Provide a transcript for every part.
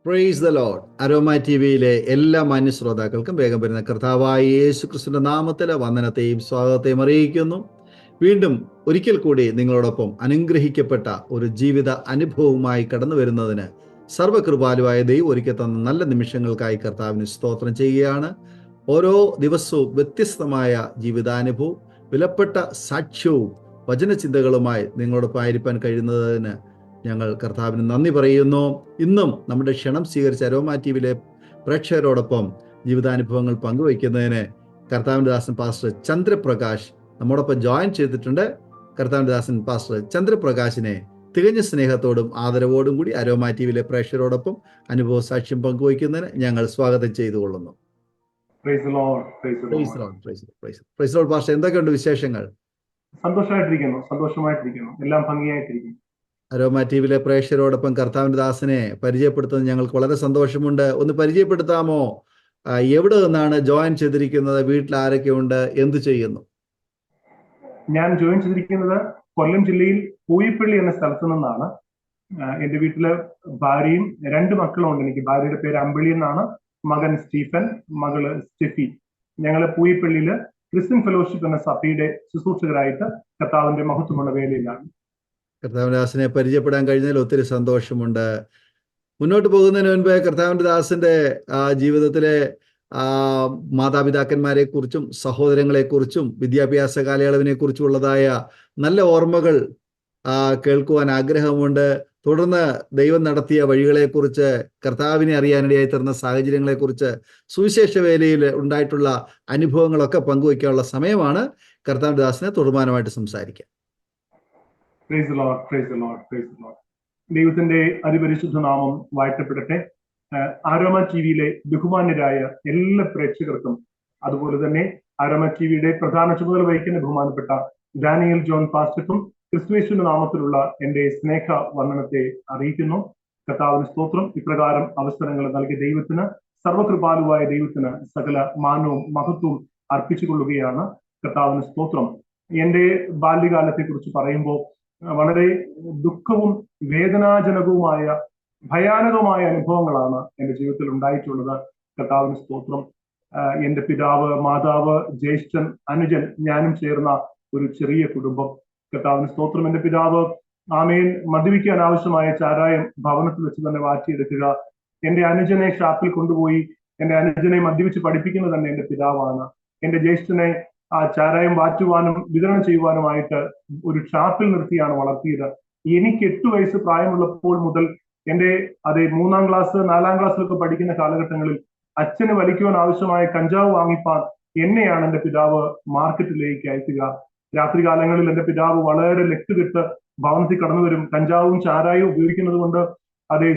Praise the Lord. Aroma T വിയിലെ എല്ലാ മാന്യ ശ്രോതാക്കൾക്കും വേഗം വരുന്ന കർത്താവായ യേശു ക്രിസ്തുവിന്റെ നാമത്തിലെ വന്ദനത്തെയും സ്വാഗതത്തെയും അറിയിക്കുന്നു. വീണ്ടും ഒരിക്കൽ കൂടി നിങ്ങളോടൊപ്പം അനുഗ്രഹിക്കപ്പെട്ട ഒരു ജീവിത അനുഭവവുമായി കടന്നു വരുന്നതിന് സർവകൃപാലുവായ ദൈവം ഒരുക്കി തന്ന നല്ല നിമിഷങ്ങൾക്കായി കർത്താവിന് സ്തോത്രം ചെയ്യുകയാണ്. ഓരോ ദിവസവും വ്യത്യസ്തമായ ജീവിതാനുഭവവും വിലപ്പെട്ട സാക്ഷ്യവും വചനചിന്തകളുമായി നിങ്ങളോടൊപ്പം ആയിരിക്കാൻ കഴിയുന്നതിന് ഞങ്ങൾ കർത്താവിന് നന്ദി പറയുന്നു. ഇന്നും നമ്മുടെ ക്ഷണം സ്വീകരിച്ച അരോമ ടി വിയിലെ പ്രേക്ഷകരോടൊപ്പം ജീവിതാനുഭവങ്ങൾ പങ്കുവയ്ക്കുന്നതിന് കർത്താവിൻ്റെ ദാസൻ പാസ്റ്റർ ചന്ദ്രപ്രകാശ് നമ്മോടൊപ്പം ജോയിൻ ചെയ്തിട്ടുണ്ട്. കർത്താവിൻ്റെ ദാസൻ പാസ്റ്റർ ചന്ദ്രപ്രകാശിനെ തികഞ്ഞ സ്നേഹത്തോടും ആദരവോടും കൂടി അരോമ ടി വിയിലെ പ്രേക്ഷകരോടൊപ്പം അനുഭവ സാക്ഷ്യം പങ്കുവയ്ക്കുന്നതിന് ഞങ്ങൾ സ്വാഗതം ചെയ്തുകൊള്ളുന്നു. പാസ്റ്റർ, എന്തൊക്കെയുണ്ട് വിശേഷങ്ങൾ? സന്തോഷമായിട്ടിരിക്കുന്നു, എല്ലാം ഭംഗിയായിട്ടിരിക്കുന്നു. അരോമ ടി വിയിലെ പ്രേക്ഷകരോടൊപ്പം കർത്താവിന്റെ ദാസനെ പരിചയപ്പെടുത്തുന്നത് ഞങ്ങൾക്ക് വളരെ സന്തോഷമുണ്ട്. ഒന്ന് പരിചയപ്പെടുത്താമോ? എവിടെ നിന്നാണ് ജോയിൻ ചെയ്തിരിക്കുന്നത്? വീട്ടിൽ ആരൊക്കെയുണ്ട്? എന്ത് ചെയ്യുന്നു? ഞാൻ ജോയിൻ ചെയ്തിരിക്കുന്നത് കൊല്ലം ജില്ലയിൽ പൂയിപ്പള്ളി എന്ന സ്ഥലത്തു നിന്നാണ്. എന്റെ വീട്ടില് ഭാര്യയും 2 മക്കളും ഉണ്ട്. എനിക്ക് ഭാര്യയുടെ പേര് അമ്പിളി എന്നാണ്, മകൻ സ്റ്റീഫൻ, മകള് സ്റ്റെഫി. ഞങ്ങള് പൂയിപ്പള്ളിയില് ക്രിസ്ത്യൻ ഫെലോഷിപ്പ് എന്ന സഭയുടെ ശുശ്രൂഷകരായിട്ട് കർത്താവിന്റെ മഹത്വമുള്ള വേലയിലാണ്. കർത്താവിന്റെ ദാസനെ പരിചയപ്പെടാൻ കഴിഞ്ഞതിൽ ഒത്തിരി സന്തോഷമുണ്ട്. മുന്നോട്ട് പോകുന്നതിന് മുൻപ് കർത്താവിന്റെ ദാസന്റെ ജീവിതത്തിലെ മാതാപിതാക്കന്മാരെ കുറിച്ചും സഹോദരങ്ങളെ കുറിച്ചും വിദ്യാഭ്യാസ കാലയളവിനെ കുറിച്ചുള്ളതായ നല്ല ഓർമ്മകൾ കേൾക്കുവാൻ ആഗ്രഹമുണ്ട്. തുടർന്ന് ദൈവം നടത്തിയ വഴികളെക്കുറിച്ച്, കർത്താവിനെ അറിയാനിടയായി തീർന്ന സാഹചര്യങ്ങളെക്കുറിച്ച്, സുവിശേഷ വേലയിൽ ഉണ്ടായിട്ടുള്ള അനുഭവങ്ങളൊക്കെ പങ്കുവയ്ക്കാനുള്ള സമയമാണ്. കർത്താവിന്റെ ദാസനെ തുടർമാനമായിട്ട് സംസാരിക്കാം. ദൈവത്തിന്റെ അതിപരിശുദ്ധ നാമം വാഴ്ത്തപ്പെടട്ടെ. അരോമ ടി വിയിലെ ബഹുമാന്യരായ എല്ലാ പ്രേക്ഷകർക്കും, അതുപോലെ തന്നെ അരോമ ടി വിയുടെ പ്രധാന ചുമതല വഹിക്കുന്ന ബഹുമാനപ്പെട്ട ഡാനിയൽ ജോൺ പാസ്റ്റർക്കും ക്രിസ്തുയേശുവിന്റെ നാമത്തിലുള്ള എന്റെ സ്നേഹ വന്ദനത്തെ അറിയിക്കുന്നു. കർത്താവിന് സ്തോത്രം. ഇപ്രകാരം അവസരങ്ങൾ നൽകിയ ദൈവത്തിന്, സർവകൃപാലുവായ ദൈവത്തിന് സകല മാനവും മഹത്വവും അർപ്പിച്ചുകൊള്ളുകയാണ്. കർത്താവിന് സ്തോത്രം. എന്റെ ബാല്യകാലത്തെ കുറിച്ച് പറയുമ്പോൾ വളരെ ദുഃഖവും വേദനാജനകവുമായ ഭയാനകമായ അനുഭവങ്ങളാണ് എന്റെ ജീവിതത്തിൽ ഉണ്ടായിട്ടുള്ളത്. കർത്താവിന് സ്തോത്രം. എന്റെ പിതാവ്, മാതാവ്, ജ്യേഷ്ഠൻ, അനുജൻ, ഞാനും ചേർന്ന ഒരു ചെറിയ കുടുംബം. കർത്താവിന് സ്തോത്രം. എന്റെ പിതാവ് മദ്യപിക്കാൻ ആവശ്യമായ ചാരായം ഭവനത്തിൽ വെച്ച് തന്നെ മാറ്റിയെടുക്കുക, എന്റെ അനുജനെ ഷാപ്പിൽ കൊണ്ടുപോയി എന്റെ അനുജനെ മദ്യപിച്ച് പഠിപ്പിക്കുന്നത് തന്നെ എന്റെ പിതാവാണ്. എന്റെ ജ്യേഷ്ഠനെ ചാരായം വാറ്റുവാനും വിതരണം ചെയ്യുവാനുമായിട്ട് ഒരു ഷാപ്പിൽ നിർത്തിയാണ് വളർത്തിയത്. എനിക്ക് 8 വയസ്സ് പ്രായമുള്ളപ്പോൾ മുതൽ എന്റെ 3-ാം ക്ലാസ് 4-ാം ക്ലാസ്സിലൊക്കെ പഠിക്കുന്ന കാലഘട്ടങ്ങളിൽ അച്ഛന് വലിക്കുവാൻ ആവശ്യമായ കഞ്ചാവ് വാങ്ങിപ്പാൻ എന്നെയാണ് എന്റെ പിതാവ് മാർക്കറ്റിലേക്ക് അയക്കുക. രാത്രി കാലങ്ങളിൽ എന്റെ പിതാവ് വളരെ ലക്കുകെട്ട് ഭവനത്തിൽ കടന്നു വരും. കഞ്ചാവും ചാരായവും ഉപയോഗിക്കുന്നത് കൊണ്ട്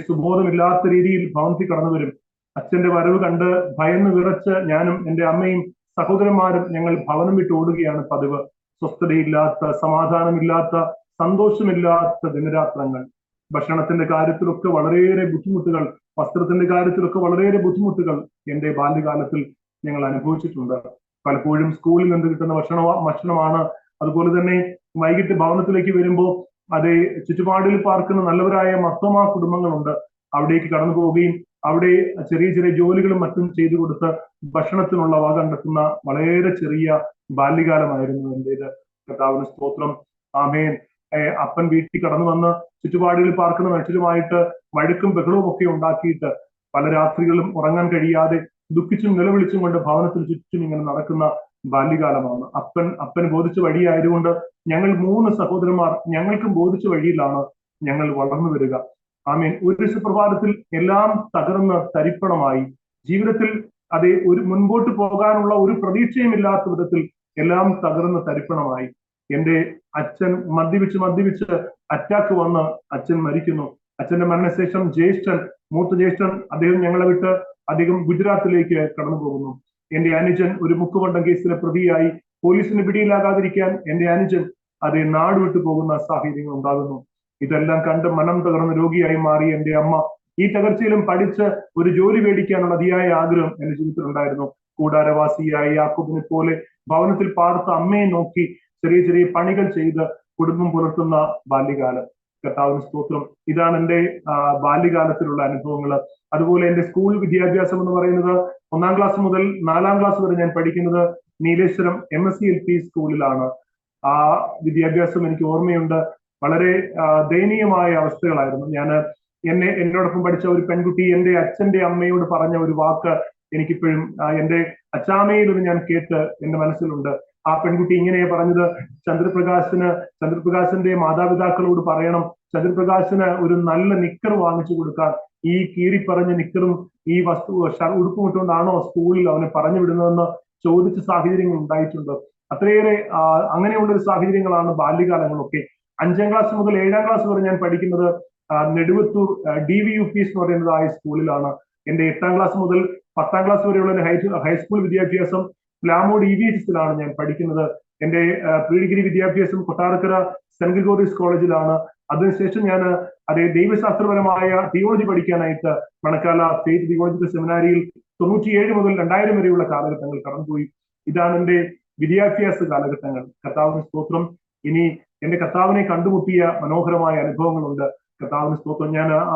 സുബോധമില്ലാത്ത രീതിയിൽ ഭവനത്തിൽ കടന്നു വരും. അച്ഛന്റെ വരവ് കണ്ട് ഭയന്ന് വിറച്ച് ഞാനും എന്റെ അമ്മയും സഹോദരന്മാരും ഞങ്ങൾ ഭവനം വിട്ട് ഓടുകയാണ് പതിവ്. സ്വസ്ഥതയില്ലാത്ത, സമാധാനമില്ലാത്ത, സന്തോഷമില്ലാത്ത ദിനരാത്രങ്ങൾ. ഭക്ഷണത്തിന്റെ കാര്യത്തിലൊക്കെ വളരെയേറെ ബുദ്ധിമുട്ടുകൾ, വസ്ത്രത്തിന്റെ കാര്യത്തിലൊക്കെ വളരെയേറെ ബുദ്ധിമുട്ടുകൾ എന്റെ ബാല്യകാലത്തിൽ ഞങ്ങൾ അനുഭവിച്ചിട്ടുണ്ട്. പലപ്പോഴും സ്കൂളിൽ നിന്ന് കിട്ടുന്ന ഭക്ഷണമാണ്. അതുപോലെ തന്നെ വൈകിട്ട് ഭവനത്തിലേക്ക് വരുമ്പോൾ ചുറ്റുപാടിൽ പാർക്കുന്ന നല്ലവരായ മർത്തോമാ കുടുംബങ്ങളുണ്ട്. അവിടേക്ക് കടന്നു പോവുകയും അവിടെ ചെറിയ ചെറിയ ജോലികളും മറ്റും ചെയ്തു കൊടുത്ത് ഭക്ഷണത്തിനുള്ള വക കണ്ടെത്തുന്ന വളരെ ചെറിയ ബാല്യകാലമായിരുന്നു എന്റേത്. കർത്താവിന് സ്തോത്രം. ആമേൻ. അപ്പൻ വീട്ടിൽ കടന്നു വന്ന് ചുറ്റുപാടുകളിൽ പാർക്കുന്ന മനുഷ്യരുമായിട്ട് വഴക്കും ബഹളവും ഒക്കെ ഉണ്ടാക്കിയിട്ട് പല രാത്രികളും ഉറങ്ങാൻ കഴിയാതെ ദുഃഖിച്ചും നിലവിളിച്ചും കൊണ്ട് ഭവനത്തിന് ചുറ്റും ഇങ്ങനെ നടക്കുന്ന ബാല്യകാലമാണ്. അപ്പന് ബോധിച്ച വഴിയായതുകൊണ്ട് ഞങ്ങൾ 3 സഹോദരന്മാർ ഞങ്ങൾക്കും ബോധിച്ച വഴിയിലാണ് ഞങ്ങൾ വളർന്നു വരിക. ആമേൻ. ഒരു സുപ്രഭാതത്തിൽ എല്ലാം തകർന്ന് തരിപ്പണമായി. ജീവിതത്തിൽ ഒരു മുൻപോട്ട് പോകാനുള്ള ഒരു പ്രതീക്ഷയുമില്ലാത്ത വിധത്തിൽ എല്ലാം തകർന്ന് തരിപ്പണമായി. എന്റെ അച്ഛൻ മദ്യപിച്ച് അറ്റാക്ക് വന്ന് അച്ഛൻ മരിക്കുന്നു. അച്ഛന്റെ മരണശേഷം മൂത്ത ജ്യേഷ്ഠൻ അദ്ദേഹം ഞങ്ങളെ വിട്ട് അദ്ദേഹം ഗുജറാത്തിലേക്ക് കടന്നു പോകുന്നു. എന്റെ അനുജൻ ഒരു മുക്കുപണ്ടം കേസിലെ പ്രതിയായി പോലീസിന് പിടിയിലാകാതിരിക്കാൻ എന്റെ അനുജൻ നാട് വിട്ടു പോകുന്ന സാഹചര്യങ്ങൾ ഉണ്ടാകുന്നു. ഇതെല്ലാം കണ്ട് മനം തകർന്ന രോഗിയായി മാറി എന്റെ അമ്മ ഈ തകർച്ചയിലും പഠിച്ച് ഒരു ജോലി മേടിക്കാനുള്ള അതിയായ ആഗ്രഹം എന്റെ ജീവിതത്തിൽ ഉണ്ടായിരുന്നു. കൂടാരവാസിയായ യാക്കോബിനെ പോലെ ഭവനത്തിൽ പാർത്ത അമ്മയെ നോക്കി ചെറിയ ചെറിയ പണികൾ ചെയ്ത് കുടുംബം പുലർത്തുന്ന ബാല്യകാലം. കർത്താവിന് സ്തോത്രം. ഇതാണ് എൻ്റെ ബാല്യകാലത്തിലുള്ള അനുഭവങ്ങൾ. അതുപോലെ എൻ്റെ സ്കൂൾ വിദ്യാഭ്യാസം എന്ന് പറയുന്നത് 1-ാം ക്ലാസ് മുതൽ 4-ാം ക്ലാസ് വരെ ഞാൻ പഠിക്കുന്നത് നീലേശ്വരം MSc-LP സ്കൂളിലാണ്. ആ വിദ്യാഭ്യാസം എനിക്ക് ഓർമ്മയുണ്ട്. വളരെ ദയനീയമായ അവസ്ഥകളായിരുന്നു. എന്നോടൊപ്പം പഠിച്ച ഒരു പെൺകുട്ടി എൻ്റെ അച്ഛന്റെ അമ്മയോട് പറഞ്ഞ ഒരു വാക്ക് എനിക്കിപ്പോഴും എൻ്റെ അച്ചാമ്മയിൽ നിന്ന് ഞാൻ കേട്ട് എൻ്റെ മനസ്സിലുണ്ട്. ആ പെൺകുട്ടി ഇങ്ങനെയാ പറഞ്ഞത്: ചന്ദ്രപ്രകാശിന്റെ മാതാപിതാക്കളോട് പറയണം, ചന്ദ്രപ്രകാശിന് ഒരു നല്ല നിക്കർ വാങ്ങിച്ചു കൊടുക്കാൻ. ഈ കീറിപ്പറഞ്ഞ നിക്കറും ഈ ഉടുപ്പും ഇട്ടുകൊണ്ടാണോ സ്കൂളിൽ അവനെ പറഞ്ഞു വിടുന്നതെന്ന് ചോദിച്ച സാഹചര്യങ്ങൾ ഉണ്ടായിട്ടുണ്ട്. അത്രയേറെ അങ്ങനെയുള്ള ഒരു സാഹചര്യങ്ങളാണ് ബാല്യകാലങ്ങളൊക്കെ. 5-ാം ക്ലാസ് മുതൽ 7-ാം ക്ലാസ് വരെ ഞാൻ പഠിക്കുന്നത് നെടുവത്തൂർ DVUP എന്ന് പറയുന്നത് ആ സ്കൂളിലാണ്. എന്റെ 8-ാം ക്ലാസ് മുതൽ 10-ാം ക്ലാസ് വരെയുള്ള ഹൈസ്കൂൾ വിദ്യാഭ്യാസം പ്ലാമോഡ് EVHS-ലാണ് ഞാൻ പഠിക്കുന്നത്. എന്റെ പ്രീ ഡിഗ്രി വിദ്യാഭ്യാസം കൊട്ടാരക്കര സെന്റ് ഗ്രിഗോറിയസ് കോളേജിലാണ്. അതിനുശേഷം ഞാൻ ദൈവശാസ്ത്രപരമായ തിയോളജി പഠിക്കാനായിട്ട് മണക്കാല സ്റ്റേറ്റ് തിയോളജിക്കൽ സെമിനാരിയിൽ 97 മുതൽ 2000 വരെയുള്ള കാലഘട്ടങ്ങൾ കടന്നുപോയി. ഇതാണ് എന്റെ വിദ്യാഭ്യാസ കാലഘട്ടങ്ങൾ. കർത്താവിന് സ്തോത്രം. ഇനി എന്റെ കർത്താവിനെ കണ്ടുമുട്ടിയ മനോഹരമായ അനുഭവങ്ങളുണ്ട്. കർത്താവിന് സ്തോത്രം.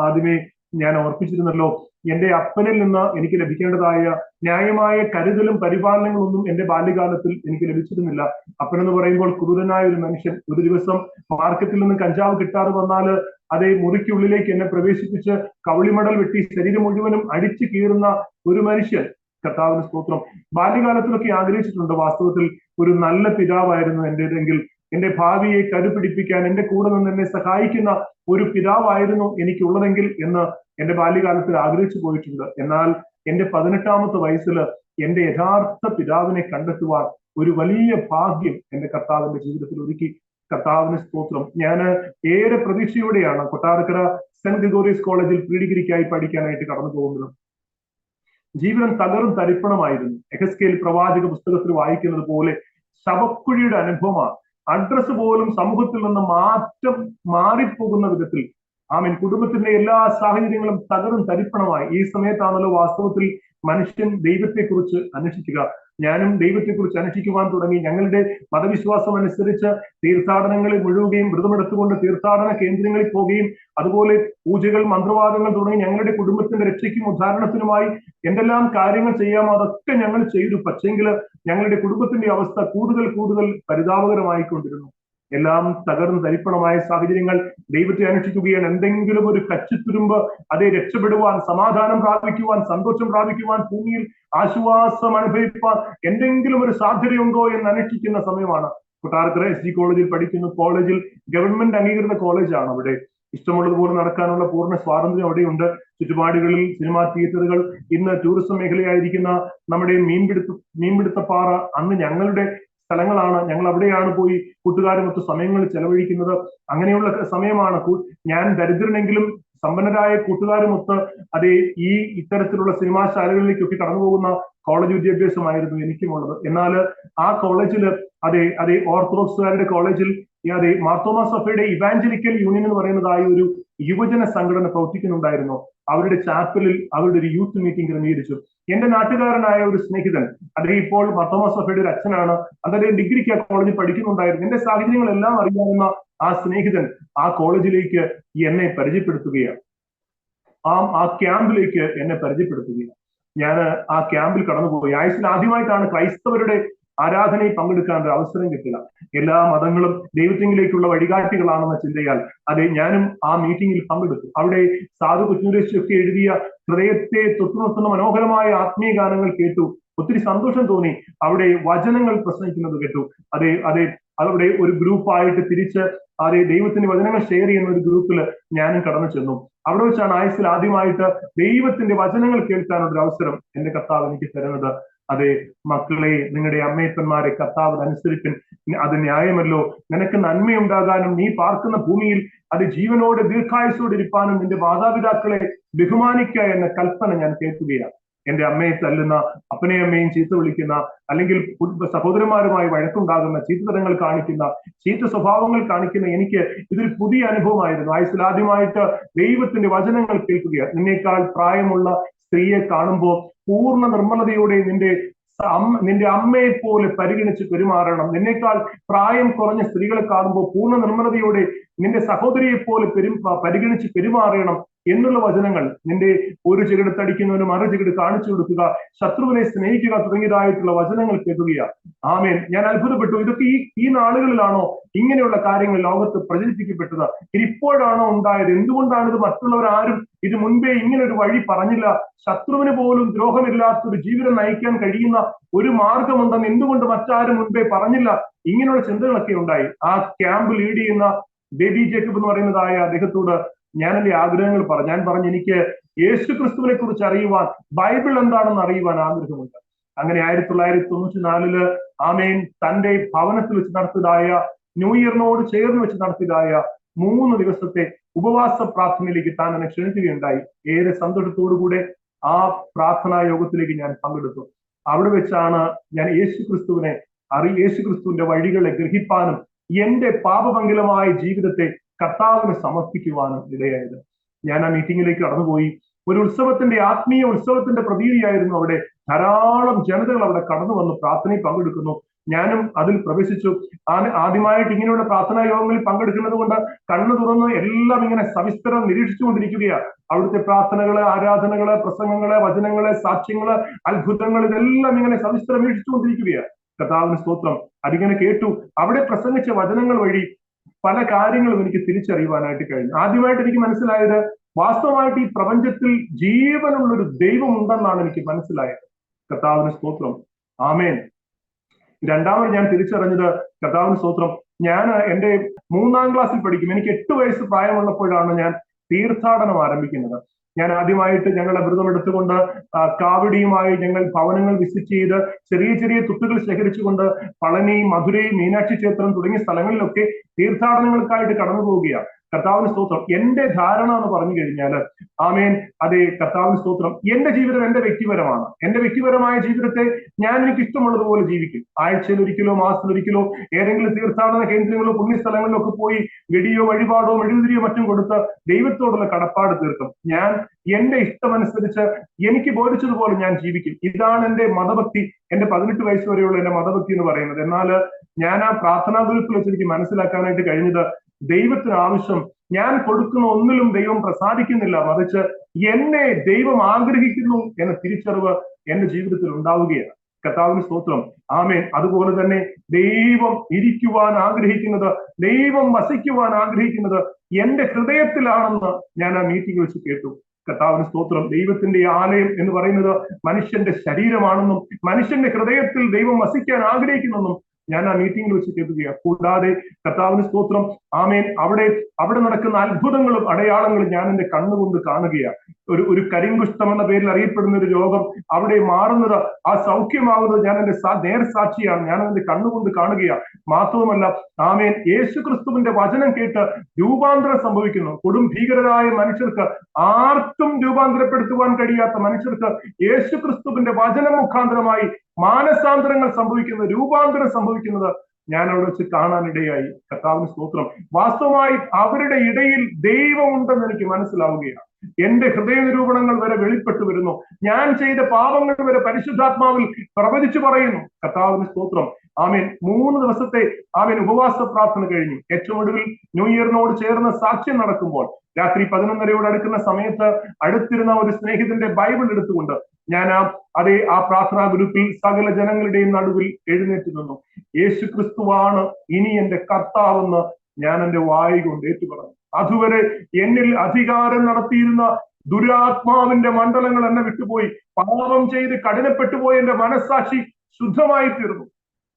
ആദ്യമേ ഞാൻ ഓർപ്പിച്ചിരുന്നല്ലോ, എന്റെ അപ്പനിൽ നിന്ന് എനിക്ക് ലഭിക്കേണ്ടതായ ന്യായമായ കരുതലും പരിപാലനങ്ങളൊന്നും എന്റെ ബാല്യകാലത്തിൽ എനിക്ക് ലഭിച്ചിരുന്നില്ല. അപ്പൻ എന്ന് പറയുമ്പോൾ ക്രൂരനായ ഒരു മനുഷ്യൻ. ഒരു ദിവസം മാർക്കറ്റിൽ നിന്ന് കഞ്ചാവ് കിട്ടാതെ വന്നാൽ അതേ മുറിക്കുള്ളിലേക്ക് എന്നെ പ്രവേശിപ്പിച്ച് കവളിമടൽ വെട്ടി ശരീരം മുഴുവനും അടിച്ചു കീറുന്ന ഒരു മനുഷ്യൻ. കർത്താവിന് സ്തോത്രം. ബാല്യകാലത്തിലൊക്കെ ആഗ്രഹിച്ചിട്ടുണ്ട് വാസ്തവത്തിൽ ഒരു നല്ല പിതാവായിരുന്നു എന്റേതെങ്കിൽ, എന്റെ ഭാവിയെ കരുപിടിപ്പിക്കാൻ എന്റെ കൂടെ നിന്ന് എന്നെ സഹായിക്കുന്ന ഒരു പിതാവായിരുന്നു എനിക്കുള്ളതെങ്കിൽ എന്ന് എന്റെ ബാല്യകാലത്തിൽ ആഗ്രഹിച്ചു പോയിട്ടുണ്ട്. എന്നാൽ എന്റെ 18-ാമത്തെ വയസ്സിൽ എന്റെ യഥാർത്ഥ പിതാവിനെ കണ്ടെത്തുവാൻ ഒരു വലിയ ഭാഗ്യം എന്റെ കർത്താവിന്റെ ജീവിതത്തിൽ ഒരുക്കി. കർത്താവിന് സ്തോത്രം. ഞാൻ ഏറെ പ്രതീക്ഷയോടെയാണ് കൊട്ടാരക്കര സെന്റ് ഗ്രിഗോറിയസ് കോളേജിൽ പ്രീ ഡിഗ്രിക്കായി പഠിക്കാനായിട്ട് കടന്നു പോകുന്നത്. ജീവിതം തകറും തരിപ്പണമായിരുന്നു. എഹെസ്കേൽ പ്രവാചക പുസ്തകത്തിൽ വായിക്കുന്നത് പോലെ ശവക്കുഴിയുടെ അനുഭവമാണ്. അഡ്രസ് പോലും സമൂഹത്തിൽ നിന്ന് മാറിപ്പോകുന്ന വിധത്തിൽ കുടുംബത്തിന്റെ എല്ലാ സാഹചര്യങ്ങളും തകറും തരിപ്പണമായി. ഈ സമയത്താണല്ലോ വാസ്തവത്തിൽ മനുഷ്യൻ ദൈവത്തെക്കുറിച്ച് അന്വേഷിക്കുക. ഞാനും ദൈവത്തെക്കുറിച്ച് അന്വേഷിക്കുവാൻ തുടങ്ങി. ഞങ്ങളുടെ മതവിശ്വാസം അനുസരിച്ച് തീർത്ഥാടനങ്ങളിൽ മുഴുകുകയും വ്രതമെടുത്തുകൊണ്ട് തീർത്ഥാടന കേന്ദ്രങ്ങളിൽ പോവുകയും അതുപോലെ പൂജകൾ, മന്ത്രവാദങ്ങൾ തുടങ്ങി ഞങ്ങളുടെ കുടുംബത്തിന്റെ രക്ഷയ്ക്കും ഉദ്ധാരണത്തിനുമായി എന്തെല്ലാം കാര്യങ്ങൾ ചെയ്യാമോ അതൊക്കെ ഞങ്ങൾ ചെയ്തു. പക്ഷെങ്കിൽ ഞങ്ങളുടെ കുടുംബത്തിന്റെ അവസ്ഥ കൂടുതൽ പരിതാപകരമായിക്കൊണ്ടിരുന്നു. എല്ലാം തകർന്ന് തരിപ്പണമായ സാഹചര്യങ്ങൾ. ദൈവത്തെ അന്വേഷിക്കുകയാണ്. എന്തെങ്കിലും ഒരു കച്ചിത്തുരുമ്പ് അതേ രക്ഷപ്പെടുവാൻ, സമാധാനം പ്രാപിക്കുവാൻ, സന്തോഷം പ്രാപിക്കുവാൻ, ഭൂമിയിൽ ആശ്വാസം അനുഭവിപ്പാൻ എന്തെങ്കിലും ഒരു സാധ്യതയുണ്ടോ എന്ന് അന്വേഷിക്കുന്ന സമയമാണ്. കൊട്ടാരക്കര SG കോളേജിൽ പഠിക്കുന്നു. കോളേജിൽ ഗവൺമെന്റ് അംഗീകൃത കോളേജാണ്. അവിടെ ഇഷ്ടമുള്ളതുപോലെ നടക്കാനുള്ള പൂർണ്ണ സ്വാതന്ത്ര്യം അവിടെയുണ്ട്. ചുറ്റുപാടുകളിൽ സിനിമാ തിയേറ്ററുകൾ, ഇന്ന് ടൂറിസം മേഖലയായിരിക്കുന്ന നമ്മുടെ മീൻപിടുത്തപ്പാറ അന്ന് ഞങ്ങളുടെ സ്ഥലങ്ങളാണ്. ഞങ്ങൾ അവിടെയാണ് പോയി കൂട്ടുകാരുമൊത്ത് സമയങ്ങൾ ചെലവഴിക്കുന്നത്. അങ്ങനെയുള്ള സമയമാണ്. ഞാൻ ദരിദ്രനെങ്കിലും സമ്പന്നരായ കൂട്ടുകാരുമൊത്ത് ഇത്തരത്തിലുള്ള സിനിമാശാലകളിലേക്കൊക്കെ കടന്നു പോകുന്ന കോളേജ് വിദ്യാഭ്യാസമായിരുന്നു എനിക്കുമുള്ളത്. എന്നാൽ ആ കോളേജിൽ ഓർത്തഡോക്സുകാരുടെ കോളേജിൽ മാർത്തോമാ സഭയുടെ ഇവാഞ്ചലിക്കൽ യൂണിയൻ എന്ന് പറയുന്നതായ ഒരു യുവജന സംഘടന പ്രവർത്തിക്കുന്നുണ്ടായിരുന്നു. അവരുടെ ചാപ്പലിൽ അവരുടെ ഒരു യൂത്ത് മീറ്റിംഗ് ക്രമീകരിച്ചു. എന്റെ നാട്ടുകാരനായ ഒരു സ്നേഹിതൻ, ഇപ്പോൾ മാർത്തോമാ സഭയുടെ ഒരു അച്ഛനാണ്, ഡിഗ്രിക്ക് ആ കോളേജിൽ പഠിക്കുന്നുണ്ടായിരുന്നു. എന്റെ സാഹചര്യങ്ങളെല്ലാം അറിയാവുന്ന ആ സ്നേഹിതൻ ആ കോളേജിലേക്ക് എന്നെ പരിചയപ്പെടുത്തുകയാണ്. ആ ക്യാമ്പിലേക്ക് എന്നെ പരിചയപ്പെടുത്തുകയാണ്. ഞാൻ ആ ക്യാമ്പിൽ കടന്നുപോയി. ആയുസ്സിൽ ആദ്യമായിട്ടാണ് ക്രൈസ്തവരുടെ ആരാധനയിൽ പങ്കെടുക്കാൻ ഒരു അവസരം കിട്ടുക. എല്ലാ മതങ്ങളും ദൈവത്തിങ്കിലേക്കുള്ള വഴികാട്ടികളാണെന്ന ചിന്തയാൽ ഞാനും ആ മീറ്റിംഗിൽ പങ്കെടുത്തു. അവിടെ സാധു കൊച്ചുരേശൊക്കെ എഴുതിയ ഹൃദയത്തെ തൊട്ടുനിർത്തുന്ന മനോഹരമായ ആത്മീയ ഗാനങ്ങൾ കേട്ടു. ഒത്തിരി സന്തോഷം തോന്നി. അവിടെ വചനങ്ങൾ പ്രസംഗിക്കുന്നത് കേട്ടു. അവിടെ ഒരു ഗ്രൂപ്പായിട്ട് തിരിച്ച് ദൈവത്തിന്റെ വചനങ്ങൾ ഷെയർ ചെയ്യുന്ന ഒരു ഗ്രൂപ്പിൽ ഞാനും കടന്നു ചെന്നു. അവിടെ വെച്ചാണ് ആയുസ്സിൽ ആദ്യമായിട്ട് ദൈവത്തിന്റെ വചനങ്ങൾ കേൾക്കാനുള്ള ഒരു അവസരം എന്റെ കർത്താവ് എനിക്ക് തരുന്നത്. മക്കളെ, നിങ്ങളുടെ അമ്മയപ്പന്മാരെ കർത്താവിന് അനുസരിപ്പിൻ, അത് ന്യായമല്ലോ. നിനക്ക് നന്മയുണ്ടാകാനും നീ പാർക്കുന്ന ഭൂമിയിൽ ജീവനോടെ ദീർഘായുസോടെ ഇരിപ്പാനും നിന്റെ മാതാപിതാക്കളെ ബഹുമാനിക്കുക എന്ന കൽപ്പന ഞാൻ കേൾക്കുകയാണ്. എന്റെ അമ്മയെ തല്ലുന്ന, അപ്പനെയും അമ്മയും ചീത്ത വിളിക്കുന്ന, അല്ലെങ്കിൽ സഹോദരന്മാരുമായി വഴക്കുണ്ടാകുന്ന, ചീത്തതരങ്ങൾ കാണിക്കുന്ന, ചീത്ത സ്വഭാവങ്ങൾ കാണിക്കുന്ന എനിക്ക് ഇതൊരു പുതിയ അനുഭവമായിരുന്നു. ആയുസ്സിൽ ആദ്യമായിട്ട് ദൈവത്തിന്റെ വചനങ്ങൾ കേൾക്കുകയാണ്. നിന്നേക്കാൾ പ്രായമുള്ള സ്ത്രീയെ കാണുമ്പോൾ പൂർണ്ണ നിർമ്മലതയോടെ നിന്റെ അമ്മയെ പോലെ പരിഗണിച്ച് പെരുമാറണം. നിന്നേക്കാൾ പ്രായം കുറഞ്ഞ സ്ത്രീകളെ കാണുമ്പോൾ പൂർണ്ണ നിർമ്മലതയോടെ നിന്റെ സഹോദരിയെ പോലെ പരിഗണിച്ച് പെരുമാറണം എന്നുള്ള വചനങ്ങൾ, നിന്റെ ഒരു ചികിടത്തടിക്കുന്നവന് മറു ചികിട് കാണിച്ചു കൊടുക്കുക, ശത്രുവിനെ സ്നേഹിക്കുക തുടങ്ങിയതായിട്ടുള്ള വചനങ്ങൾ കേൾക്കുകയാണ്. ആമേൻ. ഞാൻ അത്ഭുതപ്പെട്ടു. ഇതൊക്കെ ഈ നാളുകളിലാണോ ഇങ്ങനെയുള്ള കാര്യങ്ങൾ ലോകത്ത് പ്രചരിപ്പിക്കപ്പെട്ടത്? ഇപ്പോഴാണോ ഉണ്ടായത്? എന്തുകൊണ്ടാണ് ഇത് മറ്റുള്ളവരാരും ഇത് മുൻപേ ഇങ്ങനെ ഒരു വഴി പറഞ്ഞില്ല? ശത്രുവിന് പോലും ദ്രോഹമില്ലാത്ത ഒരു ജീവിതം നയിക്കാൻ കഴിയുന്ന ഒരു മാർഗമുണ്ടെന്ന് എന്തുകൊണ്ട് മറ്റാരും മുൻപേ പറഞ്ഞില്ല? ഇങ്ങനെയുള്ള ചിന്തകളൊക്കെ ഉണ്ടായി. ആ ക്യാമ്പ് ലീഡ് ചെയ്യുന്ന ബേബി ജേക്കബ് എന്ന് പറയുന്നതായ അദ്ദേഹത്തോട് ഞാൻ എന്റെ ആഗ്രഹങ്ങൾ പറഞ്ഞു. ഞാൻ പറഞ്ഞു, എനിക്ക് യേശു ക്രിസ്തുവിനെ കുറിച്ച് അറിയുവാൻ, ബൈബിൾ എന്താണെന്ന് അറിയുവാൻ ആഗ്രഹമുണ്ട്. അങ്ങനെ 1994 ആമേൻ തന്റെ ഭവനത്തിൽ വെച്ച് നടത്തിയതായ ന്യൂ ഇയറിനോട് ചേർന്ന് വെച്ച് നടത്തിയതായ 3 ദിവസത്തെ ഉപവാസ പ്രാർത്ഥനയിലേക്ക് താൻ എന്നെ ക്ഷണിക്കുകയുണ്ടായി. ഏറെ സന്തോഷത്തോടുകൂടെ ആ പ്രാർത്ഥനാ യോഗത്തിലേക്ക് ഞാൻ പങ്കെടുത്തു. അവിടെ വെച്ചാണ് ഞാൻ യേശു ക്രിസ്തുവിന്റെ വഴികളെ ഗ്രഹിപ്പാനും എന്റെ പാപമംഗലമായ ജീവിതത്തെ കർത്താവിന് സമർപ്പിക്കുവാനും ഇടയായത്. ഞാൻ ആ മീറ്റിംഗിലേക്ക് കടന്നുപോയി. ഒരു ഉത്സവത്തിന്റെ, ആത്മീയ ഉത്സവത്തിന്റെ പ്രതീതിയായിരുന്നു അവിടെ. ധാരാളം ജനതകൾ അവിടെ കടന്നു വന്ന് പ്രാർത്ഥനയിൽ പങ്കെടുക്കുന്നു. ഞാനും അതിൽ പ്രവേശിച്ചു. ആദ്യമായിട്ട് ഇങ്ങനെയുള്ള പ്രാർത്ഥനാ യോഗങ്ങളിൽ പങ്കെടുക്കുന്നത് കൊണ്ട് കണ്ണു തുറന്ന് എല്ലാം ഇങ്ങനെ സവിസ്തരം നിരീക്ഷിച്ചുകൊണ്ടിരിക്കുകയാണ്. അവിടുത്തെ പ്രാർത്ഥനകള്, ആരാധനകള്, പ്രസംഗങ്ങള്, വചനങ്ങള്, സാക്ഷ്യങ്ങള്, അത്ഭുതങ്ങൾ, ഇതെല്ലാം ഇങ്ങനെ സവിസ്തരം വീക്ഷിച്ചുകൊണ്ടിരിക്കുകയാണ്. കർത്താവിന് സ്തോത്രം. അതിങ്ങനെ കേട്ടു. അവിടെ പ്രസംഗിച്ച വചനങ്ങൾ വഴി പല കാര്യങ്ങളും എനിക്ക് തിരിച്ചറിയുവാനായിട്ട് കഴിഞ്ഞു. ആദ്യമായിട്ട് എനിക്ക് മനസ്സിലായത്, വാസ്തവമായിട്ട് ഈ പ്രപഞ്ചത്തിൽ ജീവനുള്ളൊരു ദൈവം ഉണ്ടെന്നാണ് എനിക്ക് മനസ്സിലായത്. കർത്താവിന് സ്തോത്രം. ആമേൻ. രണ്ടാമത് ഞാൻ തിരിച്ചറിഞ്ഞത്, കർത്താവിന് സ്തോത്രം, ഞാൻ എന്റെ 3ാം ക്ലാസ്സിൽ പഠിക്കും. എനിക്ക് 8 വയസ്സ് പ്രായമുള്ളപ്പോഴാണ് ഞാൻ തീർത്ഥാടനം ആരംഭിക്കുന്നത്. ഞാൻ ആദ്യമായിട്ട് ഞങ്ങളെ വ്രതം എടുത്തുകൊണ്ട് കാവടിയുമായി ഞങ്ങൾ ഭവനങ്ങൾ വിസിറ്റ് ചെയ്ത് ചെറിയ ചെറിയ തുട്ടുകൾ ശേഖരിച്ചുകൊണ്ട് പളനി, മധുരൈ, മീനാക്ഷി ക്ഷേത്രം തുടങ്ങിയ സ്ഥലങ്ങളിലൊക്കെ തീർത്ഥാടനങ്ങൾക്കായിട്ട് കടന്നു പോവുകയാണ്. കർത്താവിന് സ്തോത്രം. എന്റെ ധാരണ എന്ന് പറഞ്ഞു കഴിഞ്ഞാൽ, ആമേൻ, അതെ, കർത്താവിന് സ്തോത്രം, എന്റെ ജീവിതം എന്റെ വ്യക്തിപരമാണ്. എന്റെ വ്യക്തിപരമായ ജീവിതത്തെ ഞാൻ എനിക്ക് ഇഷ്ടമുള്ളതുപോലെ ജീവിക്കും. ആഴ്ചയിൽ ഒരിക്കലോ മാസത്തിലൊരിക്കലോ ഏതെങ്കിലും തീർത്ഥാടന കേന്ദ്രങ്ങളോ പുണ്യസ്ഥലങ്ങളിലോ ഒക്കെ പോയി വെടിയോ വഴിപാടോ മെഴുകുതിരിയോ മറ്റും കൊടുത്ത് ദൈവത്തോടുള്ള കടപ്പാട് തീർക്കും. ഞാൻ എന്റെ ഇഷ്ടമനുസരിച്ച് എനിക്ക് ബോധിച്ചതുപോലെ ഞാൻ ജീവിക്കും. ഇതാണ് എന്റെ മതഭക്തി. എന്റെ 18 വയസ്സ് വരെയുള്ള എന്റെ മതഭക്തി എന്ന് പറയുന്നത്. എന്നാൽ ഞാൻ ആ പ്രാർത്ഥനാ ഗ്രൂപ്പിൽ വെച്ച് എനിക്ക് മനസ്സിലാക്കാനായിട്ട് കഴിഞ്ഞത്, ദൈവത്തിന് ആവശ്യം ഞാൻ കൊടുക്കുന്ന ഒന്നിലും ദൈവം പ്രസാദിക്കുന്നില്ല, മറിച്ച് എന്നെ ദൈവം ആഗ്രഹിക്കുന്നു എന്ന തിരിച്ചറിവ് എന്റെ ജീവിതത്തിൽ ഉണ്ടാവുകയാണ്. കർത്താവിന് സ്തോത്രം. ആമേൻ. അതുപോലെ തന്നെ ദൈവം ഇരിക്കുവാൻ ആഗ്രഹിക്കുന്നത്, ദൈവം വസിക്കുവാൻ ആഗ്രഹിക്കുന്നത് എന്റെ ഹൃദയത്തിലാണെന്ന് ഞാൻ ആ മീറ്റിംഗ് വെച്ച് കേട്ടു. കർത്താവിന് സ്തോത്രം. ദൈവത്തിന്റെ ആലയം എന്ന് പറയുന്നത് മനുഷ്യന്റെ ശരീരമാണെന്നും മനുഷ്യന്റെ ഹൃദയത്തിൽ ദൈവം വസിക്കാൻ ആഗ്രഹിക്കുന്നെന്നും ഞാൻ ആ മീറ്റിംഗിൽ വെച്ച് കേൾക്കുകയാണ്. കൂടാതെ കർത്താവിന് സ്തോത്രം, ആമേൻ, അവിടെ നടക്കുന്ന അത്ഭുതങ്ങളും അടയാളങ്ങളും ഞാൻ എന്റെ കണ്ണുകൊണ്ട് കാണുകയാണ്. ഒരു കരിങ്കുഷ്ഠം എന്ന പേരിൽ അറിയപ്പെടുന്ന ഒരു രോഗം അവിടെ മാറുന്നത്, ആ സൗഖ്യമാകുന്നത് ഞാൻ എന്റെ നേർസാക്ഷിയാണ്. ഞാൻ എന്റെ കണ്ണുകൊണ്ട് കാണുകയാണ്. മാത്രവുമല്ല, ആമേൻ, യേശു ക്രിസ്തുവിന്റെ വചനം കേട്ട് രൂപാന്തരം സംഭവിക്കുന്നു. കൊടും ഭീകരരായ മനുഷ്യർക്ക്, ആർക്കും രൂപാന്തരപ്പെടുത്തുവാൻ കഴിയാത്ത മനുഷ്യർക്ക് യേശു ക്രിസ്തുവിന്റെ വചനം മുഖാന്തരമായി മാനസാന്തരങ്ങൾ സംഭവിക്കുന്നത്, രൂപാന്തരം സംഭവിക്കുന്നത് ഞാൻ അവിടെ വെച്ച് കാണാനിടയായി. കർത്താവിന് സ്തോത്രം. വാസ്തവമായി അവരുടെ ഇടയിൽ ദൈവമുണ്ടെന്ന് എനിക്ക് മനസ്സിലാവുകയാണ്. എന്റെ ഹൃദയ നിരൂപണങ്ങൾ വരെ വെളിപ്പെട്ടു വരുന്നു. ഞാൻ ചെയ്ത പാപങ്ങൾ വരെ പരിശുദ്ധാത്മാവിൽ പ്രവചിച്ചു പറയുന്നു. കർത്താവിന് സ്തോത്രം. ആമേൻ. 3 ദിവസത്തെ ആമേൻ ഉപവാസ പ്രാർത്ഥന കഴിഞ്ഞു. ഏറ്റവും ഒടുവിൽ ന്യൂ ഇയറിനോട് ചേർന്ന് സാക്ഷ്യം നടക്കുമ്പോൾ രാത്രി 11:30 അടുക്കുന്ന സമയത്ത് അടുത്തിരുന്ന ഒരു സ്നേഹിതന്റെ ബൈബിൾ എടുത്തുകൊണ്ട് ഞാൻ ആ പ്രാർത്ഥനാ ഗ്രൂപ്പിൽ സകല ജനങ്ങളുടെയും നടുവിൽ എഴുന്നേറ്റ് നിന്നു. യേശു ക്രിസ്തുവാണ് ഇനി എന്റെ കർത്താവെന്ന് ഞാൻ എന്റെ വായി കൊണ്ട് ഏറ്റുപറഞ്ഞു. അതുവരെ എന്നിൽ അധികാരം നടത്തിയിരുന്ന ദുരാത്മാവിന്റെ മണ്ഡലങ്ങൾ എന്നെ വിട്ടുപോയി. പാപം ചെയ്ത് കഠിനപ്പെട്ടുപോയി എന്റെ മനസ്സാക്ഷി ശുദ്ധമായി തീർന്നു.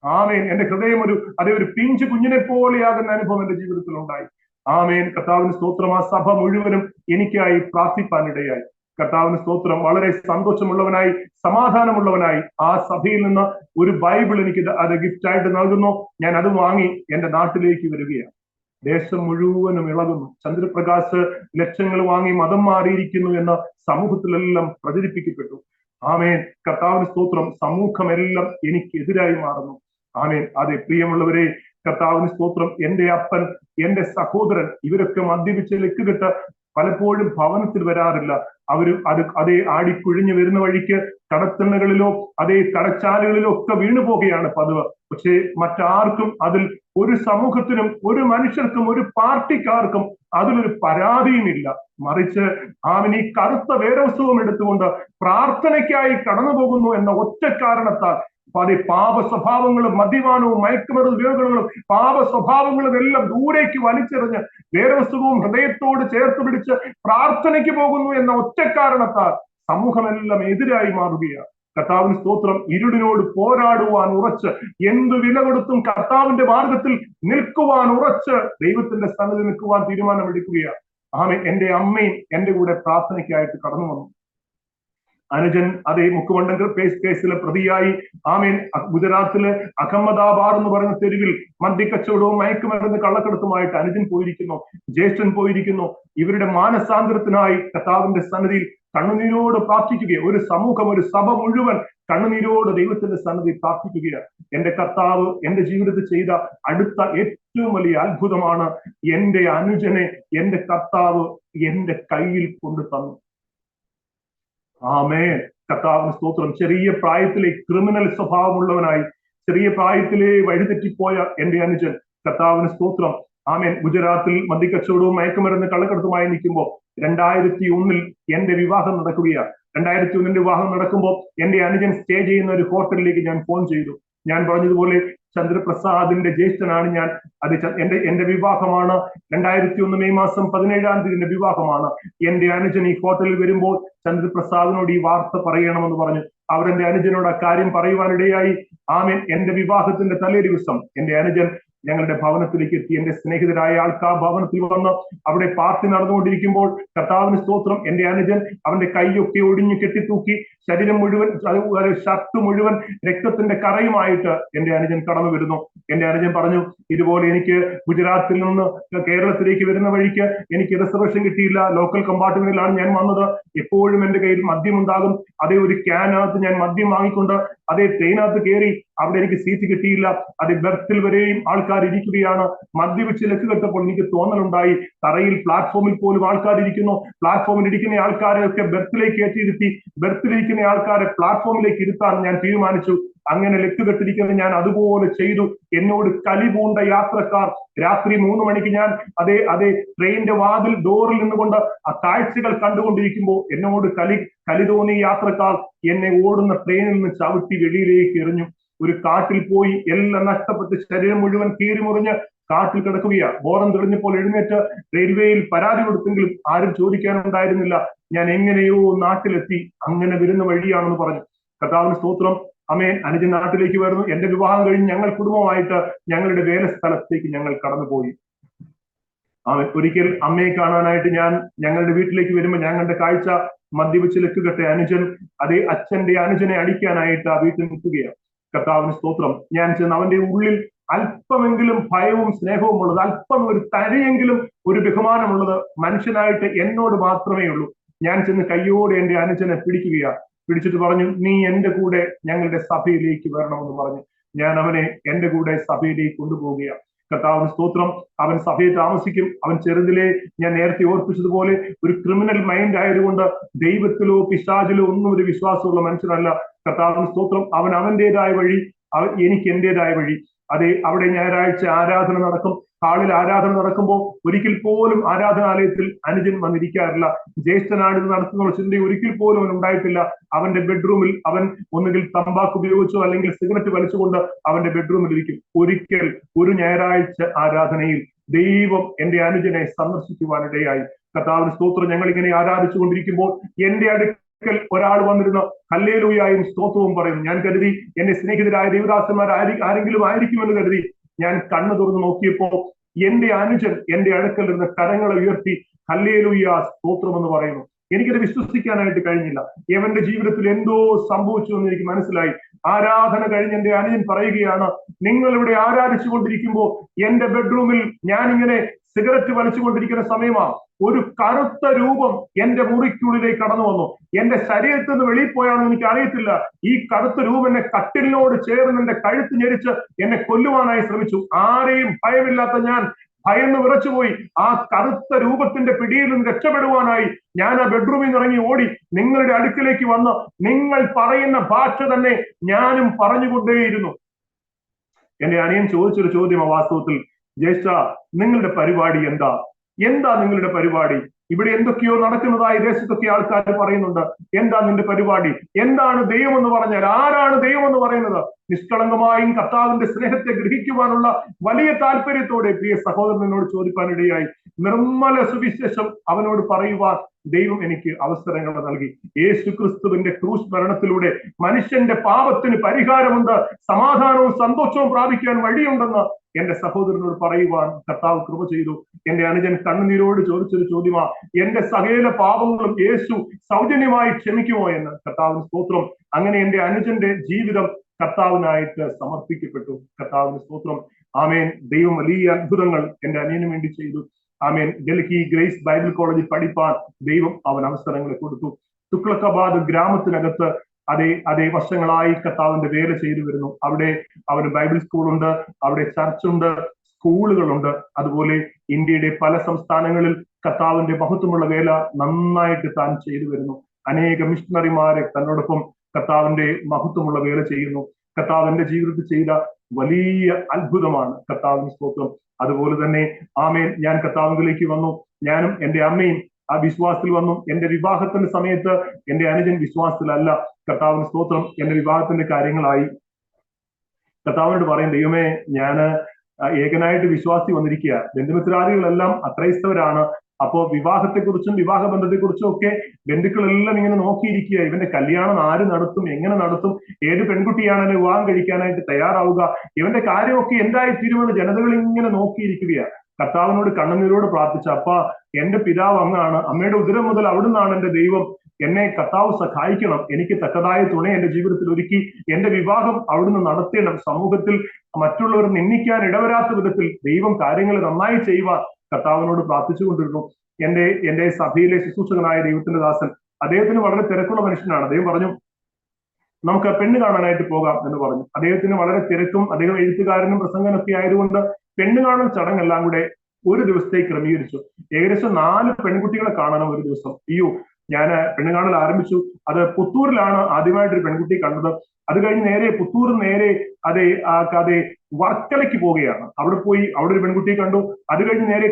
ആമേൻ. എന്റെ ഹൃദയം ഒരു പിഞ്ചു കുഞ്ഞിനെ പോലെയാകുന്ന അനുഭവം എന്റെ ജീവിതത്തിൽ ഉണ്ടായി. ആമേൻ. കർത്താവിന് സ്തോത്രം. ആ സഭ മുഴുവനും എനിക്കായി പ്രാർത്ഥിപ്പാനിടയായി. കർത്താവിന് സ്തോത്രം. വളരെ സന്തോഷമുള്ളവനായി, സമാധാനമുള്ളവനായി ആ സഭയിൽ നിന്ന് ഒരു ബൈബിൾ എനിക്ക് അത് ഗിഫ്റ്റായിട്ട് നൽകുന്നു. ഞാൻ അത് വാങ്ങി എന്റെ നാട്ടിലേക്ക് വരികയാണ്. ദേശം മുഴുവനും ഇളകുന്നു. ചന്ദ്രപ്രകാശ് ലക്ഷങ്ങൾ വാങ്ങി മതം മാറിയിരിക്കുന്നു എന്ന് സമൂഹത്തിലെല്ലാം പ്രചരിപ്പിക്കപ്പെട്ടു. ആമേൻ. കർത്താവിന് സ്തോത്രം. സമൂഹമെല്ലാം എനിക്കെതിരായി മാറുന്നു. ആമേൻ. അതെ, പ്രിയമുള്ളവരെ, കർത്താവിന് സ്തോത്രം. എന്റെ അപ്പൻ, എന്റെ സഹോദരൻ, ഇവരൊക്കെ മദ്യപിച്ച് ലക്കുകെട്ട് പലപ്പോഴും ഭവനത്തിൽ വരാറില്ല. അതേ ആടിക്കുഴിഞ്ഞു വരുന്ന വഴിക്ക് കടത്തിണ്ണകളിലോ അതേ കടച്ചാലുകളിലോ ഒക്കെ വീണു പോകുകയാണ് പതിവ്. പക്ഷേ മറ്റാർക്കും അതിൽ, ഒരു സമൂഹത്തിനും ഒരു മനുഷ്യർക്കും ഒരു പാർട്ടിക്കാർക്കും അതിലൊരു പരാതിയുമില്ല. മറിച്ച് അവൻ ഈ കറുത്ത വേദപുസ്തകം എടുത്തുകൊണ്ട് പ്രാർത്ഥനയ്ക്കായി കടന്നു പോകുന്നു എന്ന ഒറ്റ കാരണത്താൽ പാപ സ്വഭാവങ്ങളും മദ്യപാനവും മയക്കുമരുന്ന് ഉപയോഗങ്ങളും പാപ സ്വഭാവങ്ങളും എല്ലാം ദൂരേക്ക് വലിച്ചെറിഞ്ഞ് വേദപുസ്തകവും ഹൃദയത്തോട് ചേർത്ത് പിടിച്ച് പ്രാർത്ഥനയ്ക്ക് പോകുന്നു എന്ന ഒറ്റ കാരണത്താൽ സമൂഹമെല്ലാം എതിരായി മാറുകയാണ്. കർത്താവിന് സ്തോത്രം. ഇരുളിനോട് പോരാടുവാൻ ഉറച്ച്, എന്ത് വില കൊടുത്തും കർത്താവിന്റെ മാർഗത്തിൽ നിൽക്കുവാൻ ഉറച്ച് ദൈവത്തിന്റെ സന്നിധി നിൽക്കുവാൻ തീരുമാനമെടുക്കുകയാണ്. ആമേൻ. എന്റെ അമ്മയും എന്റെ കൂടെ പ്രാർത്ഥനയ്ക്കായിട്ട് കടന്നു വന്നു. അനുജൻ അതേ മുക്കുമണ്ടൻ കേസിലെ പ്രതിയായി ആമേൻ ഗുജറാത്തില് അഹമ്മദാബാദ് എന്ന് പറയുന്ന തെരുവിൽ മദ്യക്കച്ചവടവും മയക്കുമരുന്ന് കള്ളക്കടത്തുമായിട്ട് അനുജൻ പോയിരിക്കുന്നു, ജ്യേഷ്ഠൻ പോയിരിക്കുന്നു. ഇവരുടെ മാനസാന്തരത്തിനായി കർത്താവിന്റെ സന്നിധിയിൽ കണ്ണുനീരോട് പ്രാർത്ഥിക്കുകയാണ്. ഒരു സമൂഹം, ഒരു സഭ മുഴുവൻ കണ്ണുനീരോട് ദൈവത്തിന്റെ സന്നിധി പ്രാർത്ഥിക്കുകയാണ്. എന്റെ കർത്താവ് എന്റെ ജീവിതത്തിൽ ചെയ്ത അടുത്ത ഏറ്റവും വലിയ അത്ഭുതമാണ്, എന്റെ അനുജനെ എന്റെ കർത്താവ് എന്റെ കയ്യിൽ കൊണ്ടു തന്നു. ആമേൻ. കർത്താവിന് സ്തോത്രം. ചെറിയ പ്രായത്തിലെ ക്രിമിനൽ സ്വഭാവമുള്ളവനായി, ചെറിയ പ്രായത്തിലെ വഴിതെറ്റിപ്പോയ എന്റെ അനുജൻ, കർത്താവിന് സ്തോത്രം. ആമേൻ. ഗുജറാത്തിൽ മദ്യക്കച്ചവടവും മയക്കുമരുന്ന് കള്ളക്കടത്തുമായി നിൽക്കുമ്പോൾ 2001 എന്റെ വിവാഹം നടക്കുകയാണ്. 2001 വിവാഹം നടക്കുമ്പോൾ എന്റെ അനുജൻ സ്റ്റേ ചെയ്യുന്ന ഒരു ഹോട്ടലിലേക്ക് ഞാൻ ഫോൺ ചെയ്തു. ഞാൻ പറഞ്ഞതുപോലെ ചന്ദ്രപ്രസാദിന്റെ ജ്യേഷ്ഠനാണ് ഞാൻ. അത് എന്റെ വിവാഹമാണ്. 2001 മെയ് മാസം 17-ാം തീയതി വിവാഹമാണ്. എന്റെ അനുജൻ ഈ ഹോട്ടലിൽ വരുമ്പോൾ ചന്ദ്രപ്രസാദിനോട് ഈ വാർത്ത പറയണമെന്ന് പറഞ്ഞു. അവരെന്റെ അനുജനോട് ആ കാര്യം പറയുവാനിടയായി. ആമേൻ. എന്റെ വിവാഹത്തിന്റെ തലേ ദിവസം എന്റെ അനുജൻ ഞങ്ങളുടെ ഭവനത്തിലേക്ക് എത്തി. എന്റെ സ്നേഹിതരായ ആൾക്കാർ ഭവനത്തിൽ വന്ന് അവിടെ പാർട്ടി നടന്നുകൊണ്ടിരിക്കുമ്പോൾ കർത്താവിന് സ്തോത്രം, എന്റെ അനുജൻ അവന്റെ കൈയൊക്കെ ഒടിഞ്ഞു കെട്ടിത്തൂക്കി, ശരീരം മുഴുവൻ, ഷർട്ട് മുഴുവൻ രക്തത്തിന്റെ കറയുമായിട്ട് എന്റെ അനുജൻ കടന്നു വരുന്നു. എന്റെ അനുജൻ പറഞ്ഞു, ഇതുപോലെ എനിക്ക് ഗുജറാത്തിൽ നിന്ന് കേരളത്തിലേക്ക് വരുന്ന വഴിക്ക് എനിക്ക് റിസർവേഷൻ കിട്ടിയില്ല, ലോക്കൽ കമ്പാർട്ട്മെന്റിലാണ് ഞാൻ വന്നത്. എപ്പോഴും എന്റെ കയ്യിൽ മദ്യം ഉണ്ടാകും. അതേ ഒരു ക്യാനകത്ത് ഞാൻ മദ്യം വാങ്ങിക്കൊണ്ട് അതേ ട്രെയിനകത്ത് കയറി. അവിടെ എനിക്ക് സീറ്റ് കിട്ടിയില്ല. അത് ബെർത്തിൽ വരെയും ആൾക്കാർ ഇരിക്കുകയാണ്. മദ്യപിച്ച് ലക്ക് കെട്ടപ്പോൾ എനിക്ക് തോന്നലുണ്ടായി, തറയിൽ പ്ലാറ്റ്ഫോമിൽ പോലും ആൾക്കാർ ഇരിക്കുന്നു. പ്ലാറ്റ്ഫോമിൽ ഇരിക്കുന്ന ആൾക്കാരെ ഒക്കെ ബെർത്തിലേക്ക് കയറ്റിയിരുത്തി, ബെർത്തിലിരിക്കുന്ന ആൾക്കാരെ പ്ലാറ്റ്ഫോമിലേക്ക് ഇരുത്താൻ ഞാൻ തീരുമാനിച്ചു. അങ്ങനെ ലക്ക് കെട്ടിരിക്കുന്നത് ഞാൻ അതുപോലെ ചെയ്തു. എന്നോട് കലി പൂണ്ട യാത്രക്കാർ, രാത്രി 3 മണിക്ക് ഞാൻ അതേ ട്രെയിനിന്റെ വാതിൽ ഡോറിൽ നിന്നുകൊണ്ട് ആ കാഴ്ചകൾ കണ്ടുകൊണ്ടിരിക്കുമ്പോൾ എന്നോട് കലി തോന്നിയ യാത്രക്കാർ എന്നെ ഓടുന്ന ട്രെയിനിൽ നിന്ന് ചവിട്ടി വെളിയിലേക്ക് എറിഞ്ഞു. ഒരു കാട്ടിൽ പോയി എല്ലാം നഷ്ടപ്പെട്ട് ശരീരം മുഴുവൻ കീറി മുറിഞ്ഞ് കാട്ടിൽ കിടക്കുകയാണ്. ബോധം തെളിഞ്ഞപ്പോൾ എഴുന്നേറ്റ് റെയിൽവേയിൽ പരാതി കൊടുത്തെങ്കിലും ആരും ചോദിക്കാനുണ്ടായിരുന്നില്ല. ഞാൻ എങ്ങനെയോ നാട്ടിലെത്തി. അങ്ങനെ വരുന്ന വഴിയാണെന്ന് പറഞ്ഞു. കർത്താവിന് സ്തോത്രം. അമേൻ. അനുജൻ നാട്ടിലേക്ക് വരുന്നു. എന്റെ വിവാഹം കഴിഞ്ഞ് ഞങ്ങൾ കുടുംബമായിട്ട് ഞങ്ങളുടെ വേല സ്ഥലത്തേക്ക് ഞങ്ങൾ കടന്നുപോയി. ഒരിക്കൽ അമ്മയെ കാണാനായിട്ട് ഞാൻ ഞങ്ങളുടെ വീട്ടിലേക്ക് വരുമ്പോൾ ഞങ്ങളുടെ കാഴ്ച മദ്യപിച്ച് ലക്ക് കെട്ട അനുജൻ അതേ അച്ഛന്റെ അനുജനെ അടിക്കാനായിട്ട് ആ വീട്ടിൽ നിൽക്കുകയാണ്. കർത്താവിന് സ്തോത്രം. ഞാൻ ചെന്ന് അവന്റെ ഉള്ളിൽ അല്പമെങ്കിലും ഭയവും സ്നേഹവും ഉള്ളത്, അല്പം ഒരു തരയെങ്കിലും ഒരു ബഹുമാനമുള്ളത് മനുഷ്യനായിട്ട് എന്നോട് മാത്രമേ ഉള്ളൂ. ഞാൻ ചെന്ന് കയ്യോടെ എന്റെ അനുജനെ പിടിക്കുകയാണ്. പിടിച്ചിട്ട് പറഞ്ഞു, നീ എന്റെ കൂടെ ഞങ്ങളുടെ സഭയിലേക്ക് വരണമെന്ന് പറഞ്ഞു. ഞാൻ അവനെ എന്റെ കൂടെ സഭയിലേക്ക് കൊണ്ടുപോവുകയാണ്. കർത്താവിന് സ്തോത്രം. അവൻ സഭയിൽ താമസിക്കും. അവൻ ചെറുതിലെ ഞാൻ നേരത്തെ ഓർപ്പിച്ചതുപോലെ ഒരു ക്രിമിനൽ മൈൻഡ് ആയതുകൊണ്ട് ദൈവത്തിലോ പിശാചിലോ ഒന്നും ഒരു വിശ്വാസമുള്ള മനുഷ്യനല്ല. കർത്താവിന് സ്തോത്രം. അവൻ അവന്റേതായ വഴി, എനിക്ക് എന്റേതായ വഴി. അതെ, അവിടെ ഞായറാഴ്ച ആരാധന നടക്കും. ഹാളിൽ ആരാധന നടക്കുമ്പോൾ ഒരിക്കൽ പോലും ആരാധനാലയത്തിൽ അനുജൻ വന്നിരിക്കാറില്ല. ജ്യേഷ്ഠനാണ് ഇത് നടത്തുന്ന ചിന്ത ഒരിക്കൽ പോലും അവൻ ഉണ്ടായിട്ടില്ല. അവന്റെ ബെഡ്റൂമിൽ അവൻ ഒന്നുകിൽ തമ്പാക്ക് ഉപയോഗിച്ചോ അല്ലെങ്കിൽ സിഗരറ്റ് വലിച്ചുകൊണ്ട് അവന്റെ ബെഡ്റൂമിൽ ഇരിക്കും. ഒരിക്കൽ ഒരു ഞായറാഴ്ച ആരാധനയിൽ ദൈവം എന്റെ അനുജനെ സന്ദർശിക്കുവാനിടയായി. കർത്താവിന് സ്തോത്രം. ഞങ്ങൾ ഇങ്ങനെ ആരാധിച്ചു കൊണ്ടിരിക്കുമ്പോൾ എന്റെ അടുക്കൽ ഒരാൾ വന്നിരുന്ന ഹല്ലേലൂയായും സ്തോത്രവും പറയുന്നു. ഞാൻ കരുതി എന്റെ സ്നേഹിതരായ ദൈവദാസന്മാർ ആരെങ്കിലും ആയിരിക്കുമെന്ന് കരുതി ഞാൻ കണ്ണു തുറന്ന് നോക്കിയപ്പോ എന്റെ അനുജൻ എന്റെ അടുക്കൽ ഇരുന്ന് കരങ്ങളെ ഉയർത്തി ഹല്ലേലൂയ സ്തോത്രം എന്ന് പറയുന്നു. എനിക്കത് വിശ്വസിക്കാനായിട്ട് കഴിഞ്ഞില്ല. എവന്റെ ജീവിതത്തിൽ എന്തോ സംഭവിച്ചു എന്ന് എനിക്ക് മനസ്സിലായി. ആരാധന കഴിഞ്ഞ് എന്റെ അനുജൻ പറയുകയാണ്, നിങ്ങൾ ഇവിടെ ആരാധിച്ചു കൊണ്ടിരിക്കുമ്പോൾ എന്റെ ബെഡ്റൂമിൽ ഞാൻ ഇങ്ങനെ സിഗരറ്റ് വലിച്ചുകൊണ്ടിരിക്കുന്ന സമയമാണ് ഒരു കറുത്ത രൂപം എന്റെ മുറിക്കുള്ളിലേക്ക് കടന്നു വന്നു. എന്റെ ശരീരത്തിൽ നിന്ന് വെളിയിൽ പോയാണെന്ന് എനിക്ക് അറിയത്തില്ല. ഈ കറുത്ത രൂപം എന്നെ കട്ടിലിനോട് ചേർന്ന് എന്റെ കഴുത്ത് ഞെരിച്ച് എന്നെ കൊല്ലുവാനായി ശ്രമിച്ചു. ആരെയും ഭയമില്ലാത്ത ഞാൻ ഭയന്ന് വിറച്ചുപോയി. ആ കറുത്ത രൂപത്തിന്റെ പിടിയിൽ നിന്ന് രക്ഷപ്പെടുവാനായി ഞാൻ ആ ബെഡ്റൂമിൽ നിന്ന് ഇറങ്ങി ഓടി നിങ്ങളുടെ അടുക്കിലേക്ക് വന്ന് നിങ്ങൾ പറയുന്ന ഭാഷ തന്നെ ഞാനും പറഞ്ഞുകൊണ്ടേയിരുന്നു. എന്റെ അനിയൻ ചോദിച്ചൊരു ചോദ്യം വാസ്തവത്തിൽ, ജ്യേഷ്ഠ, നിങ്ങളുടെ പരിപാടി എന്താ നിങ്ങളുടെ പരിപാടി? ഇവിടെ എന്തൊക്കെയോ നടക്കുന്നതായി ദേശത്തൊക്കെ ആൾക്കാർ പറയുന്നുണ്ട്. എന്താ നിന്റെ പരിപാടി? എന്താണ് ദൈവം എന്ന് പറഞ്ഞാൽ? ആരാണ് ദൈവം എന്ന് പറയുന്നത്? നിഷ്കളങ്കമായും കർത്താവിന്റെ സ്നേഹത്തെ ഗ്രഹിക്കുവാനുള്ള വലിയ താല്പര്യത്തോടെ പ്രിയ സഹോദരനോട് ചോദിക്കാനിടയായി. നിർമ്മല സുവിശേഷം അവനോട് പറയുവാൻ ദൈവം എനിക്ക് അവസരങ്ങൾ നൽകി. യേശു ക്രിസ്തുവിന്റെ ക്രൂശ് മരണത്തിലൂടെ മനുഷ്യന്റെ പാപത്തിന് പരിഹാരമുണ്ട്, സമാധാനവും സന്തോഷവും പ്രാപിക്കാൻ വഴിയുണ്ടെന്ന് എന്റെ സഹോദരനോട് പറയുവാൻ കർത്താവ് കൃപ ചെയ്തു. എന്റെ അനുജൻ കണ്ണുനീരോട് ചോദിച്ചൊരു ചോദ്യമാ, എന്റെ സകല പാപങ്ങളും യേശു സൗജന്യമായി ക്ഷമിക്കുമോ എന്ന്. കർത്താവിന് സ്തോത്രം. അങ്ങനെ എന്റെ അനുജന്റെ ജീവിതം കർത്താവിനായിട്ട് സമർപ്പിക്കപ്പെട്ടു. കർത്താവിന് സ്തോത്രം. ആമേൻ. ദൈവം വലിയ അത്ഭുതങ്ങൾ എന്റെ അനിയന് വേണ്ടി ചെയ്തു. ആമേൻ. ഡൽഹി ഗ്രേസ് ബൈബിൾ കോളേജിൽ പഠിപ്പാൻ ദൈവം അവൻ അവസരങ്ങൾ കൊടുത്തു. തുഗ്ലക്കാബാദ് ഗ്രാമത്തിനകത്ത് അതേ വർഷങ്ങളായി കർത്താവിന്റെ വേല ചെയ്തു വരുന്നു. അവിടെ അവന് ബൈബിൾ സ്കൂളുണ്ട്, അവിടെ ചർച്ചുണ്ട്, സ്കൂളുകളുണ്ട്. അതുപോലെ ഇന്ത്യയുടെ പല സംസ്ഥാനങ്ങളിൽ കർത്താവിന്റെ മഹത്വമുള്ള വേല നന്നായിട്ട് താൻ ചെയ്തു വരുന്നു. അനേക മിഷണറിമാരെ തന്നോടൊപ്പം കർത്താവിന്റെ മഹത്വമുള്ള വേല ചെയ്യുന്നു. കർത്താവിന്റെ ജീവിതത്തിൽ ചെയ്ത വലിയ അത്ഭുതമാണ്. കർത്താവിന് സ്തോത്രം. അതുപോലെ തന്നെ ആമേൻ, ഞാൻ കർത്താവിലേക്ക് വന്നു. ഞാനും എന്റെ അമ്മയും ആ വിശ്വാസത്തിൽ വന്നു. എന്റെ വിവാഹത്തിന്റെ സമയത്ത് എന്റെ അനുജൻ വിശ്വാസത്തിലല്ല. കർത്താവിന് സ്തോത്രം. എന്റെ വിവാഹത്തിന്റെ കാര്യങ്ങളായി കർത്താവിനോട് പറയും, ദൈവമേ, ഞാന് ഏകനായിട്ട് വിശ്വാസി വന്നിരിക്കുക, ബന്ധുമിത്രാദികളെല്ലാം അക്രൈസ്തവരാണ്. അപ്പോ വിവാഹത്തെക്കുറിച്ചും വിവാഹ ബന്ധത്തെക്കുറിച്ചും ഒക്കെ ബന്ധുക്കളെല്ലാം ഇങ്ങനെ നോക്കിയിരിക്കുക. ഇവന്റെ കല്യാണം ആര് നടത്തും, എങ്ങനെ നടത്തും, ഏത് പെൺകുട്ടിയാണ് എന്നെ വിവാഹം കഴിക്കാനായിട്ട് തയ്യാറാവുക, ഇവന്റെ കാര്യമൊക്കെ എന്തായി തീരുമെന്ന് ജനതകൾ ഇങ്ങനെ നോക്കിയിരിക്കുകയാണ്. കർത്താവിനോട് കണ്ണുനീരോട് പ്രാർത്ഥിച്ച, അപ്പ എന്റെ പിതാവ് അങ്ങാണ്, അമ്മയുടെ ഉദരം മുതൽ അവിടുന്നാണ് എന്റെ ദൈവം, എന്നെ കർത്താവ് സഹായിക്കണം, എനിക്ക് തക്കതായ തുണ എന്റെ ജീവിതത്തിൽ ഒരുക്കി എന്റെ വിവാഹം അവിടുന്ന് നടത്തേണം, സമൂഹത്തിൽ മറ്റുള്ളവർ നിന്ദിക്കാൻ ഇടവരാത്ത വിധത്തിൽ ദൈവം കാര്യങ്ങൾ നന്നായി ചെയ്യുവാൻ കർത്താവിനോട് പ്രാർത്ഥിച്ചുകൊണ്ടിരുന്നു. എന്റെ സഭയിലെ ശുശ്രൂഷകനായ ദൈവത്തിന്റെ ദാസൻ, അദ്ദേഹത്തിന് വളരെ തിരക്കുള്ള മനുഷ്യനാണ്. അദ്ദേഹം പറഞ്ഞു, നമുക്ക് പെണ്ണ് കാണാനായിട്ട് പോകാം എന്ന് പറഞ്ഞു. അദ്ദേഹത്തിന് വളരെ തിരക്കും, അദ്ദേഹം എഴുത്തുകാരനും പ്രസംഗനൊക്കെ ആയതുകൊണ്ട് പെണ്ണ് കാണൽ ചടങ്ങെല്ലാം കൂടെ ഒരു ദിവസത്തേക്ക് ക്രമീകരിച്ചു. ഏകദേശം 4 പെൺകുട്ടികളെ കാണണം ഒരു ദിവസം. ഞാൻ പെണ്ണ് കാണൽ ആരംഭിച്ചു. അത് പുത്തൂരിലാണ് ആദ്യമായിട്ടൊരു പെൺകുട്ടിയെ കണ്ടത്. അത് കഴിഞ്ഞ് നേരെ പുത്തൂർ നേരെ അതെ വർക്കലയ്ക്ക് പോവുകയാണ്. അവിടെ പോയി അവിടെ ഒരു പെൺകുട്ടിയെ കണ്ടു. അത് കഴിഞ്ഞ് നേരെ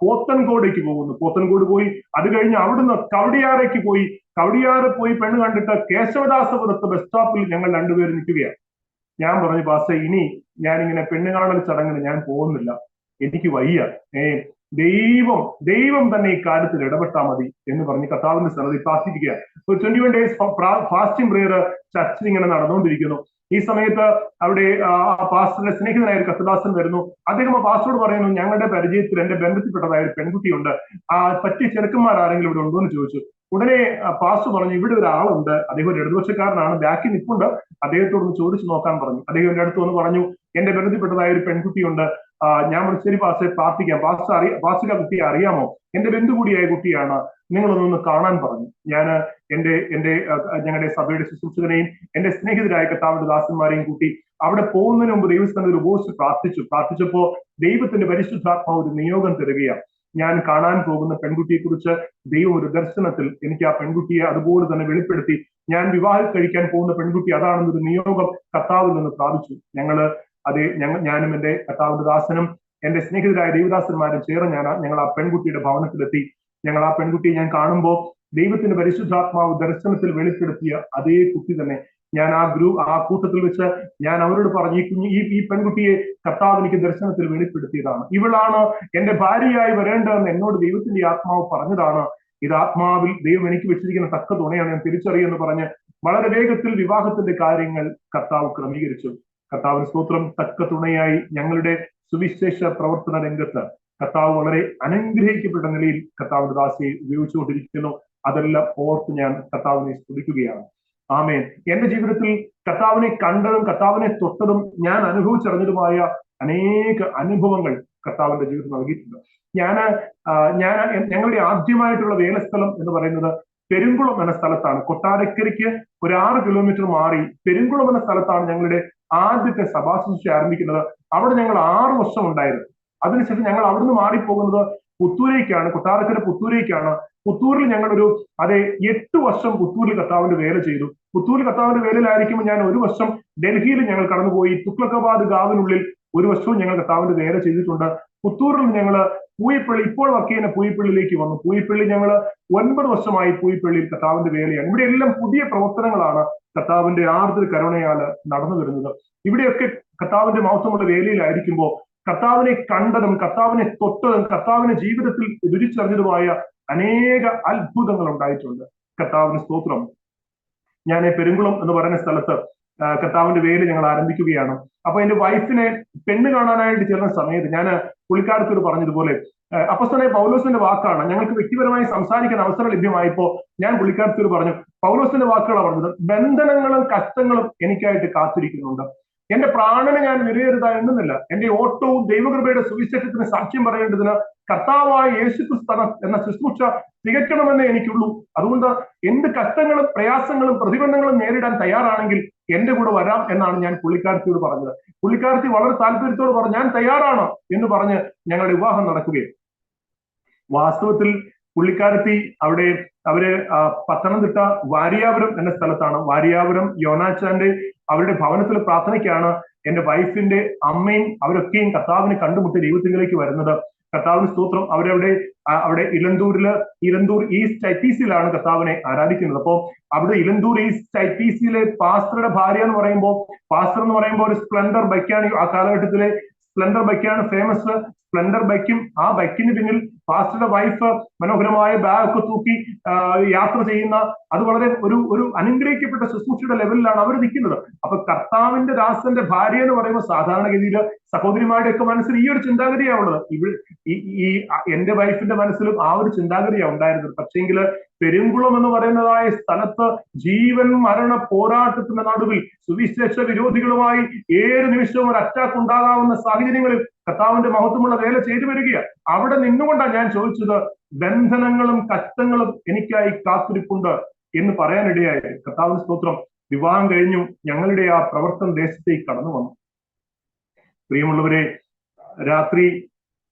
പോത്തൻകോടേക്ക് പോകുന്നു. പോത്തൻകോട് പോയി അത് കഴിഞ്ഞ് അവിടുന്ന് കവടിയാറേക്ക് പോയി. കവടിയാറ് പോയി പെണ്ണ് കണ്ടിട്ട് കേശവദാസപുരത്ത് ബസ് സ്റ്റോപ്പിൽ ഞങ്ങൾ രണ്ടുപേരും നിൽക്കുകയാണ്. ഞാൻ പറഞ്ഞു, പാസ്റ്റർ, ഇനി ഞാനിങ്ങനെ പെണ്ണ് കാണൽ ചടങ്ങിന് ഞാൻ പോകുന്നില്ല, എനിക്ക് വയ്യ. ദൈവം തന്നെ ഈ കാര്യത്തിൽ ഇടപെട്ടാൽ മതി എന്ന് പറഞ്ഞ് കർത്താവിന്റെ സന്നദ്ധി പ്രാർത്ഥിക്കുക. 21 days ഫാസ്റ്റിംഗ് പ്രേയർ ചർച്ചിൽ ഇങ്ങനെ നടന്നുകൊണ്ടിരിക്കുന്നു. ഈ സമയത്ത് അവിടെ പാസ്റ്ററുടെ സ്നേഹിതനായ ഒരു കർത്തദാസൻ വരുന്നു. അദ്ദേഹം ആ പാസ്റ്ററോട് പറയുന്നു, ഞങ്ങളുടെ പരിചയത്തിൽ എന്റെ ബന്ധത്തിൽപ്പെട്ടതായ ഒരു പെൺകുട്ടിയുണ്ട്, പറ്റിയ ചെറുക്കന്മാർ ആരെങ്കിലും ഇവിടെ ഉണ്ടോ എന്ന് ചോദിച്ചു. ഉടനെ പാസ്റ്റർ പറഞ്ഞു, ഇവിടെ ഒരാളുണ്ട്, അദ്ദേഹം ഒരു ഇടതുപക്ഷക്കാരനാണ്, ബാക്കിൽ നിൽപ്പുണ്ട്, അദ്ദേഹത്തോടൊന്ന് ചോദിച്ചു നോക്കാൻ പറഞ്ഞു. അദ്ദേഹം എന്റെ അടുത്ത് വന്ന് പറഞ്ഞു, എന്റെ ബന്ധത്തിൽപ്പെട്ടതായ ഒരു പെൺകുട്ടിയുണ്ട്. ഞാൻ ശരി പാസ്റ്ററെ പ്രാർത്ഥിക്കാം, പാസ്റ്റർക്ക് ആ കുട്ടിയെ അറിയാമോ, എന്റെ ബന്ധു കൂടിയായ കുട്ടിയാണ്, നിങ്ങളൊന്നൊന്ന് കാണാൻ പറഞ്ഞു. ഞാൻ ഞങ്ങളുടെ സഭയുടെ ശുശ്രൂഷകനെയും എന്റെ സ്നേഹിതരായ കർത്താവിന്റെ ദാസന്മാരെയും കൂട്ടി അവിടെ പോകുന്നതിന് മുമ്പ് ദൈവസ്ഥാനത്ത് ഒരു ഉപവസിച്ച് പ്രാർത്ഥിച്ചപ്പോ ദൈവത്തിന്റെ പരിശുദ്ധാത്മാവ് ഒരു നിയോഗം തരികയാണ്. ഞാൻ കാണാൻ പോകുന്ന പെൺകുട്ടിയെ കുറിച്ച് ദൈവം ഒരു ദർശനത്തിൽ എനിക്ക് ആ പെൺകുട്ടിയെ അതുപോലെ തന്നെ വെളിപ്പെടുത്തി. ഞാൻ വിവാഹം കഴിക്കാൻ പോകുന്ന പെൺകുട്ടി അതാണെന്നൊരു നിയോഗം കർത്താവിൽ നിന്ന് പ്രാപിച്ചു. ഞാനും എന്റെ കർത്താവിന്റെ ദാസനും എന്റെ സ്നേഹിതരായ ദൈവദാസന്മാരും ചേർന്ന് ഞങ്ങൾ ആ പെൺകുട്ടിയുടെ ഭവനത്തിലെത്തി. ഞങ്ങൾ ആ പെൺകുട്ടിയെ ഞാൻ കാണുമ്പോൾ ദൈവത്തിന്റെ പരിശുദ്ധാത്മാവ് ദർശനത്തിൽ വെളിപ്പെടുത്തിയ അതേ കുട്ടി തന്നെ. ഞാൻ ആ കൂട്ടത്തിൽ വെച്ച് ഞാൻ അവരോട് പറഞ്ഞു, ഈ പെൺകുട്ടിയെ കർത്താവ് എനിക്ക് ദർശനത്തിൽ വെളിപ്പെടുത്തിയതാണ്, ഇവളാണ് എന്റെ ഭാര്യയായി വരേണ്ടതെന്ന് എന്നോട് ദൈവത്തിന്റെ ആത്മാവ് പറഞ്ഞതാണ്. ഇത് ആത്മാവിൽ ദൈവം എനിക്ക് വെച്ചിരിക്കുന്ന തക്ക തുണയാണ്, ഞാൻ തിരിച്ചറിയെന്ന് പറഞ്ഞ് വളരെ വേഗത്തിൽ വിവാഹത്തിന്റെ കാര്യങ്ങൾ കർത്താവ് ക്രമീകരിച്ചു. കർത്താവിന് സ്തോത്രം. തക്ക തുണയായി ഞങ്ങളുടെ സുവിശേഷ പ്രവർത്തന രംഗത്ത് കർത്താവ് വളരെ അനുഗ്രഹിക്കപ്പെട്ട നിലയിൽ കർത്താവിന്റെ ദാസിയെ ഉപയോഗിച്ചുകൊണ്ടിരിക്കുന്നു. അതെല്ലാം ഓർത്ത് ഞാൻ കർത്താവിനെ സ്തുതിക്കുകയാണ്. ആമേൻ. എന്റെ ജീവിതത്തിൽ കർത്താവിനെ കണ്ടതും കർത്താവിനെ തൊട്ടതും ഞാൻ അനുഭവിച്ചറിഞ്ഞതുമായ അനേക അനുഭവങ്ങൾ കർത്താവിന്റെ ജീവിതത്തിൽ നൽകിയിട്ടുണ്ട്. ഞങ്ങളുടെ ആദ്യമായിട്ടുള്ള വേലസ്ഥലം എന്ന് പറയുന്നത് പെരുങ്കുളം എന്ന സ്ഥലത്താണ്. കൊട്ടാരക്കരയ്ക്ക് ഒരു 6 കിലോമീറ്റർ മാറി പെരുങ്കുളം എന്ന സ്ഥലത്താണ് ഞങ്ങളുടെ ആദ്യത്തെ സഭാശുശ്രൂഷ ആരംഭിക്കുന്നത്. അവിടെ ഞങ്ങൾ 6 വർഷം ഉണ്ടായിരുന്നു. അതിനുശേഷം ഞങ്ങൾ അവിടുന്ന് മാറിപ്പോകുന്നത് പുത്തൂരേക്കാണ്, കൊട്ടാരക്കര പുത്തൂരേക്കാണ്. പുത്തൂരിൽ ഞങ്ങളൊരു 8 വർഷം പുത്തൂരിൽ കർത്താവിന്റെ വേല ചെയ്തു. പുത്തൂരിൽ കർത്താവിന്റെ വേലയിലായിരിക്കുമ്പോൾ ഞാൻ 1 വർഷം ഡൽഹിയിൽ ഞങ്ങൾ കടന്നുപോയി. തുഗ്ലക്കാബാദ് ഗാവിനുള്ളിൽ 1 വർഷവും ഞങ്ങൾ കർത്താവിന്റെ വേല ചെയ്തിട്ടുണ്ട്. പുത്തൂരിൽ ഞങ്ങൾ പൂയിപ്പള്ളി, ഇപ്പോൾ വർക്ക് ചെയ്യുന്ന പൂയിപ്പള്ളിയിലേക്ക് വന്നു. പൂയിപ്പള്ളി ഞങ്ങൾ 9 വർഷമായി പൂയിപ്പള്ളിയിൽ കർത്താവിന്റെ വേലയാണ്. ഇവിടെ എല്ലാം പുതിയ പ്രവർത്തനങ്ങളാണ് കർത്താവിന്റെ ആർദ്ര കരുണയാൽ നടന്നു വരുന്നത്. ഇവിടെയൊക്കെ കർത്താവിന്റെ മഹത്വമുള്ള വേലയിലായിരിക്കുമ്പോൾ കർത്താവിനെ കണ്ടതും കർത്താവിനെ തൊട്ടതും കർത്താവിനെ ജീവിതത്തിൽ രുചിച്ചറിഞ്ഞതുമായ അനേക അത്ഭുതങ്ങൾ ഉണ്ടായിട്ടുണ്ട്. കർത്താവിന് സ്തോത്രം. ഞാൻ പെരുങ്കുളം എന്ന് പറയുന്ന സ്ഥലത്ത് കർത്താവിന്റെ വേല ഞങ്ങൾ ആരംഭിക്കുകയാണ്. അപ്പൊ എന്റെ വൈഫിനെ പെണ്ണ് കാണാനായിട്ട് ചെല്ലുന്ന സമയത്ത് ഞാൻ പുള്ളിക്കാരത്തോട് പറഞ്ഞതുപോലെ, അപ്പോസ്തലനായ പൗലോസിന്റെ വാക്കാണ്, ഞങ്ങൾക്ക് വ്യക്തിപരമായി സംസാരിക്കാൻ അവസരം ലഭ്യമായപ്പോ ഞാൻ പുള്ളിക്കാരത്തോട് പറഞ്ഞു, പൗലോസിന്റെ വാക്കുകളാണ് പറഞ്ഞത്, ബന്ധനങ്ങളും കഷ്ടങ്ങളും എനിക്കായിട്ട് കാത്തിരിക്കുന്നുണ്ട്. എന്റെ പ്രാണനെ ഞാൻ വിലയിരുത്താ എണ്ണുന്നില്ല. എന്റെ ഓട്ടവും ദൈവകൃപയുടെ സുവിശേഷത്തിന് സാക്ഷ്യം പറയേണ്ടതിന് കർത്താവായ യേശുക്രിസ്തു എന്ന ശുശ്രൂഷ തികയ്ക്കണമെന്നേ എനിക്കുള്ളൂ. അതുകൊണ്ട് എന്ത് കഷ്ടങ്ങളും പ്രയാസങ്ങളും പ്രതിബന്ധങ്ങളും നേരിടാൻ തയ്യാറാണെങ്കിൽ എന്റെ കൂടെ വരാം എന്നാണ് ഞാൻ പുള്ളിക്കാരത്തിയോട് പറഞ്ഞത്. പുള്ളിക്കാരത്തി വളരെ താല്പര്യത്തോട് പറഞ്ഞു, ഞാൻ തയ്യാറാണ് എന്ന് പറഞ്ഞ് ഞങ്ങളുടെ വിവാഹം നടക്കുകയും, വാസ്തവത്തിൽ പുള്ളിക്കാരത്തി അവര് പത്തനംതിട്ട വാരിയാപുരം എന്ന സ്ഥലത്താണ്. വാരിയാപുരം യോനാച്ചാന്റെ അവരുടെ ഭവനത്തിൽ പ്രാർത്ഥനയ്ക്കാണ് എന്റെ വൈഫിന്റെ അമ്മയും അവരൊക്കെയും കർത്താവിനെ കണ്ടുമുട്ടി ദൈവത്തിലേക്ക് വരുന്നത്. കർത്താവിന് സ്തോത്രം. അവിടെ ഇലന്തൂർ ഈസ്റ്റ് ഐറ്റിസിയിലാണ് കർത്താവിനെ ആരാധിക്കുന്നത്. അപ്പോൾ അവിടെ ഇലന്തൂർ ഈസ്റ്റ് ഐറ്റിസിയിലെ പാസ്റ്ററുടെ ഭാര്യ എന്ന് പറയുമ്പോൾ, പാസ്റ്റർ എന്ന് പറയുമ്പോൾ ഒരു സ്പ്ലെൻഡർ ബൈക്കാണ് ആ കാലഘട്ടത്തിലെ. സ്പ്ലെൻഡർ ബൈക്കാണ് ഫേമസ്. സ്പ്ലെൻഡർ ബൈക്കും ആ ബൈക്കിന് പിന്നിൽ പാസ്റ്ററുടെ വൈഫ് മനോഹരമായ ബാഗൊക്കെ തൂക്കി യാത്ര ചെയ്യുന്ന, അത് വളരെ ഒരു അനുഗ്രഹിക്കപ്പെട്ട ശുശ്രൂഷയുടെ ലെവലിലാണ് അവർ നിൽക്കുന്നത്. അപ്പൊ കർത്താവിന്റെ ദാസന്റെ ഭാര്യ എന്ന് പറയുമ്പോൾ സാധാരണഗതിയിൽ സഹോദരിമാരുടെ ഒക്കെ മനസ്സിൽ ഈ ഒരു ചിന്താഗതിയാണുള്ളത്. ഈ എന്റെ വൈഫിന്റെ മനസ്സിലും ആ ഒരു ചിന്താഗതിയാണ് ഉണ്ടായിരുന്നത്. പക്ഷേങ്കിൽ പെരുങ്കുളം എന്ന് പറയുന്നതായ സ്ഥലത്ത് ജീവൻ മരണ പോരാട്ടത്തിന്റെ നടുവിൽ സുവിശേഷ വിരോധികളുമായി ഏത് നിമിഷവും ഒരു അറ്റാക്ക് ഉണ്ടാകാവുന്ന സാഹചര്യങ്ങളിൽ കർത്താവിന്റെ മഹത്വമുള്ള വേല ചെയ്തു വരികയാണ്. അവിടെ നിന്നുകൊണ്ടാണ് ഞാൻ ചോദിച്ചത്, ബന്ധനങ്ങളും കഷ്ടങ്ങളും എനിക്കായി കാത്തിരിപ്പുണ്ട് എന്ന് പറയാനിടയായി. കർത്താവിന്റെ സ്തോത്രം. വിവാഹം കഴിഞ്ഞു ഞങ്ങളുടെ ആ പ്രവർത്തന ദേശത്തേക്ക് കടന്നു വന്നു. പ്രിയമുള്ളവരെ, രാത്രി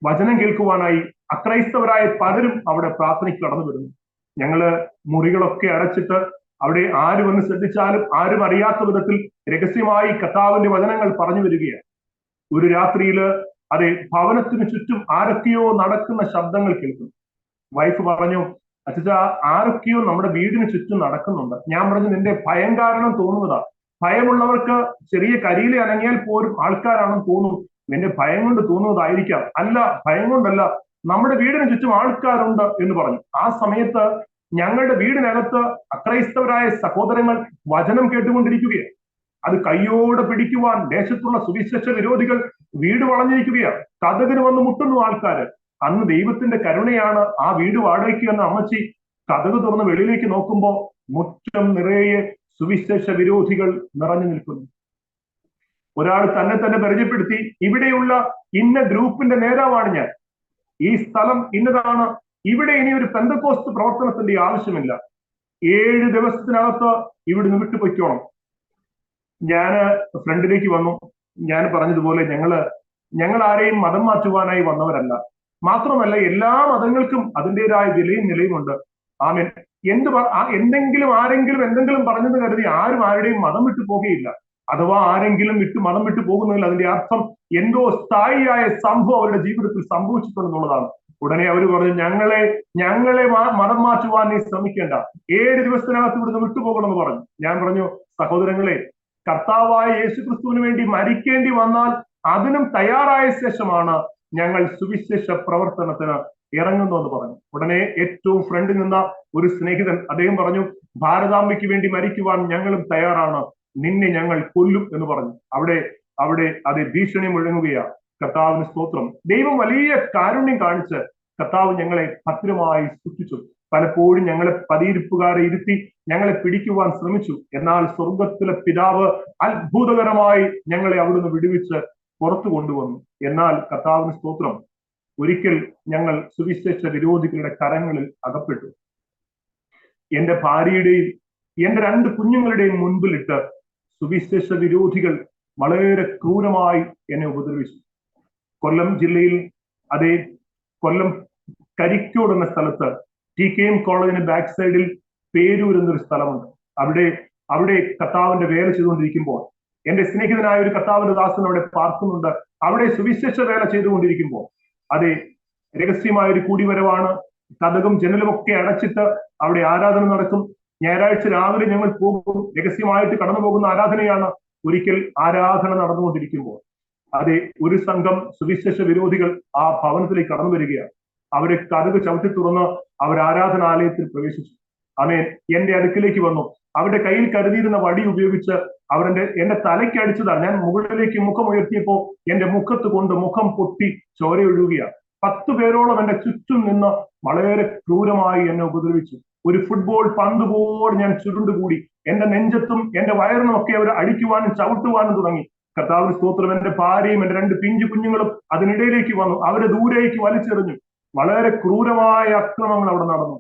വചനം കേൾക്കുവാനായി അക്രൈസ്തവരായ പലരും അവിടെ പ്രാർത്ഥനയ്ക്ക് കടന്നു വരുന്നു. ഞങ്ങള് മുറികളൊക്കെ അടച്ചിട്ട് അവിടെ ആര് വന്ന് ശ്രദ്ധിച്ചാലും ആരും അറിയാത്ത വിധത്തിൽ രഹസ്യമായി കർത്താവിന്റെ വചനങ്ങൾ പറഞ്ഞു വരികയാണ്. ഒരു രാത്രിയില് ഭവനത്തിന് ചുറ്റും ആരൊക്കെയോ നടക്കുന്ന ശബ്ദങ്ങൾ കേൾക്കുന്നു. വൈഫ് പറഞ്ഞു, അച്ഛാ ആരൊക്കെയോ നമ്മുടെ വീടിന് ചുറ്റും നടക്കുന്നുണ്ട്. ഞാൻ പറഞ്ഞു, നിന്റെ ഭയം കാരണം തോന്നുന്നതാ. ഭയമുള്ളവർക്ക് ചെറിയ കരിയില അനങ്ങിയാൽ പോലും ആൾക്കാരാണെന്ന് തോന്നും. നിന്റെ ഭയം കൊണ്ട് തോന്നുന്നതായിരിക്കാം. അല്ല, ഭയം കൊണ്ടല്ല, നമ്മുടെ വീടിന് ചുറ്റും ആൾക്കാരുണ്ട് എന്ന് പറഞ്ഞു. ആ സമയത്ത് ഞങ്ങളുടെ വീടിനകത്ത് അക്രൈസ്തവരായ സഹോദരങ്ങൾ വചനം കേട്ടുകൊണ്ടിരിക്കുകയാണ്. അത് കയ്യോടെ പിടിക്കുവാൻ ദേശത്തുള്ള സുവിശേഷ വിരോധികൾ വീട് വളഞ്ഞിരിക്കുകയാണ്. കതകിന് വന്ന് മുട്ടുന്നു ആൾക്കാര്. അന്ന് ദൈവത്തിന്റെ കരുണയാണ്. ആ വീട് വാടകയ്ക്ക് എന്ന അമ്മച്ചി കതക് തുറന്ന് വെളിയിലേക്ക് നോക്കുമ്പോ മുറ്റം നിറയെ സുവിശേഷ വിരോധികൾ നിറഞ്ഞു നിൽക്കുന്നു. ഒരാൾ തന്നെ പരിചയപ്പെടുത്തി, ഇവിടെയുള്ള ഇന്ന ഗ്രൂപ്പിന്റെ നേതാവാണ് ഞാൻ, ഈ സ്ഥലം ഇന്നതാണ്, ഇവിടെ ഇനി ഒരു പെന്തക്കോസ്ത് പ്രവർത്തനത്തിന്റെ ആവശ്യമില്ല, 7 ദിവസത്തിനകത്ത് ഇവിടുന്ന് വിട്ടുപൊയ്ക്കോണം. ഞാന് ഫ്രണ്ടിലേക്ക് വന്നു. ഞാൻ പറഞ്ഞതുപോലെ ഞങ്ങൾ ആരെയും മതം മാറ്റുവാനായി വന്നവരല്ല. മാത്രമല്ല എല്ലാ മതങ്ങൾക്കും അതിൻ്റെതായ വിലയും നിലയുമുണ്ട്. ആമേൻ. എന്തെങ്കിലും ആരെങ്കിലും എന്തെങ്കിലും പറഞ്ഞെന്ന് കരുതി ആരും ആരുടെയും മതം വിട്ടു പോകുകയില്ല. അഥവാ ആരെങ്കിലും മതം വിട്ടു പോകുന്നതിൽ അതിന്റെ അർത്ഥം എന്തോ സ്ഥായിയായ സംഭവം അവരുടെ ജീവിതത്തിൽ സംഭവിച്ചിട്ടുണ്ടെന്നുള്ളതാണ്. ഉടനെ അവർ പറഞ്ഞു, ഞങ്ങളെ മതം മാറ്റുവാൻ നീ ശ്രമിക്കേണ്ട, 7 ദിവസത്തിനകത്ത് ഇവിടുന്ന് വിട്ടുപോകണമെന്ന് പറഞ്ഞു. ഞാൻ പറഞ്ഞു, സഹോദരങ്ങളെ, കർത്താവായ യേശുക്രിസ്തുവിന് വേണ്ടി മരിക്കേണ്ടി വന്നാൽ അതിനും തയ്യാറായ ശേഷമാണ് ഞങ്ങൾ സുവിശേഷ പ്രവർത്തനത്തിന് ഇറങ്ങുന്നു എന്ന് പറഞ്ഞു. ഉടനെ ഏറ്റവും ഫ്രണ്ടിൽ നിന്ന ഒരു സ്നേഹിതൻ അദ്ദേഹം പറഞ്ഞു, ഭാരതാംബയ്ക്ക് വേണ്ടി മരിക്കുവാൻ ഞങ്ങളും തയ്യാറാണ്, നിന്നെ ഞങ്ങൾ കൊല്ലും എന്ന് പറഞ്ഞു. അവിടെ അത് ഭീഷണി മുഴങ്ങുകയാണ്. കർത്താവിന് സ്തോത്രം. ദൈവം വലിയ കാരുണ്യം കാണിച്ച് കർത്താവ് ഞങ്ങളെ ഭദ്രമായി സൂക്ഷിച്ചു. പലപ്പോഴും ഞങ്ങളെ പതിയിരിപ്പുകാരെ ഇരുത്തി ഞങ്ങളെ പിടിക്കുവാൻ ശ്രമിച്ചു. എന്നാൽ സ്വർഗത്തിലെ പിതാവ് അത്ഭുതകരമായി ഞങ്ങളെ അവിടുന്ന് വിടുവിച്ച് പുറത്തു കൊണ്ടുവന്നു. എന്നാൽ കർത്താവിന് സ്തോത്രം, ഒരിക്കൽ ഞങ്ങൾ സുവിശേഷ വിരോധികളുടെ കരങ്ങളിൽ അകപ്പെട്ടു. എന്റെ ഭാര്യയുടെയും എന്റെ 2 കുഞ്ഞുങ്ങളുടെയും മുൻപിലിട്ട് സുവിശേഷ വിരോധികൾ വളരെ ക്രൂരമായി എന്നെ ഉപദ്രവിച്ചു. കൊല്ലം ജില്ലയിൽ അതേ കൊല്ലം കരിക്കോട് എന്ന സ്ഥലത്ത് TKM കോളേജിന് ബാക്ക് സൈഡിൽ പേരൂർ എന്നൊരു സ്ഥലമുണ്ട്. അവിടെ കർത്താവിന്റെ വേല ചെയ്തുകൊണ്ടിരിക്കുമ്പോൾ എന്റെ സ്നേഹിതനായ ഒരു കർത്താവിന്റെ ദാസൻ അവിടെ പാർക്കുന്നുണ്ട്. അവിടെ സുവിശേഷ വേല ചെയ്തുകൊണ്ടിരിക്കുമ്പോൾ അതെ രഹസ്യമായ ഒരു കൂടിവരവാണ്. കതകും ജനലും ഒക്കെ അടച്ചിട്ട് അവിടെ ആരാധന നടക്കും. ഞായറാഴ്ച രാവിലെ ഞങ്ങൾ പോകും. രഹസ്യമായിട്ട് കടന്നു പോകുന്ന ആരാധനയാണ്. ഒരിക്കൽ ആരാധന നടന്നുകൊണ്ടിരിക്കുമ്പോൾ അതെ ഒരു സംഘം സുവിശേഷ വിരോധികൾ ആ ഭവനത്തിലേക്ക് കടന്നു വരികയാണ്. അവരെ കതക് ചവിട്ടി തുറന്ന് അവർ ആരാധനാലയത്തിൽ പ്രവേശിച്ചു. ആമേൻ. എന്റെ അടുക്കിലേക്ക് വന്നു. അവരുടെ കയ്യിൽ കരുതിയിരുന്ന വടി ഉപയോഗിച്ച് എന്റെ തലയ്ക്ക് അടിച്ചതാണ്. ഞാൻ മുകളിലേക്ക് മുഖം ഉയർത്തിയപ്പോ എന്റെ മുഖത്ത് കൊണ്ട് മുഖം പൊട്ടി ചോരയൊഴുകുകയാണ്. 10 പേരോളം എന്റെ ചുറ്റും നിന്ന് വളരെ ക്രൂരമായി എന്നെ ഉപദ്രവിച്ചു. ഒരു ഫുട്ബോൾ പന്ത് പോലെ ഞാൻ ചുരുണ്ടുകൂടി. എന്റെ നെഞ്ചത്തും എന്റെ വയറിനും ഒക്കെ അവർ അടിക്കുവാനും ചവിട്ടുവാനും തുടങ്ങി. കർത്താവിന് സ്തോത്രം. എന്റെ ഭാര്യയും എന്റെ 2 പിഞ്ചു കുഞ്ഞുങ്ങളും അതിനിടയിലേക്ക് വന്നു. അവരെ ദൂരേക്ക് വലിച്ചെറിഞ്ഞു. വളരെ ക്രൂരമായ അക്രമങ്ങൾ അവിടെ നടന്നു.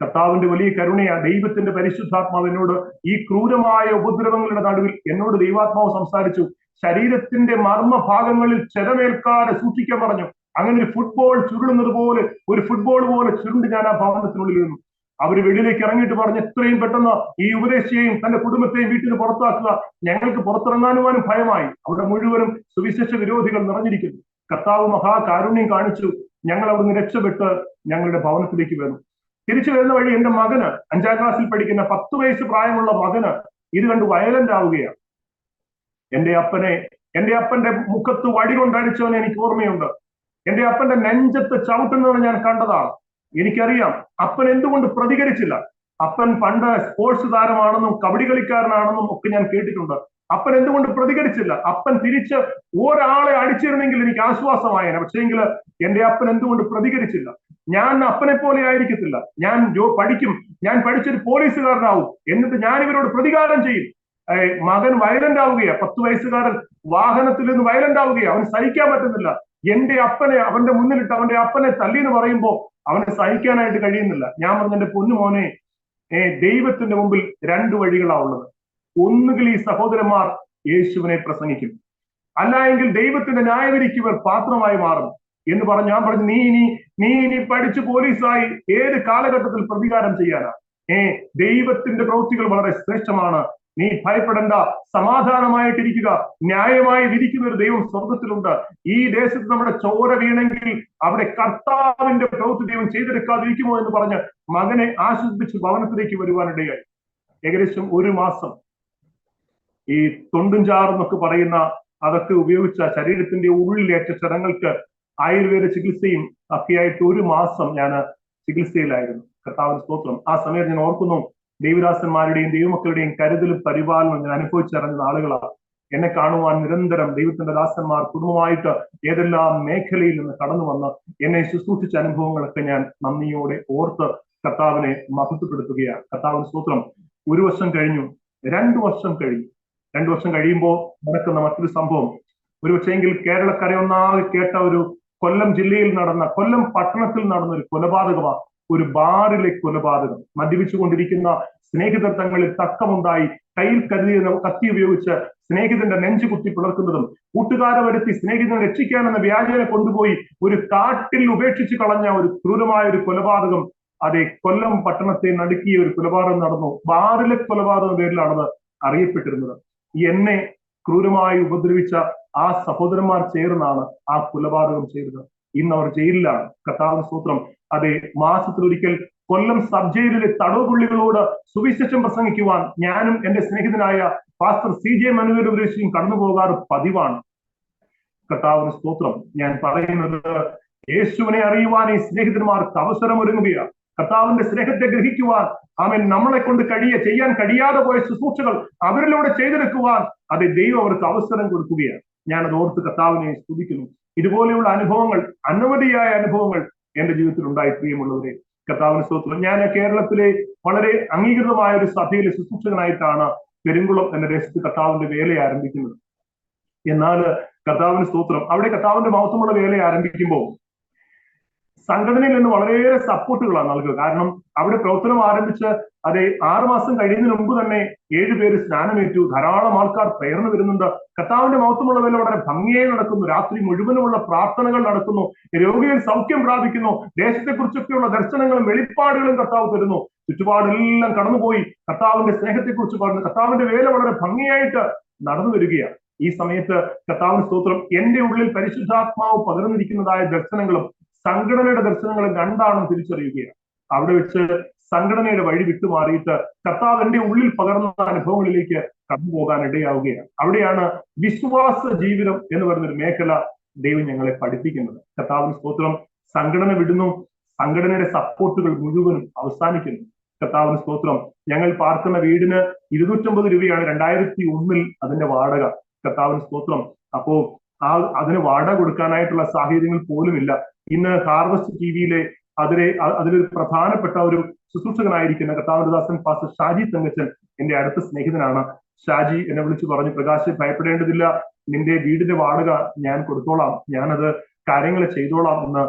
കർത്താവിന്റെ വലിയ കരുണയാ. ദൈവത്തിന്റെ പരിശുദ്ധാത്മാവ് എന്നോട് ഈ ക്രൂരമായ ഉപദ്രവങ്ങളുടെ നടുവിൽ എന്നോട് ദൈവാത്മാവ് സംസാരിച്ചു. ശരീരത്തിന്റെ മർമ്മഭാഗങ്ങളിൽ ചെരമേൽക്കാതെ സൂക്ഷിക്കാൻ പറഞ്ഞു. അങ്ങനെ ഒരു ഫുട്ബോൾ ചുരുളുന്നത് പോലെ ഒരു ഫുട്ബോൾ പോലെ ചുരുണ്ട് ഞാൻ ആ ഭവനത്തിനുള്ളിൽ ഇരുന്നു. അവര് വെളിയിലേക്ക് ഇറങ്ങിയിട്ട് പറഞ്ഞു, എത്രയും പെട്ടെന്ന് ഈ ഉപദേശിയെയും തന്റെ കുടുംബത്തെയും വീട്ടിൽ നിന്ന് പുറത്താക്കുക. ഞങ്ങൾക്ക് പുറത്തിറങ്ങാനുവാനും ഭയമായി. അവിടെ മുഴുവനും സുവിശേഷ വിരോധികൾ നിറഞ്ഞിരിക്കുന്നു. കർത്താവ് മഹാകാരുണ്യം കാണിച്ചു. ഞങ്ങൾ അവിടുന്ന് രക്ഷപ്പെട്ട് ഞങ്ങളുടെ ഭവനത്തിലേക്ക് വന്നു. തിരിച്ചു വരുന്ന വഴി എന്റെ മകന് 5ാം ക്ലാസ്സിൽ പഠിക്കുന്ന 10 വയസ്സ് പ്രായമുള്ള മകന് ഇത് കണ്ട് വയലന്റ് ആവുകയാണ്. എന്റെ അപ്പന്റെ മുഖത്ത് വടി കൊണ്ടടിച്ചവനെ എനിക്ക് ഓർമ്മയുണ്ട്. എന്റെ അപ്പന്റെ നെഞ്ചത്ത് ചവിട്ടുന്നവനെ ഞാൻ കണ്ടതാണ്. എനിക്കറിയാം അപ്പൻ എന്തുകൊണ്ട് പ്രതികരിച്ചില്ല. അപ്പൻ പണ്ട് സ്പോർട്സ് താരമാണെന്നും കബഡി കളിക്കാരനാണെന്നും ഒക്കെ ഞാൻ കേട്ടിട്ടുണ്ട്. അപ്പൻ എന്തുകൊണ്ട് പ്രതികരിച്ചില്ല? അപ്പൻ തിരിച്ച് ഒരാളെ അടിച്ചിരുന്നെങ്കിൽ എനിക്ക് ആശ്വാസമായേനെ. പക്ഷേങ്കിൽ എന്റെ അപ്പൻ എന്തുകൊണ്ട് പ്രതികരിച്ചില്ല? ഞാൻ അപ്പനെ പോലെ ആയിരിക്കത്തില്ല. ഞാൻ പഠിക്കും. ഞാൻ പഠിച്ചൊരു പോലീസുകാരനാവും. എന്നിട്ട് ഞാൻ ഇവരോട് പ്രതികാരം ചെയ്യും. മകൻ വയലന്റ് ആവുകയാ. 10 വയസ്സുകാരൻ വാഹനത്തിൽ നിന്ന് വയലന്റ് ആവുകയാ. അവന് സഹിക്കാൻ പറ്റുന്നില്ല. എന്റെ അപ്പനെ അവന്റെ മുന്നിലിട്ട് അവന്റെ അപ്പനെ തല്ലി എന്ന് പറയുമ്പോ അവനെ സഹിക്കാനായിട്ട് കഴിയുന്നില്ല. ഞാൻ പറഞ്ഞ എന്റെ പൊന്നുമോനെ, ദൈവത്തിന്റെ മുമ്പിൽ 2 വഴികളാ ഉള്ളത്. ഒന്നുകിൽ ഈ സഹോദരന്മാർ യേശുവിനെ പ്രസംഗിക്കും, അല്ല എങ്കിൽ ദൈവത്തിന്റെ ന്യായവിധിക്ക് ഇവർ പാത്രമായി മാറും എന്ന് പറഞ്ഞു. ഞാൻ പറഞ്ഞു, നീ ഇനി പഠിച്ച് പോലീസായി ഏത് കാലഘട്ടത്തിൽ പ്രതികാരം ചെയ്യാനാ? ദൈവത്തിന്റെ പ്രവൃത്തികൾ വളരെ ശ്രേഷ്ഠമാണ്. നീ ഭയപ്പെടേണ്ട, സമാധാനമായിട്ടിരിക്കുക. ന്യായമായി വിധിക്കുന്ന ഒരു ദൈവം സ്വർഗത്തിലുണ്ട്. ഈ ദേശത്ത് നമ്മുടെ ചോര വീണെങ്കിൽ അവിടെ കർത്താവിന്റെ പ്രവൃത്തി ദൈവം ചെയ്തെടുക്കാതിരിക്കുമോ എന്ന് പറഞ്ഞ് മകനെ ആശ്വസിപ്പിച്ച് ഭവനത്തിലേക്ക് വരുവാനിടയായി. ഏകദേശം 1 മാസം ഈ തൊണ്ടും ചാറെന്നൊക്കെ പറയുന്ന അതൊക്കെ ഉപയോഗിച്ച ശരീരത്തിന്റെ ഉള്ളിലേറ്റ ക്ഷതങ്ങൾക്ക് ആയുർവേദ ചികിത്സയും ഒക്കെയായിട്ട് 1 മാസം ഞാൻ ചികിത്സയിലായിരുന്നു. കർത്താവിന്റെ സ്തോത്രം. ആ സമയത്ത് ഞാൻ ഓർക്കുന്നു, ദൈവദാസന്മാരുടെയും ദൈവമക്കളുടെയും കരുതലും പരിപാലനവും ഞാൻ അനുഭവിച്ചിറങ്ങുന്ന ആളുകളാണ്. എന്നെ കാണുവാൻ നിരന്തരം ദൈവത്തിന്റെ ദാസന്മാർ കുടുംബമായിട്ട് ഏതെല്ലാം മേഖലയിൽ നിന്ന് കടന്നു വന്ന് എന്നെ ശുശ്രൂഷിച്ച അനുഭവങ്ങളൊക്കെ ഞാൻ നന്ദിയോടെ ഓർത്ത് കർത്താവിനെ മഹത്വപ്പെടുത്തുകയാണ്. കർത്താവിന്റെ സ്തോത്രം. 1 വർഷം കഴിഞ്ഞു, 2 വർഷം കഴിഞ്ഞു. 2 വർഷം കഴിയുമ്പോൾ നടക്കുന്ന മറ്റൊരു സംഭവം, ഒരുപക്ഷെങ്കിൽ കേരളക്കരയൊന്നാകെ കേട്ട ഒരു കൊല്ലം ജില്ലയിൽ നടന്ന, കൊല്ലം പട്ടണത്തിൽ നടന്ന ഒരു കൊലപാതകമാണ്. ഒരു ബാറിലെ കൊലപാതകം. മദ്യപിച്ചുകൊണ്ടിരിക്കുന്ന സ്നേഹിതർ തങ്ങളിൽ തർക്കമുണ്ടായി കയ്യിൽ കരുതിയ കത്തി ഉപയോഗിച്ച് സ്നേഹിതന്റെ നെഞ്ചു കുത്തി പിളർക്കുന്നതും, കൂട്ടുകാരെ വരുത്തി സ്നേഹിതനെ രക്ഷിക്കാനെന്ന വ്യാജനെ കൊണ്ടുപോയി ഒരു കാട്ടിൽ ഉപേക്ഷിച്ച് കളഞ്ഞ ഒരു ക്രൂരമായ ഒരു കൊലപാതകം. അതെ, കൊല്ലം പട്ടണത്തെ നടുക്കിയ ഒരു കൊലപാതകം നടന്നു. ബാറിലെ കൊലപാതകം പേരിലാണത് അറിയപ്പെട്ടിരുന്നത്. എന്നെ ക്രൂരമായി ഉപദ്രവിച്ച ആ സഹോദരന്മാർ ചേർന്നാണ് ആ കൊലപാതകം ചെയ്തത്. ഇന്ന് അവർ ജയിലിലാണ്. കർത്താവിന്റെ സ്തോത്രം. അതെ, മാസത്തിലൊരിക്കൽ കൊല്ലം സബ് ജയിലിലെ തടവുപുള്ളികളോട് സുവിശേഷം പ്രസംഗിക്കുവാൻ ഞാനും എന്റെ സ്നേഹിതനായ പാസ്റ്റർ CJ മനുവേൽ ഉപദേശിയും കടന്നു പോകാറ് പതിവാണ്. കർത്താവിന്റെ സ്തോത്രം. ഞാൻ പറയുന്നത്, യേശുവിനെ അറിയുവാൻ ഈ സ്നേഹിതന്മാർക്ക് അവസരമൊരുങ്ങുകയാണ്. കർത്താവിന്റെ സ്നേഹത്തെ ഗ്രഹിക്കുവാൻ അവൻ നമ്മളെ കൊണ്ട് ചെയ്യാൻ കഴിയാതെ പോയ ശുശ്രൂഷകൾ അവരിലൂടെ ചെയ്തെടുക്കുവാൻ അത് ദൈവം അവർക്ക് അവസരം കൊടുക്കുകയാണ്. ഞാനത് ഓർത്ത് കർത്താവിനെ സ്തുതിക്കുന്നു. ഇതുപോലെയുള്ള അനുഭവങ്ങൾ, അനവധിയായ അനുഭവങ്ങൾ എന്റെ ജീവിതത്തിൽ ഉണ്ടായി. പ്രിയമുള്ളവരെ, കർത്താവിന്റെ സ്തോത്രം. ഞാൻ കേരളത്തിലെ വളരെ അംഗീകൃതമായ ഒരു സഭയിലെ ശുശ്രൂഷകനായിട്ടാണ് പെരുങ്കുളം എന്ന ദേശത്ത് കർത്താവിന്റെ വേല ആരംഭിക്കുന്നത്. എന്നാൽ കർത്താവിന്റെ സ്തോത്രം, അവിടെ കർത്താവിന്റെ മഹത്വമുള്ള വേല ആരംഭിക്കുമ്പോൾ സംഘടനയിൽ നിന്ന് വളരെയേറെ സപ്പോർട്ടുകളാണ് നൽകുക. കാരണം അവിടെ പ്രവർത്തനം ആരംഭിച്ച് അതെ 6 മാസം കഴിയുന്നതിന് മുമ്പ് തന്നെ 7 പേര് സ്നാനമേറ്റു. ധാരാളം ആൾക്കാർ പ്രേരണ വരുന്നുണ്ട്. കർത്താവിന്റെ മഹത്വമുള്ള വേല വളരെ ഭംഗിയായി നടക്കുന്നു. രാത്രി മുഴുവനുമുള്ള പ്രാർത്ഥനകൾ നടക്കുന്നു. രോഗികൾ സൗഖ്യം പ്രാപിക്കുന്നു. ദേശത്തെക്കുറിച്ചൊക്കെയുള്ള ദർശനങ്ങളും വെളിപ്പാടുകളും കർത്താവ് തരുന്നു. ചുറ്റുപാടെല്ലാം കടന്നുപോയി കർത്താവിന്റെ സ്നേഹത്തെക്കുറിച്ച് പറഞ്ഞു. കർത്താവിന്റെ വേല വളരെ ഭംഗിയായിട്ട് നടന്നു വരികയാണ്. ഈ സമയത്ത് കർത്താവിന് സ്തോത്രം, എന്റെ ഉള്ളിൽ പരിശുദ്ധാത്മാവ് പകർന്നിരിക്കുന്നതായ ദർശനങ്ങളും സംഘടനയുടെ ദർശനങ്ങളും രണ്ടാണെന്ന് തിരിച്ചറിയുകയാണ്. അവിടെ വെച്ച് സംഘടനയുടെ വഴി വിട്ടുമാറിയിട്ട് കർത്താവ് എന്റെ ഉള്ളിൽ പകർന്ന അനുഭവങ്ങളിലേക്ക് കടന്നു പോകാൻ ഇടയാവുകയാണ്. അവിടെയാണ് വിശ്വാസ ജീവിതം എന്ന് പറയുന്നൊരു മേഖല ദൈവം ഞങ്ങളെ പഠിപ്പിക്കുന്നത്. കർത്താവിന് സ്തോത്രം, സംഘടന വിടുന്നു, സംഘടനയുടെ സപ്പോർട്ടുകൾ മുഴുവനും അവസാനിക്കുന്നു. കർത്താവിന് സ്തോത്രം, ഞങ്ങൾ പാർക്കുന്ന വീടിന് 250 രൂപയാണ് 2001 അതിന്റെ വാടക. കർത്താവിന് സ്തോത്രം. അപ്പോ അതിന് വാടക കൊടുക്കാനായിട്ടുള്ള സാഹചര്യങ്ങൾ പോലുമില്ല. ഇന്ന് ഹാർവസ്റ്റ് ടിവിയിലെ അതിലൊരു പ്രധാനപ്പെട്ട ഒരു ശുശ്രൂഷകനായിരിക്കുന്ന കർത്താവിന്റെ ദാസൻ പാസ്റ്റർ ഷാജി തങ്കച്ചൻ എന്റെ അടുത്ത സ്നേഹിതനാണ്. ഷാജി എന്നെ വിളിച്ചു പറഞ്ഞു, പ്രകാശ് ഭയപ്പെടേണ്ടതില്ല, നിന്റെ വീടിന്റെ വാടക ഞാൻ കൊടുത്തോളാം, ഞാനത് കാര്യങ്ങൾ ചെയ്തോളാം എന്ന്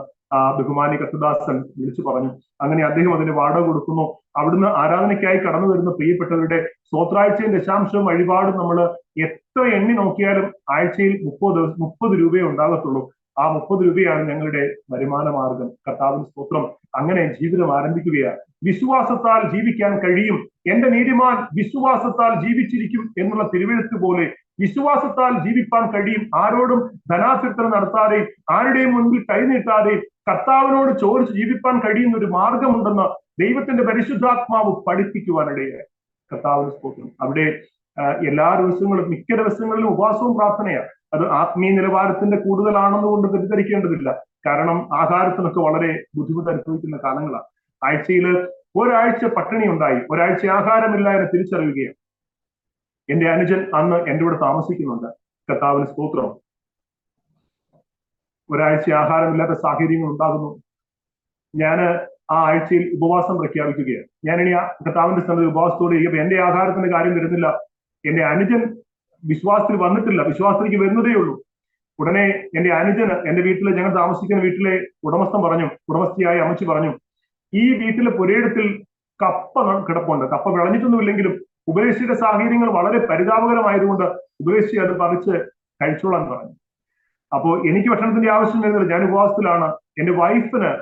ബഹുമാനി കർത്തദാസൻ വിളിച്ചു പറഞ്ഞു. അങ്ങനെ അദ്ദേഹം അതിന്റെ വാടക കൊടുക്കുന്നു. അവിടുന്ന് ആരാധനയ്ക്കായി കടന്നു വരുന്ന പ്രിയപ്പെട്ടവരുടെ സ്വത്രാഴ്ചയും ദശാംശവും വഴിപാടും നമ്മൾ എത്ര എണ്ണി നോക്കിയാലും ആഴ്ചയിൽ 30 രൂപയെ ഉണ്ടാകത്തുള്ളൂ. ആ 30 രൂപയാണ് ഞങ്ങളുടെ വരുമാന മാർഗം. കർത്താവിന് സ്തോത്രം. അങ്ങനെ ജീവിതം ആരംഭിക്കുകയാണ്. വിശ്വാസത്താൽ ജീവിക്കാൻ കഴിയും, എന്റെ നീതിമാൻ വിശ്വാസത്താൽ ജീവിച്ചിരിക്കും എന്നുള്ള തിരുവെഴുത്ത് പോലെ വിശ്വാസത്താൽ ജീവിപ്പാൻ കഴിയും. ആരോടും ധനാഭ്യർത്ഥന നടത്താതെയും ആരുടെയും മുൻപിൽ കൈനീട്ടാതെയും കർത്താവിനോട് ചോദിച്ച് ജീവിപ്പാൻ കഴിയുന്ന ഒരു മാർഗമുണ്ടെന്ന് ദൈവത്തിന്റെ പരിശുദ്ധാത്മാവ് പഠിപ്പിക്കുവാനിടയായി. കർത്താവിന് സ്തോത്രം. അവിടെ എല്ലാ ദിവസങ്ങളും മിക്ക ദിവസങ്ങളിലും ഉപവാസവും പ്രാർത്ഥനയാണ്. അത് ആത്മീയ നിലവാരത്തിന്റെ കൂടുതലാണെന്ന് കൊണ്ട് തെറ്റിദ്ധരിക്കേണ്ടതില്ല. കാരണം ആഹാരത്തിനൊക്കെ വളരെ ബുദ്ധിമുട്ട് അനുഭവിക്കുന്ന കാലങ്ങളാണ്. ആഴ്ചയിൽ ഒരാഴ്ച പട്ടിണി ഉണ്ടായി, ഒരാഴ്ച ആഹാരമില്ല എന്ന് തിരിച്ചറിയുകയാണ്. എന്റെ അനുജൻ അന്ന് എന്റെ കൂടെ താമസിക്കുന്നുണ്ട്. കർത്താവിന് സ്തോത്രം. ഒരാഴ്ച ആഹാരമില്ലാത്ത സാഹചര്യങ്ങൾ ഉണ്ടാകുന്നു. ഞാന് ആ ആഴ്ചയിൽ ഉപവാസം പ്രഖ്യാപിക്കുകയാണ്. ഞാനിനി കർത്താവിന്റെ സ്ഥലത്ത് ഉപവാസത്തോടെ ഇരിക്കുമ്പോൾ എന്റെ ആഹാരത്തിന്റെ കാര്യം വരുന്നില്ല. എന്റെ അനുജൻ വിശ്വാസത്തിൽ വന്നിട്ടില്ല, വിശ്വാസത്തിലേക്ക് വരുന്നതേ ഉള്ളൂ. ഉടനെ എന്റെ അനുജന് എന്റെ വീട്ടിലെ, ഞങ്ങൾ താമസിക്കുന്ന വീട്ടിലെ ഉടമസ്ഥയായ അമ്മച്ചി പറഞ്ഞു, ഈ വീട്ടിലെ പുരയിടത്തിൽ കപ്പ കിടപ്പുണ്ട്. കപ്പ വിളഞ്ഞിട്ടൊന്നുമില്ലെങ്കിലും ഉപദേശിയുടെ സാഹചര്യങ്ങൾ വളരെ പരിതാപകരമായതുകൊണ്ട് ഉപദേശി അത് പറിച്ച് കഴിച്ചോളാൻ പറഞ്ഞു. അപ്പോ എനിക്ക് ഭക്ഷണത്തിന്റെ ആവശ്യം വരുന്നില്ല, ഞാൻ ഉപവാസത്തിലാണ്. എന്റെ വൈഫിന്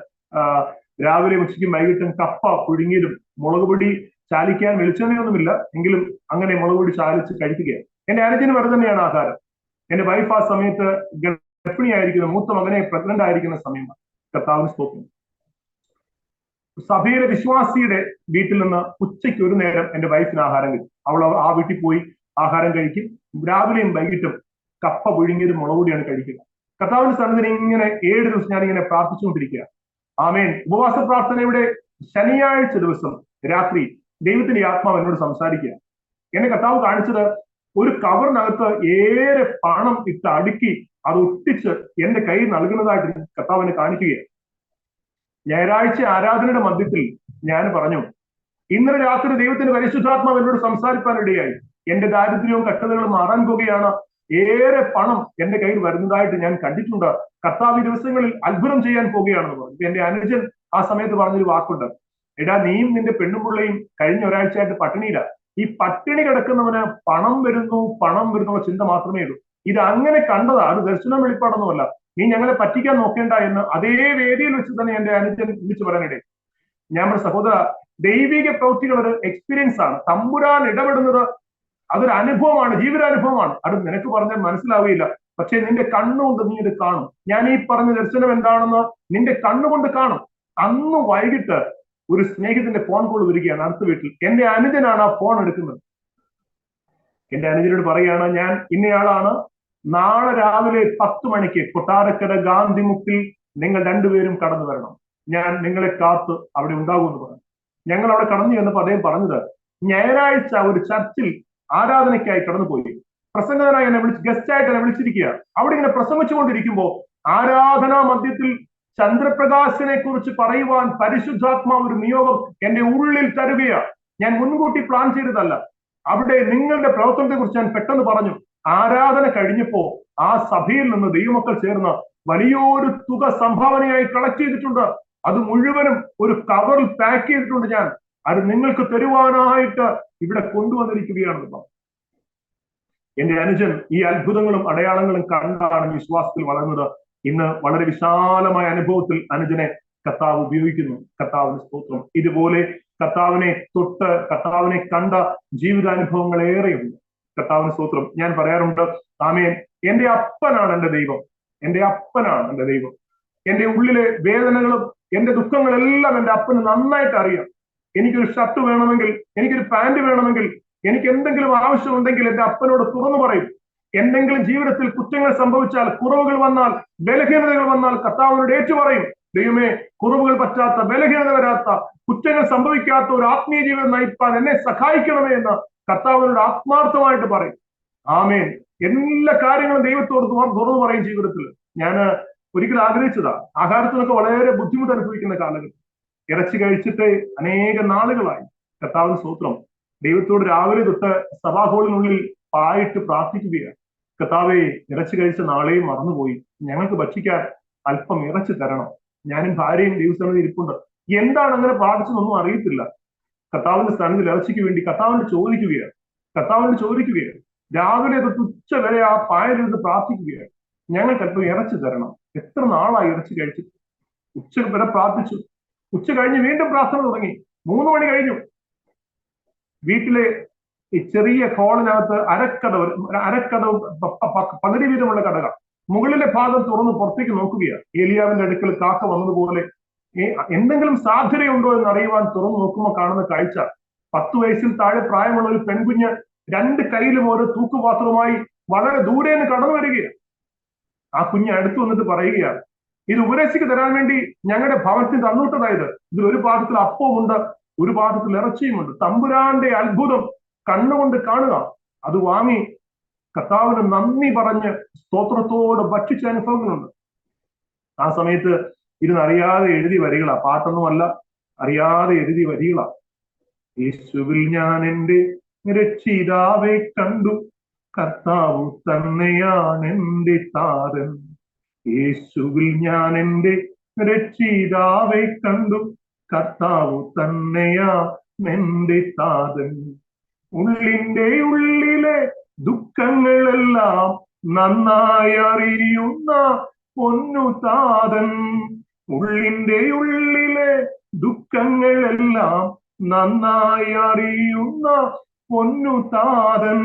രാവിലെ ഉച്ചയ്ക്കും വൈകിട്ടും കപ്പ പുഴുങ്ങിയതും മുളക് പൊടി ചാലിക്കാൻ വെളിച്ചെണ്ണയൊന്നുമില്ല എങ്കിലും അങ്ങനെ മുളക് പൊടി ചാലിച്ച് കഴിക്കുകയാണ്. എന്റെ അനുജന് വെറുതെ തന്നെയാണ് ആഹാരം. എന്റെ വൈഫ് ആ സമയത്ത് ഗർഭിണിയായിരിക്കുന്ന മൂത്ത മകനെ പ്രഗ്നന്റ് ആയിരിക്കുന്ന സമയമാണ്. കർത്താവിന് സ്തോത്രം. സഭയിലെ വിശ്വാസിയുടെ വീട്ടിൽ നിന്ന് ഉച്ചയ്ക്ക് ഒരു നേരം എന്റെ വൈഫിന് ആഹാരം കിട്ടും. അവൾ ആ വീട്ടിൽ പോയി ആഹാരം കഴിക്കും. രാവിലെയും വൈകിട്ടും കപ്പ പുഴുങ്ങിയത് മുളക് പൊടിയാണ് കഴിക്കുക. കർത്താവിന്റെ സന്നിധിയിൽ ഇങ്ങനെ 7 ദിവസം ഞാനിങ്ങനെ പ്രാർത്ഥിച്ചുകൊണ്ടിരിക്കുക. ആമേൻ. ഉപവാസ പ്രാർത്ഥനയുടെ ശനിയാഴ്ച ദിവസം രാത്രി ദൈവത്തിന്റെ ആത്മാവ് എന്നോട് സംസാരിക്കുക. എന്നെ കർത്താവ് കാണിച്ചത് ഒരു കവറിനകത്ത് ഏറെ പണം ഇട്ട് അടുക്കി അത് ഒട്ടിച്ച് എന്റെ കയ്യിൽ നൽകുന്നതായിട്ട് കർത്താവ് എന്നെ കാണിക്കുകയാണ്. ഞായറാഴ്ച ആരാധനയുടെ മധ്യത്തിൽ ഞാൻ പറഞ്ഞു, ഇന്നലെ രാത്രി ദൈവത്തിന്റെ പരിശുദ്ധാത്മാവ് എന്നോട് സംസാരിക്കാനിടയായി. എന്റെ ദാരിദ്ര്യവും കഷ്ടതകളും മാറാൻ പോകുകയാണ്. ഏറെ പണം എന്റെ കയ്യിൽ വരുന്നതായിട്ട് ഞാൻ കണ്ടിട്ടുണ്ട്. കർത്താവ് ഈ ദിവസങ്ങളിൽ അത്ഭുതം ചെയ്യാൻ പോകുകയാണെന്ന് പറഞ്ഞു. എന്റെ അനുജൻ ആ സമയത്ത് പറഞ്ഞൊരു വാക്കുണ്ട്, എടാ നീയും നിന്റെ പെണ്ണുമുള്ളയും കഴിഞ്ഞ ഒരാഴ്ചയായിട്ട് പട്ടിണിയില്ല. ഈ പട്ടിണി കിടക്കുന്നവന് പണം വരുന്നുള്ള ചിന്ത മാത്രമേ ഉള്ളൂ. ഇത് അങ്ങനെ കണ്ടതാ, അത് ദർശനം വെളിപ്പാടൊന്നുമല്ല. നീ ഞങ്ങളെ പറ്റിക്കാൻ നോക്കേണ്ട എന്ന് അതേ വേദിയിൽ വെച്ച് തന്നെ എന്റെ അനുജൻ വിളിച്ചു പറയാനിടയിൽ. ഞാൻ പറഞ്ഞ സഹോദര, ദൈവിക പ്രവൃത്തികൾ ഒരു എക്സ്പീരിയൻസ് ആണ്. തമ്പുരാൻ ഇടപെടുന്നത് അതൊരു അനുഭവമാണ്, ജീവിതാനുഭവമാണ്. അത് നിനക്ക് പറഞ്ഞാൽ മനസ്സിലാവുകയില്ല. പക്ഷെ നിന്റെ കണ്ണുകൊണ്ട് നീ ഇത് കാണും. ഞാൻ ഈ പറഞ്ഞ ദർശനം എന്താണെന്ന് നിന്റെ കണ്ണുകൊണ്ട് കാണും. അന്ന് വൈകിട്ട് ഒരു സ്നേഹിതന്റെ ഫോൺ കോൾ വരികയാണ് അടുത്ത വീട്ടിൽ. എന്റെ അനുജനാണ് ആ ഫോൺ എടുക്കുന്നത്. എന്റെ അനുജനോട് പറയുകയാണ്, ഞാൻ ഇന്നയാളാണ്, നാളെ രാവിലെ 10 മണിക്ക് കൊട്ടാരക്കര ഗാന്ധിമുക്കിൽ നിങ്ങൾ രണ്ടുപേരും കടന്നു വരണം, ഞാൻ നിങ്ങളെ കാത്ത് അവിടെ ഉണ്ടാകുമെന്ന് പറഞ്ഞു. ഞങ്ങൾ അവിടെ കടന്നു ചെന്നപ്പോൾ അദ്ദേഹം പറഞ്ഞത്, ഞായറാഴ്ച ഒരു ചർച്ചിൽ ആരാധനയ്ക്കായി കടന്നുപോയി. പ്രസംഗകനായി എന്നെ ഗസ്റ്റായിട്ട് എന്നെ വിളിച്ചിരിക്കുക. അവിടെ ഇങ്ങനെ പ്രസംഗിച്ചുകൊണ്ടിരിക്കുമ്പോൾ ആരാധനാ മധ്യത്തിൽ ചന്ദ്രപ്രകാശിനെ കുറിച്ച് പറയുവാൻ പരിശുദ്ധാത്മാവ് ഒരു നിയോഗം എന്റെ ഉള്ളിൽ തരുകയാണ്. ഞാൻ മുൻകൂട്ടി പ്ലാൻ ചെയ്തതല്ല. അവിടെ നിങ്ങളുടെ പ്രവർത്തനത്തെ കുറിച്ച് ഞാൻ പെട്ടെന്ന് പറഞ്ഞു. ആരാധന കഴിഞ്ഞപ്പോ ആ സഭയിൽ നിന്ന് ദൈവമക്കൾ ചേർന്ന് വലിയൊരു തുക സംഭാവനയായി കളക്ട് ചെയ്തിട്ടുണ്ട്. അത് മുഴുവനും ഒരു കവറിൽ പാക്ക് ചെയ്തിട്ടുണ്ട്. ഞാൻ അത് നിങ്ങൾക്ക് തരുവാനായിട്ട് ഇവിടെ കൊണ്ടുവന്നിരിക്കുകയാണ്. എന്റെ അനുജൻ ഈ അത്ഭുതങ്ങളും അടയാളങ്ങളും കണ്ടാണ് വിശ്വാസത്തിൽ വളർന്നത്. ഇന്ന് വളരെ വിശാലമായ അനുഭവത്തിൽ അനുജനെ കർത്താവ് ഉപയോഗിക്കുന്നു. കർത്താവിന് സ്തോത്രം. ഇതുപോലെ കർത്താവിനെ തൊട്ട് കർത്താവിനെ കണ്ട ജീവിതാനുഭവങ്ങൾ ഏറെയുണ്ട്. കർത്താവിന് സ്തോത്രം. ഞാൻ പറയാറുണ്ട്, ആമേൻ, എന്റെ അപ്പനാണ് എന്റെ ദൈവം. എന്റെ അപ്പനാണ് എന്റെ ദൈവം. എന്റെ ഉള്ളിലെ വേദനകളും എന്റെ ദുഃഖങ്ങളെല്ലാം എന്റെ അപ്പന് നന്നായിട്ട് അറിയാം. എനിക്കൊരു ഷർട്ട് വേണമെങ്കിൽ, എനിക്കൊരു പാന്റ് വേണമെങ്കിൽ, എനിക്ക് എന്തെങ്കിലും ആവശ്യമുണ്ടെങ്കിൽ എന്റെ അപ്പനോട് തുറന്നു പറയും. എന്തെങ്കിലും ജീവിതത്തിൽ കുറ്റങ്ങൾ സംഭവിച്ചാൽ, കുറവുകൾ വന്നാൽ, ബലഹീനതകൾ വന്നാൽ കർത്താവിനോട് ഏറ്റുപറയും. ദൈവമേ, കുറവുകൾ പറ്റാത്ത, ബലഹീനത വരാത്ത, കുറ്റങ്ങൾ സംഭവിക്കാത്ത ഒരു ആത്മീയ ജീവിതം നയിപ്പാൻ എന്നെ സഹായിക്കണമേ എന്ന് കർത്താവിനോട് ആത്മാർത്ഥമായിട്ട് പറയും. ആമേൻ. എല്ലാ കാര്യങ്ങളും ദൈവത്തോട് തുറന്നു പറയും ജീവിതത്തിൽ. ഞാൻ ഒരിക്കൽ ആഗ്രഹിച്ചതാ. ആഹാരത്തിനൊക്കെ വളരെ ബുദ്ധിമുട്ട് അനുഭവിക്കുന്ന കാലഘട്ടം. ഇറച്ചി കഴിച്ചിട്ട് അനേക നാളുകളായി. കർത്താവിന് സ്തോത്രം. ദൈവത്തോട് രാവിലെ തൊട്ട് സഭാഹോളിനുള്ളിൽ പായിട്ട് പ്രാർത്ഥിക്കുകയാണ്. കർത്താവെ, ഇറച്ചി കഴിച്ച നാളെയും മറന്നുപോയി, ഞങ്ങൾക്ക് ഭക്ഷിക്കാൻ അല്പം ഇറച്ചി തരണം. ഞാനും ഭാര്യയും ദൈവസ്ഥാനത്ത് ഇരിപ്പുണ്ട്. എന്താണ് അങ്ങനെ പ്രാർത്ഥിച്ചതൊന്നും അറിയത്തില്ല. കർത്താവിന്റെ സ്ഥാനത്തിൽ ഇറച്ചിക്ക് വേണ്ടി കർത്താവിനോട് ചോദിക്കുകയാണ്. രാവിലെ തൊട്ട് ഉച്ച വരെ ആ പായലിരുന്ന് പ്രാർത്ഥിക്കുകയാണ്. ഞങ്ങൾക്ക് അല്പം ഇറച്ചി തരണം. എത്ര നാളായി ഇറച്ചി കഴിച്ചിട്ട്. ഉച്ച വരെ പ്രാർത്ഥിച്ചു. ഉച്ച കഴിഞ്ഞ് വീണ്ടും പ്രാർത്ഥന തുടങ്ങി. 3 മണി കഴിഞ്ഞു. വീട്ടിലെ ഈ ചെറിയ ഹോളിനകത്ത് അരക്കഥവ് പകുതി വീതമുള്ള കടക. മുകളിലെ ഭാഗം തുറന്ന് പുറത്തേക്ക് നോക്കുകയാണ്. ഏലിയാവിന്റെ അടുക്കൽ കാക്ക വന്നതുപോലെ എന്തെങ്കിലും സാധ്യതയുണ്ടോ എന്ന് അറിയുവാൻ തുറന്നു നോക്കുമ്പോൾ കാണുന്ന കാഴ്ച, 10 വയസ്സിൽ താഴെ പ്രായമുള്ള ഒരു പെൺകുഞ്ഞ് 2 കൈയിലും ഓരോ തൂക്കുപാത്രവുമായി വളരെ ദൂരെ നിന്ന് കടന്നു വരികയാണ്. ആ കുഞ്ഞ് അടുത്ത് വന്നിട്ട് പറയുകയാണ്, ഇത് ഉപദേശിക്ക് തരാൻ വേണ്ടി ഞങ്ങളുടെ ഭവനത്തിൽ തന്നുവിട്ടതായത്. ഇതിൽ ഒരു പാത്രത്തിൽ അപ്പവുമുണ്ട്, ഒരു പാത്രത്തിൽ ഇറച്ചിയുമുണ്ട്. തമ്പുരാന്റെ അത്ഭുതം കണ്ണുകൊണ്ട് കാണുക. അത് വാങ്ങി കർത്താവിന് നന്ദി പറഞ്ഞ് സ്തോത്രത്തോടെ ഭക്ഷിച്ച അനുഭവങ്ങളുണ്ട്. ആ സമയത്ത് ഇരുന്ന് അറിയാതെ എഴുതിയ വരികളാ. പാട്ടൊന്നുമല്ല, അറിയാതെ എഴുതിയ വരികളാ. യേശുവിൽ ഞാൻ എൻ്റെ രക്ഷിതാവെ കണ്ടു, കർത്താവ് തന്നെയാണ് എൻ്റെ താരൻ. യേശുവിൽ ഞാൻ എൻ്റെ രക്ഷിതാവെ കണ്ടു, കർത്താവ് തന്നെയാണ് എൻ്റെ താരൻ. ഉള്ളിന്റെ ഉള്ളിലെ ദുഃഖങ്ങളെല്ലാം നന്നായി അറിയുന്ന പൊന്നു താതൻ. ഉള്ളിന്റെ ഉള്ളിലെ ദുഃഖങ്ങളെല്ലാം നന്നായി അറിയുന്ന പൊന്നു താതൻ.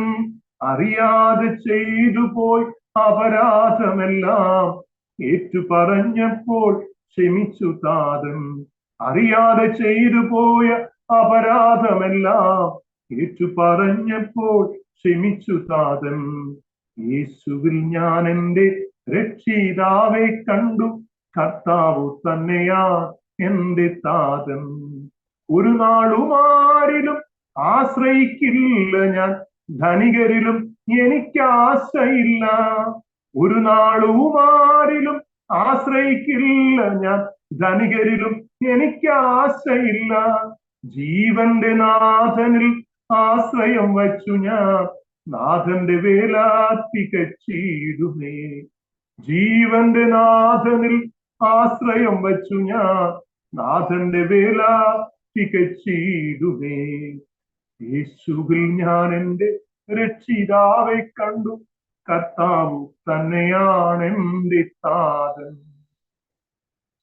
അറിയാതെ ചെയ്തു പോയി അപരാധമെല്ലാം ഏറ്റു പറഞ്ഞപ്പോൾ ക്ഷമിച്ചു താതൻ. അറിയാതെ ചെയ്തു പോയ അപരാധമെല്ലാം ഏറ്റു പറഞ്ഞപ്പോൾ ക്ഷമിച്ചു താതൻ. യേശുവിൽ ഞാൻ എൻ്റെ രക്ഷിതാവെ കണ്ടു, കർത്താവ് തന്നെയാ എൻ്റെ താതൻ. ഒരു നാളും ആരിലും ആശ്രയിക്കില്ല ഞാൻ, ധനികരിലും എനിക്ക് ആശയില്ല. ഒരു നാളും ആരിലും ആശ്രയിക്കില്ല ഞാൻ, ധനികരിലും എനിക്ക് ആശയില്ല. ജീവന്റെ നാഥനിൽ ആശ്രയം വച്ചു ഞാൻ, നാഥന്റെ വേല തികച്ചിടുമേ. ജീവന്റെ നാഥനിൽ ആശ്രയം വച്ചു ഞാൻ, നാഥന്റെ വേല തികച്ചിടുമേ. യേശുവിൽ ഞാൻ എൻ്റെ രക്ഷിതാവെ കണ്ടു, കർത്താവ് തന്നെയാണ് എൻ്റെ താതൻ.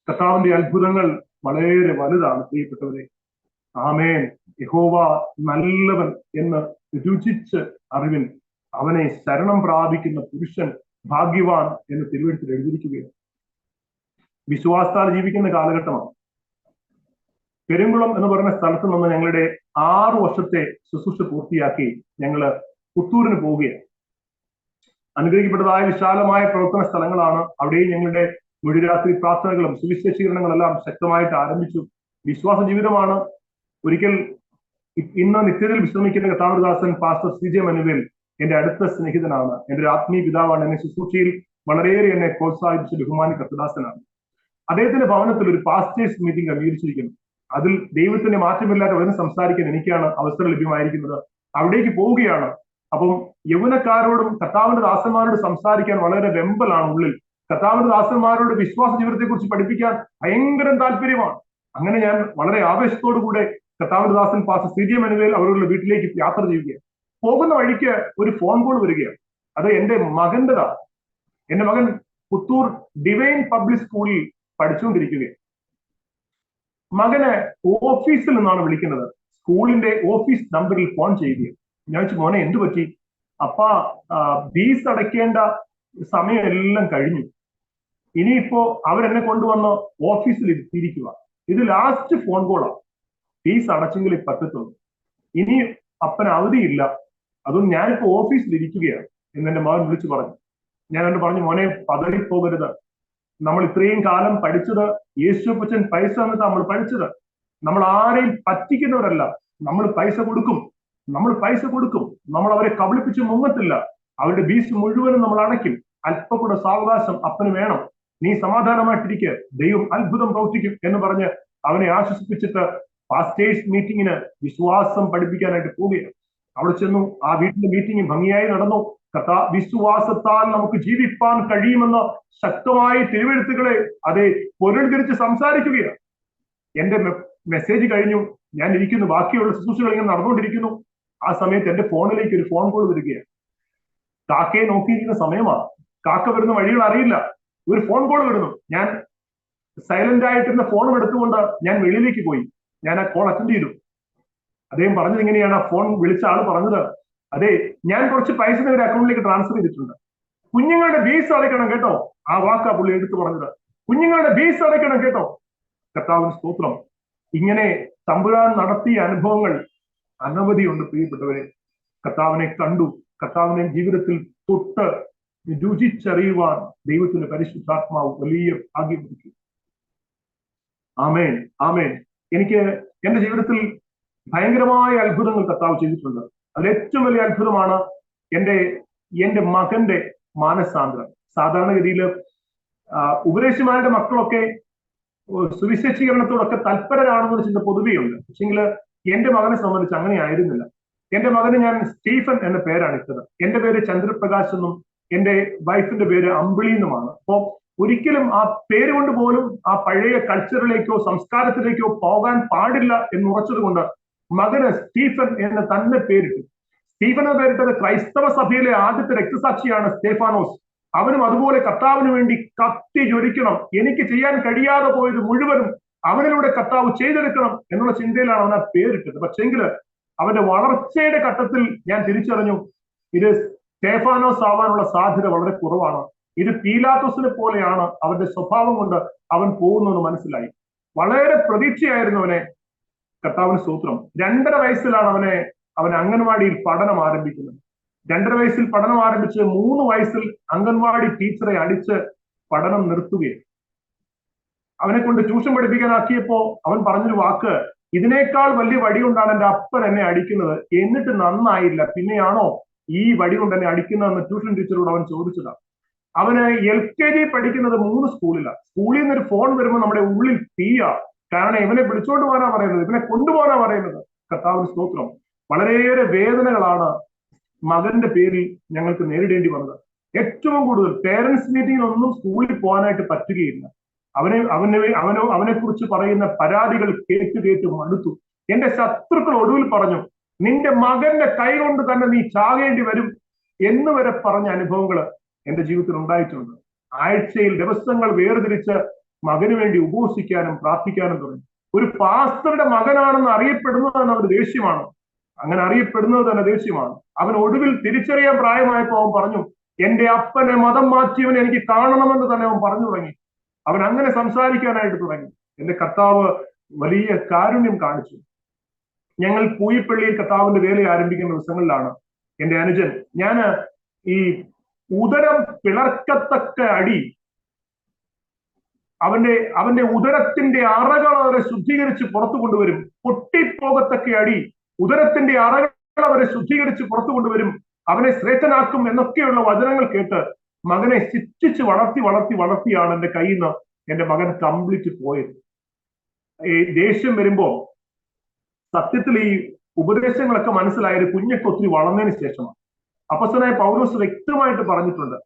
കർത്താവിന്റെ അത്ഭുതങ്ങൾ വളരെ വലുതാണ് പ്രിയപ്പെട്ടവരെ. ആമേൻ. യഹോവ നല്ലവൻ എന്ന് രുചിച്ച് അറിവിൻ, അവനെ ശരണം പ്രാപിക്കുന്ന പുരുഷൻ ഭാഗ്യവാൻ എന്ന് തിരുവെഴുത്തിൽ എഴുതിയിരിക്കുകയാണ്. വിശ്വാസത്താൽ ജീവിക്കുന്ന കാലഘട്ടമാണ്. പെരുങ്കുളം എന്ന് പറയുന്ന സ്ഥലത്ത് നിന്ന് ഞങ്ങളുടെ 6 വർഷത്തെ ശുശ്രൂഷ പൂർത്തിയാക്കി ഞങ്ങള് പുത്തൂരിന് പോവുകയാണ്. അനുഗ്രഹിക്കപ്പെട്ടതായ വിശാലമായ പ്രവർത്തന സ്ഥലങ്ങളാണ്. അവിടെയും ഞങ്ങളുടെ മുഴുരാത്രി പ്രാർത്ഥനകളും സുവിശേഷീകരണങ്ങളെല്ലാം ശക്തമായിട്ട് ആരംഭിച്ചു. വിശ്വാസ ജീവിതമാണ്. ഒരിക്കൽ ഇന്ന് നിത്യതയിൽ വിശ്രമിക്കുന്ന കർത്താവദാസൻ പാസ്റ്റർ CJ മനുവേൽ എന്റെ അടുത്ത സ്നേഹിതനാണ്, എന്റെ ഒരു ആത്മീയ പിതാവാണ്. എന്നെ ശുശ്രൂഷയിൽ വളരെയേറെ എന്നെ പ്രോത്സാഹിപ്പിച്ച ബഹുമാനി കർത്തദാസനാണ്. അദ്ദേഹത്തിന്റെ ഭവനത്തിൽ ഒരു പാസ്റ്റേഴ്സ് മീറ്റിംഗ് ക്രമീകരിച്ചിരിക്കുന്നു. അതിൽ ദൈവത്തിന്റെ മാറ്റമില്ലാതെ വരുന്ന സംസാരിക്കാൻ എനിക്കാണ് അവസരം ലഭ്യമായിരിക്കുന്നത്. അവിടേക്ക് പോവുകയാണ്. അപ്പം യൗവനക്കാരോടും കർത്താവിന്റെ ദാസന്മാരോട് സംസാരിക്കാൻ വളരെ വെമ്പലാണ് ഉള്ളിൽ. കർത്താവിന്റെ ദാസന്മാരോട് വിശ്വാസ ജീവിതത്തെ കുറിച്ച് പഠിപ്പിക്കാൻ ഭയങ്കര താല്പര്യമാണ്. അങ്ങനെ ഞാൻ വളരെ ആവേശത്തോടു കൂടെ കർത്താവിന്റെ ദാസൻ പാസ്റ്റർ CJ മനുവേൽ അവരുടെ വീട്ടിലേക്ക് യാത്ര ചെയ്യുകയാണ്. പോകുന്ന വഴിക്ക് ഒരു ഫോൺ കോൾ വരികയാണ്. അത് എന്റെ മകന്റെതാണ്. എന്റെ മകൻ പുത്തൂർ ഡിവൈൻ പബ്ലിക് സ്കൂളിൽ പഠിച്ചുകൊണ്ടിരിക്കുകയാണ്. മകന് ഓഫീസിൽ നിന്നാണ് വിളിക്കുന്നത്. സ്കൂളിന്റെ ഓഫീസ് നമ്പറിൽ ഫോൺ ചെയ്യുകയാണ്. ഞാൻ വെച്ചു, മോനെ എന്തു പറ്റി? അപ്പാ ഫീസ് അടയ്ക്കേണ്ട സമയം എല്ലാം കഴിഞ്ഞു. ഇനിയിപ്പോ അവരെന്നെ കൊണ്ടുവന്ന് ഓഫീസിൽ ഇരുത്തിയിരിക്കുക. ഇത് ലാസ്റ്റ് ഫോൺ കോളാണ്. ഫീസ് അടച്ചെങ്കിൽ പറ്റത്തുള്ളൂ. ഇനി അപ്പന് അവധിയില്ല. അതും ഞാനിപ്പോ ഓഫീസിൽ ഇരിക്കുകയാണ് എന്ന് എന്റെ മകൻ വിളിച്ചു പറഞ്ഞു. ഞാൻ എന്നോട് പറഞ്ഞു, മോനെ പതറിപ്പോകരുത്. നമ്മൾ ഇത്രയും കാലം പഠിച്ചത് യേശുപ്പച്ചൻ പൈസ എന്നിട്ട് നമ്മൾ പഠിച്ചത്. നമ്മൾ ആരെയും പറ്റിക്കുന്നവരല്ല. നമ്മൾ പൈസ കൊടുക്കും. നമ്മൾ അവരെ കബളിപ്പിച്ച് മുങ്ങത്തില്ല. അവരുടെ ഫീസ് മുഴുവനും നമ്മൾ അടയ്ക്കും. അല്പം കൂടെ സാവകാശം അപ്പന് വേണം. നീ സമാധാനമായിട്ടിരിക്കുക, ദൈവം അത്ഭുതം പ്രവർത്തിക്കും എന്ന് പറഞ്ഞ് അവനെ ആശ്വസിപ്പിച്ചിട്ട് പാസ്റ്റേഴ്സ് മീറ്റിങ്ങിന് വിശ്വാസം പഠിപ്പിക്കാനായിട്ട് പോവുകയാണ്. അവിടെ ചെന്നു. ആ വീട്ടിലെ മീറ്റിംഗ് ഭംഗിയായി നടന്നു. വിശ്വാസത്താൽ നമുക്ക് ജീവിപ്പാൻ കഴിയുമെന്ന ശക്തമായ തിരുവെഴുത്തുകളെ അതെ പൊരുൾ തിരിച്ച് സംസാരിക്കുകയാണ്. എന്റെ മെസ്സേജ് കഴിഞ്ഞു. ഞാൻ ഇരിക്കുന്നു. ബാക്കിയുള്ള ശുശ്രൂഷകൾ ഇങ്ങനെ നടന്നുകൊണ്ടിരിക്കുന്നു. ആ സമയത്ത് എന്റെ ഫോണിലേക്ക് ഒരു ഫോൺ കോൾ വരികയാണ്. കാക്കയെ നോക്കിയിരിക്കുന്ന സമയമാണ്. കാക്ക വരുന്ന വഴികൾ അറിയില്ല. ഒരു ഫോൺ കോൾ വരുന്നു. ഞാൻ സൈലന്റ് ആയിട്ടിരുന്ന ഫോണും എടുത്തുകൊണ്ട് ഞാൻ വെളിയിലേക്ക് പോയി. ഞാൻ ആ കോൾ അറ്റൻഡ് ചെയ്തു. അദ്ദേഹം പറഞ്ഞത് ഇങ്ങനെയാണ്. ആ ഫോൺ വിളിച്ച ആള് പറഞ്ഞത്, അതെ, ഞാൻ കുറച്ച് പൈസ നിങ്ങളുടെ അക്കൗണ്ടിലേക്ക് ട്രാൻസ്ഫർ ചെയ്തിട്ടുണ്ട്. കുഞ്ഞുങ്ങളുടെ ഫീസ് അടയ്ക്കണം കേട്ടോ. ആ വാക്കാ പുള്ളി എടുത്തു പറഞ്ഞത്. കുഞ്ഞുങ്ങളുടെ ഫീസ് അടയ്ക്കണം കേട്ടോ. കർത്താവിന് സ്തോത്രം. ഇങ്ങനെ തമ്പുരാൻ നടത്തിയ അനുഭവങ്ങൾ അനവധിയുണ്ട് പ്രിയപ്പെട്ടവരെ. കർത്താവിനെ കണ്ടു, കർത്താവിനെ ജീവിതത്തിൽ തൊട്ട് രുചിച്ചറിയുവാൻ ദൈവത്തിന്റെ പരിശുദ്ധാത്മാവ് വലിയ ഭാഗ്യം ലഭിക്കും. ആമേൻ, ആമേൻ. എനിക്ക് എന്റെ ജീവിതത്തിൽ ഭയങ്കരമായ അത്ഭുതങ്ങൾ കർത്താവ് ചെയ്തിട്ടുണ്ട്. അതിൽ ഏറ്റവും വലിയ അത്ഭുതമാണ് എന്റെ മകന്റെ മാനസാന്തരം. സാധാരണഗതിയിൽ ഉപദേശിമാരുടെ മക്കളൊക്കെ സുവിശേഷീകരണത്തോടൊക്കെ തൽപരരാണെന്നൊരു ചിന്ത പൊതുവെയുണ്ട്. പക്ഷെങ്കിൽ എന്റെ മകനെ സംബന്ധിച്ച് അങ്ങനെ ആയിരുന്നില്ല. എന്റെ മകന് ഞാൻ സ്റ്റീഫൻ എന്ന പേരാണ് ഇട്ടത്. എന്റെ പേര് ചന്ദ്രപ്രകാശ് എന്നും എന്റെ വൈഫിന്റെ പേര് അമ്പിളി എന്നുമാണ്. അപ്പോ ഒരിക്കലും ആ പേര് കൊണ്ട് പോലും ആ പഴയ കൾച്ചറിലേക്കോ സംസ്കാരത്തിലേക്കോ പോകാൻ പാടില്ല എന്ന് ഉറച്ചത് കൊണ്ട് മകന് സ്റ്റീഫൻ എന്ന് തന്നെ പേരിട്ടു. സ്റ്റീഫൻ എന്ന പേരിട്ടത് ക്രൈസ്തവ സഭയിലെ ആദ്യത്തെ രക്തസാക്ഷിയാണ് സ്തേഫാനോസ്. അവനും അതുപോലെ കർത്താവിന് വേണ്ടി കത്തി ജ്വലിക്കണം, എനിക്ക് ചെയ്യാൻ കഴിയാതെ പോയത് മുഴുവനും അവനിലൂടെ കർത്താവ് ചെയ്തെടുക്കണം എന്നുള്ള ചിന്തയിലാണ് അവൻ ആ പേരിട്ടത്. പക്ഷെങ്കിൽ അവന്റെ വളർച്ചയുടെ ഘട്ടത്തിൽ ഞാൻ തിരിച്ചറിഞ്ഞു, ഇത് സ്തേഫാനോസ് ആവാനുള്ള സാധ്യത വളരെ കുറവാണ്. ഇത് പീലാത്തോസിനെ പോലെയാണ് അവന്റെ സ്വഭാവം കൊണ്ട് അവൻ പോകുന്നതെന്ന് മനസ്സിലായി. വളരെ പ്രതീക്ഷയായിരുന്നു അവനെ. കർത്താവിന് സ്തോത്രം. 2.5 വയസ്സിലാണ് അവൻ അംഗൻവാടിയിൽ പഠനം ആരംഭിക്കുന്നത്. 2.5 വയസ്സിൽ പഠനം ആരംഭിച്ച് 3 വയസ്സിൽ അംഗൻവാടി ടീച്ചറെ അടിച്ച് പഠനം നിർത്തുകയാണ്. അവനെ കൊണ്ട് ട്യൂഷൻ പഠിപ്പിക്കാനാക്കിയപ്പോ അവൻ പറഞ്ഞൊരു വാക്ക്, ഇതിനേക്കാൾ വലിയ വടി കൊണ്ടാണ് എൻ്റെ അപ്പൻ എന്നെ അടിക്കുന്നത്, എന്നിട്ട് നന്നായില്ല, പിന്നെയാണോ ഈ വടി കൊണ്ട് എന്നെ അടിക്കുന്നതെന്ന് ട്യൂഷൻ ടീച്ചറോട് അവൻ ചോദിച്ചതാണ്. അവന് LKG പഠിക്കുന്നത് 3 സ്കൂളിലാണ്. സ്കൂളിൽ നിന്നൊരു ഫോൺ വരുമ്പോൾ നമ്മുടെ ഉള്ളിൽ തീയാ. കാരണം ഇവനെ വിളിച്ചോണ്ട് പോകാനാ പറയുന്നത്, ഇവനെ കൊണ്ടുപോകാനാ പറയുന്നത്. കർത്താവിന് സ്തോത്രം. വളരെയേറെ വേദനകളാണ് മകന്റെ പേരിൽ ഞങ്ങൾക്ക് നേരിടേണ്ടി വന്നത്. ഏറ്റവും കൂടുതൽ പേരൻസ് മീറ്റിങ്ങിനൊന്നും സ്കൂളിൽ പോകാനായിട്ട് പറ്റുകയില്ല. അവനെ കുറിച്ച് പറയുന്ന പരാതികൾ കേട്ട് മടുത്തു. എന്റെ ശത്രുക്കൾ ഒടുവിൽ പറഞ്ഞു, നിന്റെ മകന്റെ കൈ കൊണ്ട് തന്നെ നീ ചാകേണ്ടി വരും എന്ന് വരെ പറഞ്ഞ അനുഭവങ്ങൾ എന്റെ ജീവിതത്തിൽ ഉണ്ടായിട്ടുണ്ട്. ആഴ്ചയിൽ ദിവസങ്ങൾ വേർതിരിച്ച് മകന് വേണ്ടി ഉപവസിക്കാനും പ്രാർത്ഥിക്കാനും തുടങ്ങി. ഒരു പാസ്റ്ററുടെ മകനാണെന്ന് അറിയപ്പെടുന്നത് തന്നെ അവന് ദേഷ്യമാണ്. അങ്ങനെ അറിയപ്പെടുന്നത് തന്നെ ദേഷ്യമാണ്. അവൻ ഒടുവിൽ തിരിച്ചറിയാൻ പ്രായമായപ്പോൾ അവൻ പറഞ്ഞു, എന്റെ അപ്പനെ മതം മാറ്റിയവനെ എനിക്ക് കാണണമെന്ന് തന്നെ അവൻ പറഞ്ഞു തുടങ്ങി. അവൻ അങ്ങനെ സംസാരിക്കാനായിട്ട് തുടങ്ങി. എന്റെ കർത്താവ് വലിയ കാരുണ്യം കാണിച്ചു. ഞങ്ങൾ പൂയിപ്പള്ളിയിൽ കർത്താവിന്റെ വേല ആരംഭിക്കുന്ന ദിവസങ്ങളിലാണ് എന്റെ അനുജൻ, ഈ ഉദരം പിളർക്കത്തക്ക അടി, അവന്റെ ഉദരത്തിന്റെ അറകൾ അവരെ ശുദ്ധീകരിച്ച് പുറത്തു കൊണ്ടുവരും. പൊട്ടിപ്പോകത്തക്ക അടി, ഉദരത്തിന്റെ അറകൾ അവരെ ശുദ്ധീകരിച്ച് പുറത്തു കൊണ്ടുവരും, അവനെ ശ്രേഷ്ഠനാക്കും എന്നൊക്കെയുള്ള വചനങ്ങൾ കേട്ട് മകനെ ശിക്ഷിച്ച് വളർത്തിയാണ് എന്റെ കയ്യിൽ നിന്ന് എന്റെ മകൻ കംപ്ലീറ്റ് പോയത്. ഈ ദേഷ്യം വരുമ്പോ സത്യത്തിൽ ഈ ഉപദേശങ്ങളൊക്കെ മനസ്സിലായത് കുഞ്ഞൊക്കെ ഒത്തിരി വളർന്നതിന് ശേഷമാണ്. അപ്പോസ്തലനായ പൗലോസ് വ്യക്തമായിട്ട് പറഞ്ഞിട്ടുണ്ട്,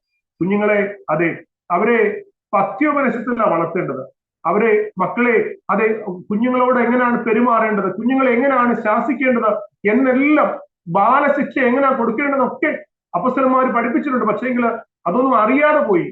കുഞ്ഞുങ്ങളെ അവരെ പഥ്യോപനിഷത്തിലാണ് വളർത്തേണ്ടത്. അവരെ മക്കളെ കുഞ്ഞുങ്ങളോട് എങ്ങനെയാണ് പെരുമാറേണ്ടത്, കുഞ്ഞുങ്ങളെ എങ്ങനെയാണ് ശാസിക്കേണ്ടത് എന്നെല്ലാം, ബാലശിക്ഷ എങ്ങനെയാണ് കൊടുക്കേണ്ടതൊക്കെ അപ്പോസ്തലന്മാർ പഠിപ്പിച്ചിട്ടുണ്ട്. പക്ഷേങ്കിൽ അതൊന്നും അറിയാതെ പോയി.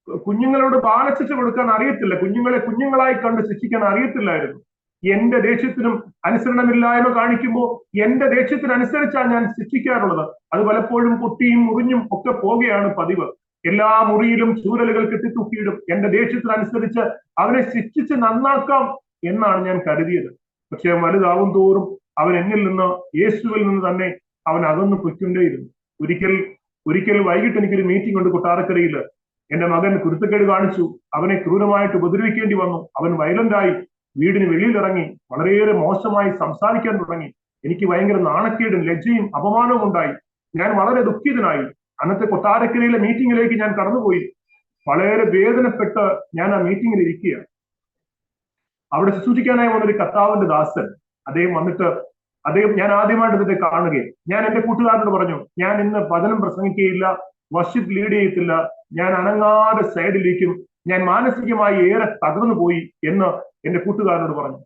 കുഞ്ഞുങ്ങളോട് ബാലശിക്ഷ കൊടുക്കാൻ അറിയത്തില്ല, കുഞ്ഞുങ്ങളെ കുഞ്ഞുങ്ങളായി കണ്ട് ശിക്ഷിക്കാൻ അറിയത്തില്ലായിരുന്നു. എന്റെ ദേഷ്യത്തിനും അനുസരണമില്ലായ്മ കാണിക്കുമ്പോൾ എന്റെ ദേഷ്യത്തിനനുസരിച്ചാണ് ഞാൻ ശിക്ഷിക്കാറുള്ളത്. അത് പലപ്പോഴും പൊട്ടിയും മുറിഞ്ഞും ഒക്കെ പോകുകയാണ് പതിവ്. എല്ലാ മുറിയിലും ചൂരലുകൾ കെട്ടിത്തൂക്കിയിടും. എന്റെ ദേഷ്യത്തിനനുസരിച്ച് അവനെ ശിക്ഷിച്ച് നന്നാക്കാം എന്നാണ് ഞാൻ കരുതിയത്. പക്ഷെ വലുതാവും തോറും അവൻ എന്നിൽ നിന്ന്, യേശുവിൽ നിന്ന് തന്നെ അവൻ അകന്നു പൊയ്ക്കൊണ്ടേയിരുന്നു. ഒരിക്കൽ വൈകിട്ട് എനിക്കൊരു മീറ്റിംഗ് ഉണ്ട് കൊട്ടാരക്കരയിൽ. എന്റെ മകൻ കുരുത്തക്കേട് കാണിച്ചു, അവനെ ക്രൂരമായിട്ട് ഉപദ്രവിക്കേണ്ടി വന്നു. അവൻ വയലന്റായി വീടിന് വെളിയിലിറങ്ങി വളരെയേറെ മോശമായി സംസാരിക്കാൻ തുടങ്ങി. എനിക്ക് ഭയങ്കര നാണക്കേടും ലജ്ജയും അപമാനവും ഉണ്ടായി. ഞാൻ വളരെ ദുഃഖിതനായി. അന്നത്തെ കൊട്ടാരക്കരയിലെ മീറ്റിംഗിലേക്ക് ഞാൻ കടന്നുപോയി. വളരെ വേദനപ്പെട്ട് ഞാൻ ആ മീറ്റിംഗിൽ ഇരിക്കുകയാണ്. അവിടെ ശുശ്രൂഷിക്കാനായി വന്നൊരു കർത്താവിന്റെ ദാസൻ, അദ്ദേഹം വന്നിട്ട് ഞാൻ ആദ്യമായിട്ട് ഇതിനെ കാണുകയും ഞാൻ എന്റെ കൂട്ടുകാരനോട് പറഞ്ഞു, ഞാൻ ഇന്ന് വചനം പ്രസംഗിക്കുകയില്ല, വർഷിപ്പ് ലീഡ് ചെയ്യത്തില്ല, ഞാൻ അനങ്ങാതെ സൈഡിലിരിക്കും, ഞാൻ മാനസികമായി ഏറെ തകർന്നു പോയി എന്ന് എന്റെ കൂട്ടുകാരനോട് പറഞ്ഞു.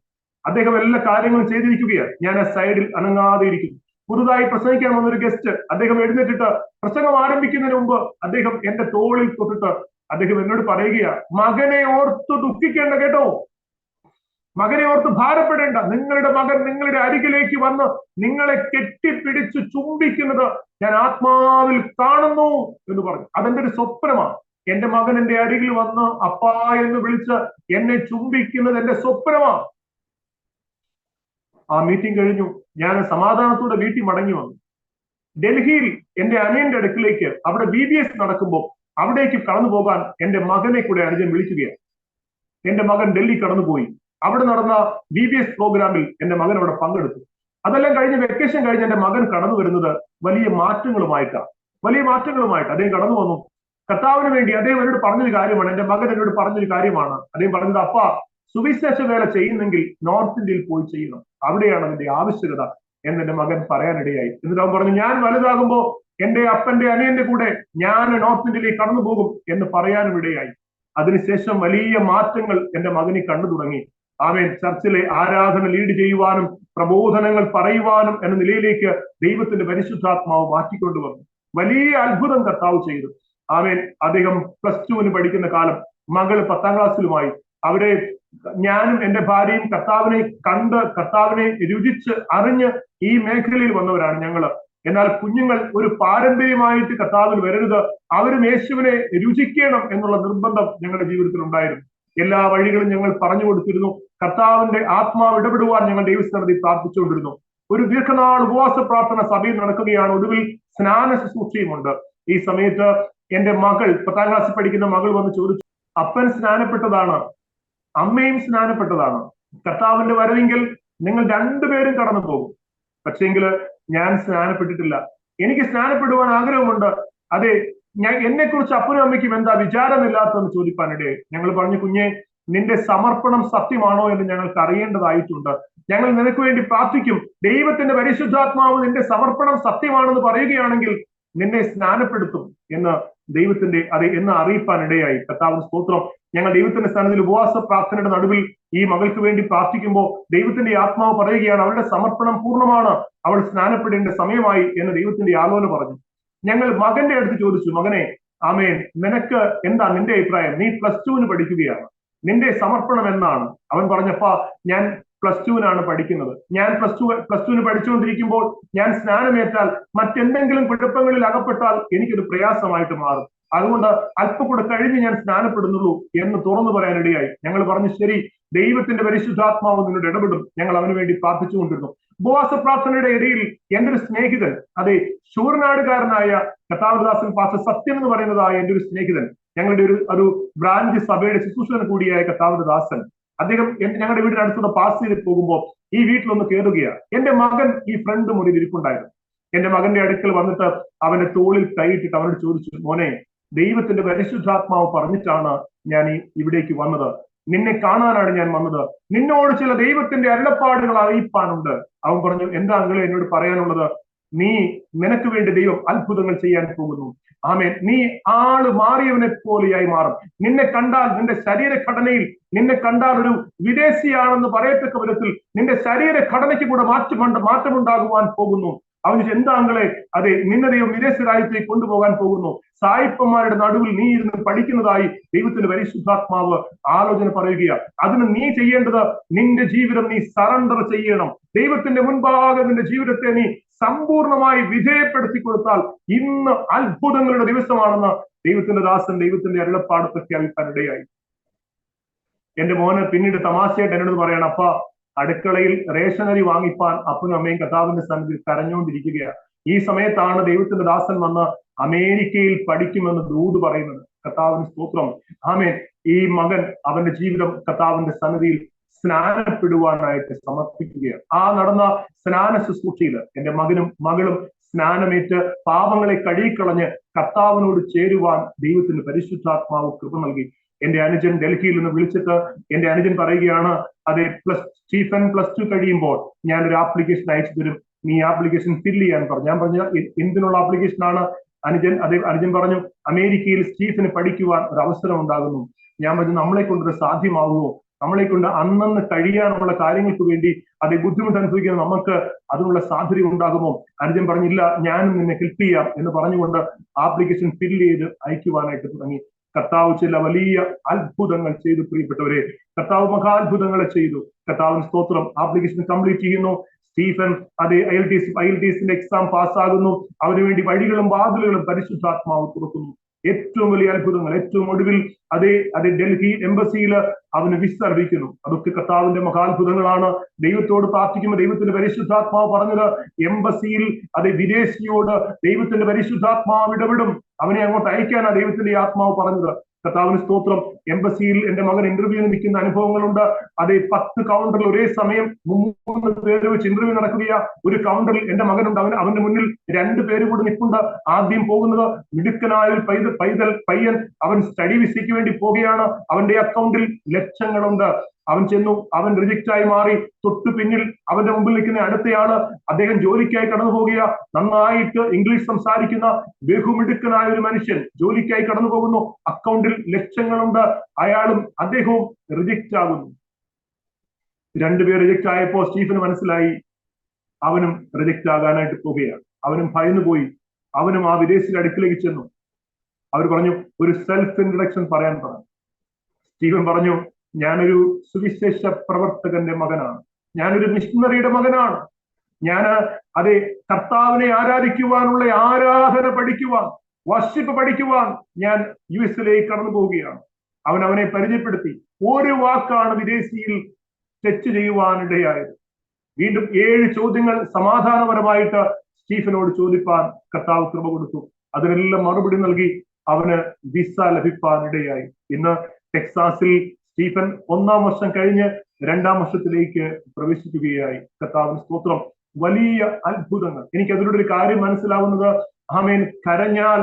അദ്ദേഹം എല്ലാ കാര്യങ്ങളും ചെയ്തിരിക്കുകയാണ്. ഞാൻ ആ സൈഡിൽ അനങ്ങാതെ ഇരിക്കുന്നു. പുതുതായി പ്രസംഗിക്കാൻ വന്നൊരു ഗസ്റ്റ്, അദ്ദേഹം എഴുന്നേറ്റിട്ട് പ്രസംഗം ആരംഭിക്കുന്നതിന് മുമ്പ് അദ്ദേഹം എന്റെ തോളിൽ തൊട്ടിട്ട് അദ്ദേഹം എന്നോട് പറയുകയാ, മകനെ ഓർത്ത് ദുഃഖിക്കേണ്ട കേട്ടോ, മകനെ ഓർത്ത് ഭാരപ്പെടേണ്ട. നിങ്ങളുടെ മകൻ നിങ്ങളുടെ അരികിലേക്ക് വന്ന് നിങ്ങളെ കെട്ടിപ്പിടിച്ച് ചുംബിക്കുന്നത് ഞാൻ ആത്മാവിൽ കാണുന്നു എന്ന് പറഞ്ഞു. അതെന്റെ ഒരു സ്വപ്നമാണ്. എന്റെ മകൻ എന്റെ അരികിൽ വന്ന് അപ്പാ എന്ന് വിളിച്ച് എന്നെ ചുംബിക്കുന്നത് എന്റെ സ്വപ്നമാണ്. ആ മീറ്റിംഗ് കഴിഞ്ഞു. ഞാൻ സമാധാനത്തോടെ വീട്ടിൽ മടങ്ങി വന്നു. ഡൽഹിയിൽ എന്റെ അനിയന്റെ അടുക്കിലേക്ക് അവിടെ BBS നടക്കുമ്പോൾ അവിടേക്ക് കടന്നു പോകാൻ എന്റെ മകനെ കൂടെ അനുജൻ വിളിക്കുകയാണ്. എന്റെ മകൻ ഡൽഹി കടന്നുപോയി. അവിടെ നടന്ന BBS പ്രോഗ്രാമിൽ എന്റെ മകൻ അവിടെ പങ്കെടുത്തു. അതെല്ലാം കഴിഞ്ഞ് വെക്കേഷൻ കഴിഞ്ഞ് എന്റെ മകൻ കടന്നു വരുന്നത് വലിയ മാറ്റങ്ങളുമായിട്ടാണ്. അദ്ദേഹം കടന്നു വന്നു. കർത്താവിന് വേണ്ടി അദ്ദേഹം എന്നോട് പറഞ്ഞൊരു കാര്യമാണ്, എന്റെ മകൻ എന്നോട് പറഞ്ഞൊരു കാര്യമാണ്. അദ്ദേഹം പറഞ്ഞത്, അപ്പാ, സുവിശേഷ വേല ചെയ്യുന്നെങ്കിൽ നോർത്ത് ഇന്ത്യയിൽ പോയി ചെയ്യണം, അവിടെയാണ് അതിന്റെ ആവശ്യകത എന്നെന്റെ മകൻ പറയാനിടയായി. എന്നിട്ട് അവൻ പറഞ്ഞു, ഞാൻ വലുതാകുമ്പോ എന്റെ അപ്പന്റെ അനിയന്റെ കൂടെ ഞാൻ നോർത്ത് ഇന്ത്യയിലേക്ക് കടന്നു പോകും എന്ന് പറയാനും ഇടയായി. അതിനുശേഷം വലിയ മാറ്റങ്ങൾ എന്റെ മകന് കണ്ടു തുടങ്ങി. ആമേൻ. ചർച്ചിലെ ആരാധന ലീഡ് ചെയ്യുവാനും പ്രബോധനങ്ങൾ പറയുവാനും എന്ന നിലയിലേക്ക് ദൈവത്തിന്റെ പരിശുദ്ധാത്മാവ് മാറ്റിക്കൊണ്ടുവന്നു. വലിയ അത്ഭുതം കർത്താവ് ചെയ്തു. ആമേൻ. അദ്ദേഹം +2 പഠിക്കുന്ന കാലം, മകള് 10ാം ക്ലാസ്സിലുമായി. അവരെ ഞാനും എന്റെ ഭാര്യയും കർത്താവിനെ കണ്ട് കർത്താവിനെ രുചിച്ച് അറിഞ്ഞ് ഈ മേഖലയിൽ വന്നവരാണ് ഞങ്ങള്. എന്നാൽ കുഞ്ഞുങ്ങൾ ഒരു പാരമ്പര്യമായിട്ട് കർത്താവിൽ വരരുത്, അവരും യേശുവിനെ രുചിക്കണം എന്നുള്ള നിർബന്ധം ഞങ്ങളുടെ ജീവിതത്തിൽ ഉണ്ടായിരുന്നു. എല്ലാ വഴികളും ഞങ്ങൾ പറഞ്ഞു കൊടുത്തിരുന്നു. കർത്താവിന്റെ ആത്മാവ് ഇടപെടുവാൻ ഞങ്ങൾ ദൈവസന്നിധിയിൽ പ്രാർത്ഥിച്ചുകൊണ്ടിരുന്നു. ഒരു ദീർഘനാൾ ഉപവാസ പ്രാർത്ഥന സഭയിൽ നടക്കുകയാണ്. ഒടുവിൽ സ്നാന ശുശ്രൂഷയുമുണ്ട്. ഈ സമയത്ത് എന്റെ മകൾ, 10ാം ക്ലാസ്സിൽ പഠിക്കുന്ന മകൾ വന്ന് ചോദിച്ചു, അപ്പൻ സ്നാനപ്പെട്ടതാണ്, അമ്മയും സ്നാനപ്പെട്ടതാണ്, കർത്താവിന്റെ വരവെങ്കിൽ നിങ്ങൾ രണ്ടുപേരും കടന്നു പോകും. പക്ഷേങ്കിൽ ഞാൻ സ്നാനപ്പെട്ടിട്ടില്ല. എനിക്ക് സ്നാനപ്പെടുവാൻ ആഗ്രഹമുണ്ട്. അതെ, എന്നെ കുറിച്ച് അപ്പനും അമ്മയ്ക്കും എന്താ വിചാരമില്ലാത്തതെന്ന് ചോദിക്കാനിടെ ഞങ്ങൾ പറഞ്ഞു, കുഞ്ഞെ, നിന്റെ സമർപ്പണം സത്യമാണോ എന്ന് ഞങ്ങൾക്ക് അറിയേണ്ടതായിട്ടുണ്ട്. ഞങ്ങൾ നിനക്ക് വേണ്ടി പ്രാർത്ഥിക്കും. ദൈവത്തിന്റെ പരിശുദ്ധാത്മാവ് നിന്റെ സമർപ്പണം സത്യമാണെന്ന് പറയുകയാണെങ്കിൽ നിന്നെ സ്നാനപ്പെടുത്തും എന്ന് ദൈവത്തിന്റെ എന്ന് അറിയിപ്പാനിടയായി. കർത്താവിന് സ്തോത്രം. ഞങ്ങൾ ദൈവത്തിന്റെ സ്ഥാനത്തിൽ ഉപവാസ പ്രാർത്ഥനയുടെ നടുവിൽ ഈ മകൾക്ക് വേണ്ടി പ്രാർത്ഥിക്കുമ്പോൾ ദൈവത്തിന്റെ ആത്മാവ് പറയുകയാണ്, അവളുടെ സമർപ്പണം പൂർണ്ണമാണ്, അവൾ സ്നാനപ്പെടേണ്ട സമയമായി എന്ന് ദൈവത്തിന്റെ ആലോചന പറഞ്ഞു. ഞങ്ങൾ മകന്റെ അടുത്ത് ചോദിച്ചു, മകനെ, ആമേൻ, നിനക്ക് എന്താ നിന്റെ അഭിപ്രായം? നീ +2 പഠിക്കുകയാണ്, നിന്റെ സമർപ്പണം എന്നാണ്? അവൻ പറഞ്ഞപ്പാ, ഞാൻ +2 പഠിക്കുന്നത്. ഞാൻ +2 പഠിച്ചുകൊണ്ടിരിക്കുമ്പോൾ ഞാൻ സ്നാനമേറ്റാൽ മറ്റെന്തെങ്കിലും കുഴപ്പങ്ങളിൽ അകപ്പെട്ടാൽ എനിക്കൊരു പ്രയാസമായിട്ട് മാറും. അതുകൊണ്ട് അല്പം കൂടെ കഴിഞ്ഞ് ഞാൻ സ്നാനപ്പെടുന്നുള്ളൂ എന്ന് തുറന്നു പറയാനിടയായി. ഞങ്ങൾ പറഞ്ഞു, ശരി, ദൈവത്തിന്റെ പരിശുദ്ധാത്മാവ് നിന്നോട് ഇടപെടും. ഞങ്ങൾ അവന് വേണ്ടി പ്രാർത്ഥിച്ചുകൊണ്ടിരുന്നു. ഉപവാസ പ്രാർത്ഥനയുടെ ഇടയിൽ എന്റെ ഒരു സ്നേഹിതൻ, അതെ, ശൂർനാടുകാരനായ കർത്താവദാസൻ പാസ്റ്റർ സത്യം എന്ന് പറയുന്നതായ എന്റെ ഒരു സ്നേഹിതൻ, ഞങ്ങളുടെ ഒരു ബ്രാഞ്ച് സഭയുടെ ശുശ്രൂഷകൻ കൂടിയായ കർത്താവദാസൻ, അദ്ദേഹം ഞങ്ങളുടെ വീടിനടുത്തൂടെ പാസ് ചെയ്ത് പോകുമ്പോൾ ഈ വീട്ടിലൊന്ന് കയറുകയാണ്. എന്റെ മകൻ ഈ ഫ്രണ്ട് മുറിയിൽ ഇരിപ്പുണ്ടായിരുന്നു. എന്റെ മകന്റെ അടുക്കൽ വന്നിട്ട് അവന്റെ തോളിൽ കൈയിട്ടിട്ട് അവനോട് ചോദിച്ചു, മോനെ, ദൈവത്തിന്റെ പരിശുദ്ധാത്മാവ് പറഞ്ഞിട്ടാണ് ഞാൻ ഇവിടേക്ക് വന്നത്, നിന്നെ കാണാനാണ് ഞാൻ വന്നത്, നിന്നോട് ചില ദൈവത്തിന്റെ അരുളപ്പാടുകൾ അറിയിപ്പാനുണ്ട്. അവൻ പറഞ്ഞു, എന്താ അങ്കിളെ എന്നോട് പറയാനുള്ളത്? നിനക്ക് വേണ്ടി ദൈവം അത്ഭുതങ്ങൾ ചെയ്യാൻ പോകുന്നു. ആമേൻ. നീ ആള് മാറിയവനെ പോലെയായി മാറും. നിന്നെ കണ്ടാൽ, നിന്റെ ശരീരഘടനയിൽ നിന്നെ കണ്ടാൽ ഒരു വിദേശിയാണെന്ന് പറയത്തക്ക വിധത്തിൽ നിന്റെ ശരീരഘടനയ്ക്ക് കൂടെ മാറ്റമുണ്ടാകുവാൻ പോകുന്നു. അവന് എന്താങ്കളെ, അതെ, നിന്നെ ദൈവം വിദേശ രാജ്യത്തേക്ക് കൊണ്ടുപോകാൻ പോകുന്നു. സായിപ്പന്മാരുടെ നടുവിൽ നീ ഇരുന്ന് പഠിക്കുന്നതായി ദൈവത്തിന്റെ പരിശുദ്ധാത്മാവ് ആലോചന പറയുകയാണ്. അതിന് നീ ചെയ്യേണ്ടത്, നിന്റെ ജീവിതം നീ സറണ്ടർ ചെയ്യണം. ദൈവത്തിന്റെ മുൻപാകെ നിന്റെ ജീവിതത്തെ നീ സമ്പൂർണമായി വിധേയപ്പെടുത്തി കൊടുത്താൽ ഇന്ന് അത്ഭുതങ്ങളുടെ ദിവസമാണെന്ന് ദൈവത്തിന്റെ ദാസൻ ദൈവത്തിന്റെ അരുളപ്പാട് പ്രഖ്യാപിക്കാൻ ഇടയായി. എന്റെ മോന് പിന്നീട് തമാശയായിട്ട് എന്നോട് പറയണം, അപ്പ അടുക്കളയിൽ റേഷനറി വാങ്ങിപ്പാൻ അപ്പനും അമ്മയും കർത്താവിന്റെ സന്നിധിയിൽ കരഞ്ഞുകൊണ്ടിരിക്കുകയാണ്. ഈ സമയത്താണ് ദൈവത്തിന്റെ ദാസൻ വന്ന് അമേരിക്കയിൽ പഠിക്കുമെന്ന് ദൂത് പറയുന്നത്. കർത്താവിന് സ്തോത്രം. ആമേൻ. ഈ മകൻ അവന്റെ ജീവിതം കർത്താവിന്റെ സന്നിധിയിൽ സ്നാനപ്പെടുവാനായിട്ട് സമർപ്പിക്കുകയാണ്. ആ നടന്ന സ്നാന ശുശ്രൂഷയിൽ എന്റെ മകനും മകളും സ്നാനമേറ്റ് പാപങ്ങളെ കഴുകിക്കളഞ്ഞ് കർത്താവിനോട് ചേരുവാൻ ദൈവത്തിന്റെ പരിശുദ്ധാത്മാവ് കൃപ നൽകി. എന്റെ അനുജൻ ഡൽഹിയിൽ നിന്ന് വിളിച്ചിട്ട് എന്റെ അനുജൻ പറയുകയാണ്, അതെ, സ്റ്റീഫൻ +2 കഴിയുമ്പോൾ ഞാനൊരു ആപ്ലിക്കേഷൻ അയച്ചു തരും, നീ ആപ്ലിക്കേഷൻ ഫില്ല് ചെയ്യാൻ പറഞ്ഞു. ഞാൻ പറഞ്ഞ എന്തിനുള്ള ആപ്ലിക്കേഷൻ ആണ്? അനുജൻ പറഞ്ഞു, അമേരിക്കയിൽ സ്റ്റീഫന് പഠിക്കുവാൻ ഒരു അവസരം ഉണ്ടാകുന്നു. ഞാൻ പറഞ്ഞു, നമ്മളെ കൊണ്ടത് സാധ്യമാകുമോ? നമ്മളെ കൊണ്ട് അന്നന്ന് കഴിയാനുള്ള കാര്യങ്ങൾക്ക് വേണ്ടി അതേ ബുദ്ധിമുട്ട് അനുഭവിക്കുന്ന നമുക്ക് അതിനുള്ള സാധ്യത ഉണ്ടാകുമോ? അനുജൻ പറഞ്ഞില്ല, ഞാനും നിന്നെ ഹെൽപ്പ് ചെയ്യാം എന്ന് പറഞ്ഞുകൊണ്ട് ആപ്ലിക്കേഷൻ ഫില്ല് ചെയ്ത് അയക്കുവാനായിട്ട് തുടങ്ങി. കർത്താവ് ചില വലിയ അത്ഭുതങ്ങൾ ചെയ്തു. പ്രിയപ്പെട്ടവരെ, കർത്താവ് മഹാത്ഭുതങ്ങളെ ചെയ്തു. കർത്താവിന് സ്തോത്രം. ആപ്ലിക്കേഷൻ കംപ്ലീറ്റ് ചെയ്യുന്നു. സ്റ്റീഫൻ അതേ ഐഎൽടിഎസിന്റെ എക്സാം പാസ്സാകുന്നു. അവന് വേണ്ടി വഴികളും വാതിലുകളും പരിശുദ്ധാത്മാവ് തുറക്കുന്നു. ഏറ്റവും വലിയ അത്ഭുതങ്ങൾ. ഏറ്റവും ഒടുവിൽ അതേ ഡൽഹി എംബസിയിൽ അവന് വിസ ലഭിക്കുന്നു. അതൊക്കെ കർത്താവിന്റെ മഹാത്ഭുതങ്ങളാണ്. ദൈവത്തോട് പ്രാർത്ഥിക്കുമ്പോൾ ദൈവത്തിന്റെ പരിശുദ്ധാത്മാവ് പറഞ്ഞത്, എംബസിയിൽ വിദേശിയോട് ദൈവത്തിന്റെ പരിശുദ്ധാത്മാവ് ഇടപെടും, അവനെ അങ്ങോട്ട് അയക്കാനാണ് ദൈവത്തിന്റെ ആത്മാവ് പറഞ്ഞത്. കർത്താവിന് സ്തോത്രം. എംബസിയിൽ എന്റെ മകൻ ഇന്റർവ്യൂവിന് നിൽക്കുന്ന അനുഭവങ്ങളുണ്ട്. 10 കൗണ്ടറിൽ ഒരേ സമയം 3 പേര് വെച്ച് ഇന്റർവ്യൂ നടക്കുകയ. ഒരു കൗണ്ടറിൽ എന്റെ മകനുണ്ട്. അവന്റെ മുന്നിൽ 2 പേര് കൂടി നിൽപ്പുണ്ട്. ആദ്യം പോകുന്നത് മിടുക്കനായ ഒരു പയ്യൻ. അവൻ സ്റ്റഡി വിസയ്ക്ക് വേണ്ടി പോവുകയാണ്. അവന്റെ അക്കൗണ്ടിൽ ലക്ഷങ്ങളുണ്ട്. അവൻ ചെന്നു, അവൻ റിജക്റ്റായി മാറി. തൊട്ടു പിന്നിൽ അവന്റെ മുമ്പിൽ നിൽക്കുന്ന അടുത്തയാള്, അദ്ദേഹം ജോലിക്കായി കടന്നു പോകുക. നന്നായിട്ട് ഇംഗ്ലീഷ് സംസാരിക്കുന്ന ബഹുമിടുക്കനായ ഒരു മനുഷ്യൻ ജോലിക്കായി കടന്നു പോകുന്നു. അക്കൗണ്ടിൽ ലക്ഷങ്ങളുണ്ട്. അദ്ദേഹവും റിജക്റ്റ് ആകുന്നു. 2 പേർ റിജക്റ്റ് ആയപ്പോ സ്റ്റീഫന് മനസ്സിലായി അവനും റിജക്റ്റ് ആകാനായിട്ട് പോവുകയാണ്. അവനും ഭയന്നു പോയി. അവനും ആ വിദേശിയുടെ അടുക്കിലേക്ക് ചെന്നു. അവർ പറഞ്ഞു, ഒരു സെൽഫ് ഇൻട്രഡക്ഷൻ പറയാൻ പറഞ്ഞു. സ്റ്റീഫൻ പറഞ്ഞു, ഞാനൊരു സുവിശേഷ പ്രവർത്തകന്റെ മകനാണ്, ഞാനൊരു മിഷണറിയുടെ മകനാണ്. ഞാൻ കർത്താവിനെ ആരാധിക്കുവാനുള്ള ആരാധന പഠിക്കുവാൻ, വർഷിപ്പ് പഠിക്കുവാൻ ഞാൻ യുഎസിലേക്ക് കടന്നു പോവുകയാണ്. അവനെ പരിചയപ്പെടുത്തി. ഒരു വാക്കാണ് വിദേശിയിൽ തെറ്റ് ചെയ്യുവാനിടയായത്. വീണ്ടും 7 ചോദ്യങ്ങൾ സമാധാനപരമായിട്ട് സ്റ്റീഫനോട് ചോദിപ്പാൻ കർത്താവ് കൃപ കൊടുത്തു. അതിനെല്ലാം മറുപടി നൽകി അവന് വിസ ലഭിക്കാനിടയായി. ഇന്ന് ടെക്സാസിൽ സ്റ്റീഫൻ 1ാം വർഷം കഴിഞ്ഞ് 2ാം വർഷത്തിലേക്ക് പ്രവേശിക്കുകയായി. കർത്താവിന് സ്തോത്രം. വലിയ അത്ഭുതങ്ങൾ. എനിക്ക് അതിലൂടെ ഒരു കാര്യം മനസ്സിലാവുന്നത്, ആമേൻ, കരഞ്ഞാൽ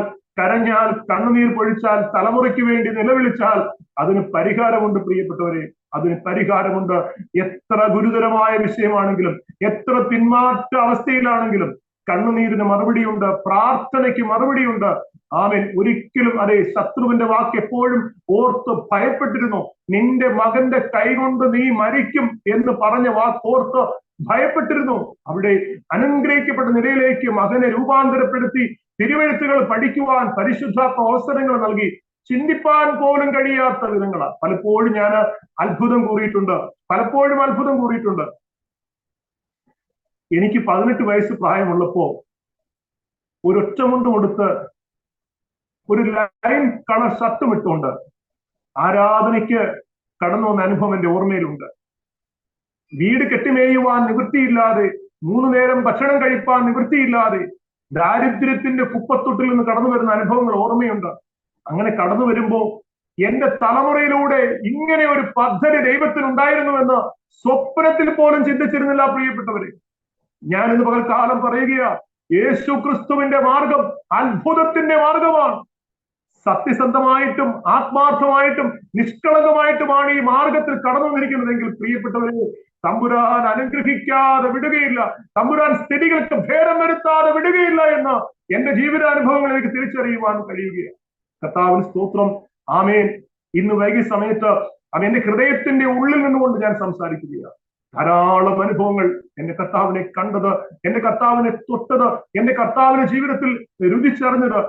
കണ്ണുനീർ പൊഴിച്ചാൽ, തലമുറയ്ക്ക് വേണ്ടി നിലവിളിച്ചാൽ അതിന് പരിഹാരമുണ്ട്. പ്രിയപ്പെട്ടവരെ, അതിന് പരിഹാരമുണ്ട്. എത്ര ഗുരുതരമായ വിഷയമാണെങ്കിലും, എത്ര പിന്മാറ്റ അവസ്ഥയിലാണെങ്കിലും കണ്ണുനീരിന് മറുപടിയുണ്ട്, പ്രാർത്ഥനയ്ക്ക് മറുപടിയുണ്ട്. ആമേൻ. ഒരിക്കലും ശത്രുവിന്റെ വാക്ക് എപ്പോഴും ഓർത്ത് ഭയപ്പെട്ടിരുന്നു. നിന്റെ മകന്റെ കൈകൊണ്ട് നീ മരിക്കും എന്ന് പറഞ്ഞ വാക്കോർത്ത് ഭയപ്പെട്ടിരുന്നു. അവിടെ അനുഗ്രഹിക്കപ്പെട്ട നിലയിലേക്ക് മകനെ രൂപാന്തരപ്പെടുത്തി തിരുവെഴുത്തുകൾ പഠിക്കുവാൻ പരിശുദ്ധാത്മ അവസരങ്ങൾ നൽകി. ചിന്തിപ്പാൻ പോലും കഴിയാത്ത വിധങ്ങളാണ്. പലപ്പോഴും ഞാൻ അത്ഭുതം കൂറിയിട്ടുണ്ട്. എനിക്ക് 18 വയസ്സ് പ്രായമുള്ളപ്പോ ഒരു ഒറ്റമുണ്ടും കൊടുത്ത് ഒരു ലൈൻ കളർ ഷർട്ടും ഇട്ടുകൊണ്ട് ആരാധനയ്ക്ക് കടന്നു വന്ന അനുഭവം എന്റെ ഓർമ്മയിലുണ്ട്. വീട് കെട്ടിമേയുവാൻ നിവൃത്തിയില്ലാതെ, 3 നേരം ഭക്ഷണം കഴിപ്പാൻ നിവൃത്തിയില്ലാതെ, ദാരിദ്ര്യത്തിന്റെ കുപ്പത്തൊട്ടിൽ നിന്ന് കടന്നു വരുന്ന അനുഭവങ്ങൾ ഓർമ്മയുണ്ട്. അങ്ങനെ കടന്നു വരുമ്പോ എന്റെ തലമുറയിലൂടെ ഇങ്ങനെ ഒരു പദ്ധതി ദൈവത്തിനുണ്ടായിരുന്നുവെന്ന് സ്വപ്നത്തിൽ പോലും ചിന്തിച്ചിരുന്നില്ല. പ്രിയപ്പെട്ടവരെ, ഞാൻ ഇന്ന് പകൽക്കാലം പറയുകയാ, യേശു ക്രിസ്തുവിന്റെ മാർഗം അത്ഭുതത്തിന്റെ മാർഗമാണ്. സത്യസന്ധമായിട്ടും ആത്മാർത്ഥമായിട്ടും നിഷ്കളങ്കമായിട്ടുമാണ് ഈ മാർഗത്തിൽ കടന്നു വന്നിരിക്കുന്നതെങ്കിൽ പ്രിയപ്പെട്ടവരെ, തമ്പുരാൻ അനുഗ്രഹിക്കാതെ വിടുകയില്ല. തമ്പുരാൻ സ്ഥിതികൾക്ക് ഭേദം വരുത്താതെ വിടുകയില്ല എന്ന് എന്റെ ജീവിതാനുഭവങ്ങൾ എനിക്ക് തിരിച്ചറിയുവാൻ കഴിയുകയാണ്. കർത്താവിന് സ്തോത്രം. ആമേൻ. ഇന്ന് വൈകിയ സമയത്ത് എന്റെ ഹൃദയത്തിന്റെ ഉള്ളിൽ നിന്നുകൊണ്ട് ഞാൻ സംസാരിക്കുകയാണ്. ധാരാളം അനുഭവങ്ങൾ എന്റെ കർത്താവിനെ കണ്ടത്, എന്റെ കർത്താവിനെ തൊട്ടത്, എന്റെ കർത്താവിന്റെ ജീവിതത്തിൽ രുചിച്ചറിഞ്ഞത്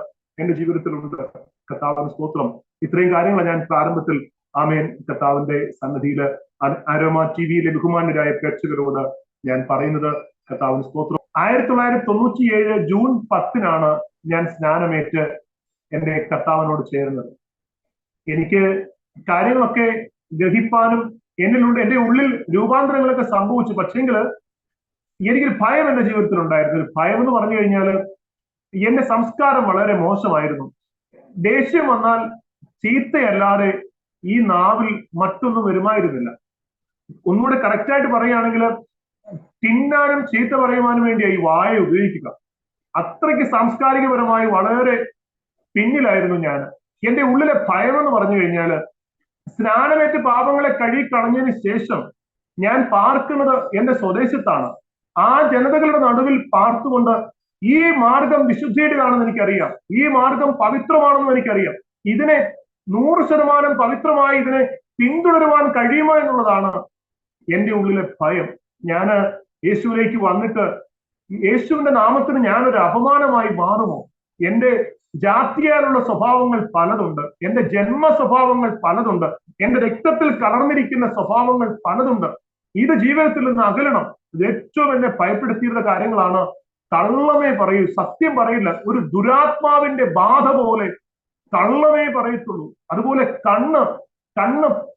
എന്റെ ജീവിതത്തിലുണ്ട്. കർത്താവിന് സ്തോത്രം. ഇത്രയും കാര്യങ്ങൾ ഞാൻ പ്രാരംഭത്തിൽ ആമേൻ കർത്താവിന്റെ സന്നിധിയില് അരോമ ടിവിയിലെ ബഹുമാന്യരായ പ്രേക്ഷകരോട് ഞാൻ പറയുന്നത്. കർത്താവിന് സ്തോത്രം. 1997 ജൂൺ 10 ഞാൻ സ്നാനമേറ്റ് എന്റെ കർത്താവിനോട് ചേർന്നത്. എനിക്ക് കാര്യങ്ങളൊക്കെ ഗ്രഹിപ്പാനും എന്നിലുള്ള എന്റെ ഉള്ളിൽ രൂപാന്തരങ്ങളൊക്കെ സംഭവിച്ചു. പക്ഷേങ്കില് എനിക്കൊരു ഭയം എന്റെ ജീവിതത്തിൽ ഉണ്ടായിരുന്നു. ഒരു ഭയം എന്ന് പറഞ്ഞു കഴിഞ്ഞാല് എന്റെ സംസ്കാരം വളരെ മോശമായിരുന്നു. ദേഷ്യം വന്നാൽ ചീത്തയല്ലാതെ ഈ നാവിൽ മറ്റൊന്നും വരുമായിരുന്നില്ല. ഒന്നുകൂടെ കറക്റ്റായിട്ട് പറയുകയാണെങ്കിൽ തിന്നാനും ചീത്ത പറയുവാനും വേണ്ടിയായി വായ ഉപയോഗിക്കുക. അത്രയ്ക്ക് സാംസ്കാരികപരമായി വളരെ പിന്നിലായിരുന്നു ഞാൻ. എന്റെ ഉള്ളിലെ ഭയം എന്ന് പറഞ്ഞു കഴിഞ്ഞാല് സ്നാനമേറ്റ് പാപങ്ങളെ കഴുകി കളഞ്ഞതിന് ശേഷം ഞാൻ പാർക്കുന്നത് എന്റെ സ്വദേശത്താണ്. ആ ജനതകളുടെ നടുവിൽ പാർത്തുകൊണ്ട് ഈ മാർഗം വിശുദ്ധിയുടേതാണെന്ന് എനിക്കറിയാം, ഈ മാർഗം പവിത്രമാണെന്നും എനിക്കറിയാം. ഇതിനെ 100% പവിത്രമായി ഇതിനെ പിന്തുടരുവാൻ കഴിയുമോ എന്നുള്ളതാണ് എന്റെ ഉള്ളിലെ ഭയം. ഞാന് യേശുവിലേക്ക് വന്നിട്ട് യേശുവിന്റെ നാമത്തിന് ഞാനൊരു അപമാനമായി മാറുമോ? എന്റെ ജാതിയാലുള്ള സ്വഭാവങ്ങൾ പലതുണ്ട്, എന്റെ ജന്മ സ്വഭാവങ്ങൾ പലതുണ്ട്, എന്റെ രക്തത്തിൽ കലർന്നിരിക്കുന്ന സ്വഭാവങ്ങൾ പലതുണ്ട്. ഇത് ജീവിതത്തിൽ നിന്ന് അകലണം. ഇത് ഏറ്റവും എന്നെ ഭയപ്പെടുത്തിയിരുന്ന കാര്യങ്ങളാണ്. കള്ളമേ പറയൂ, സത്യം പറയില്ല. ഒരു ദുരാത്മാവിന്റെ ബാധ പോലെ കള്ളമേ പറയത്തുള്ളൂ. അതുപോലെ കണ്ണ്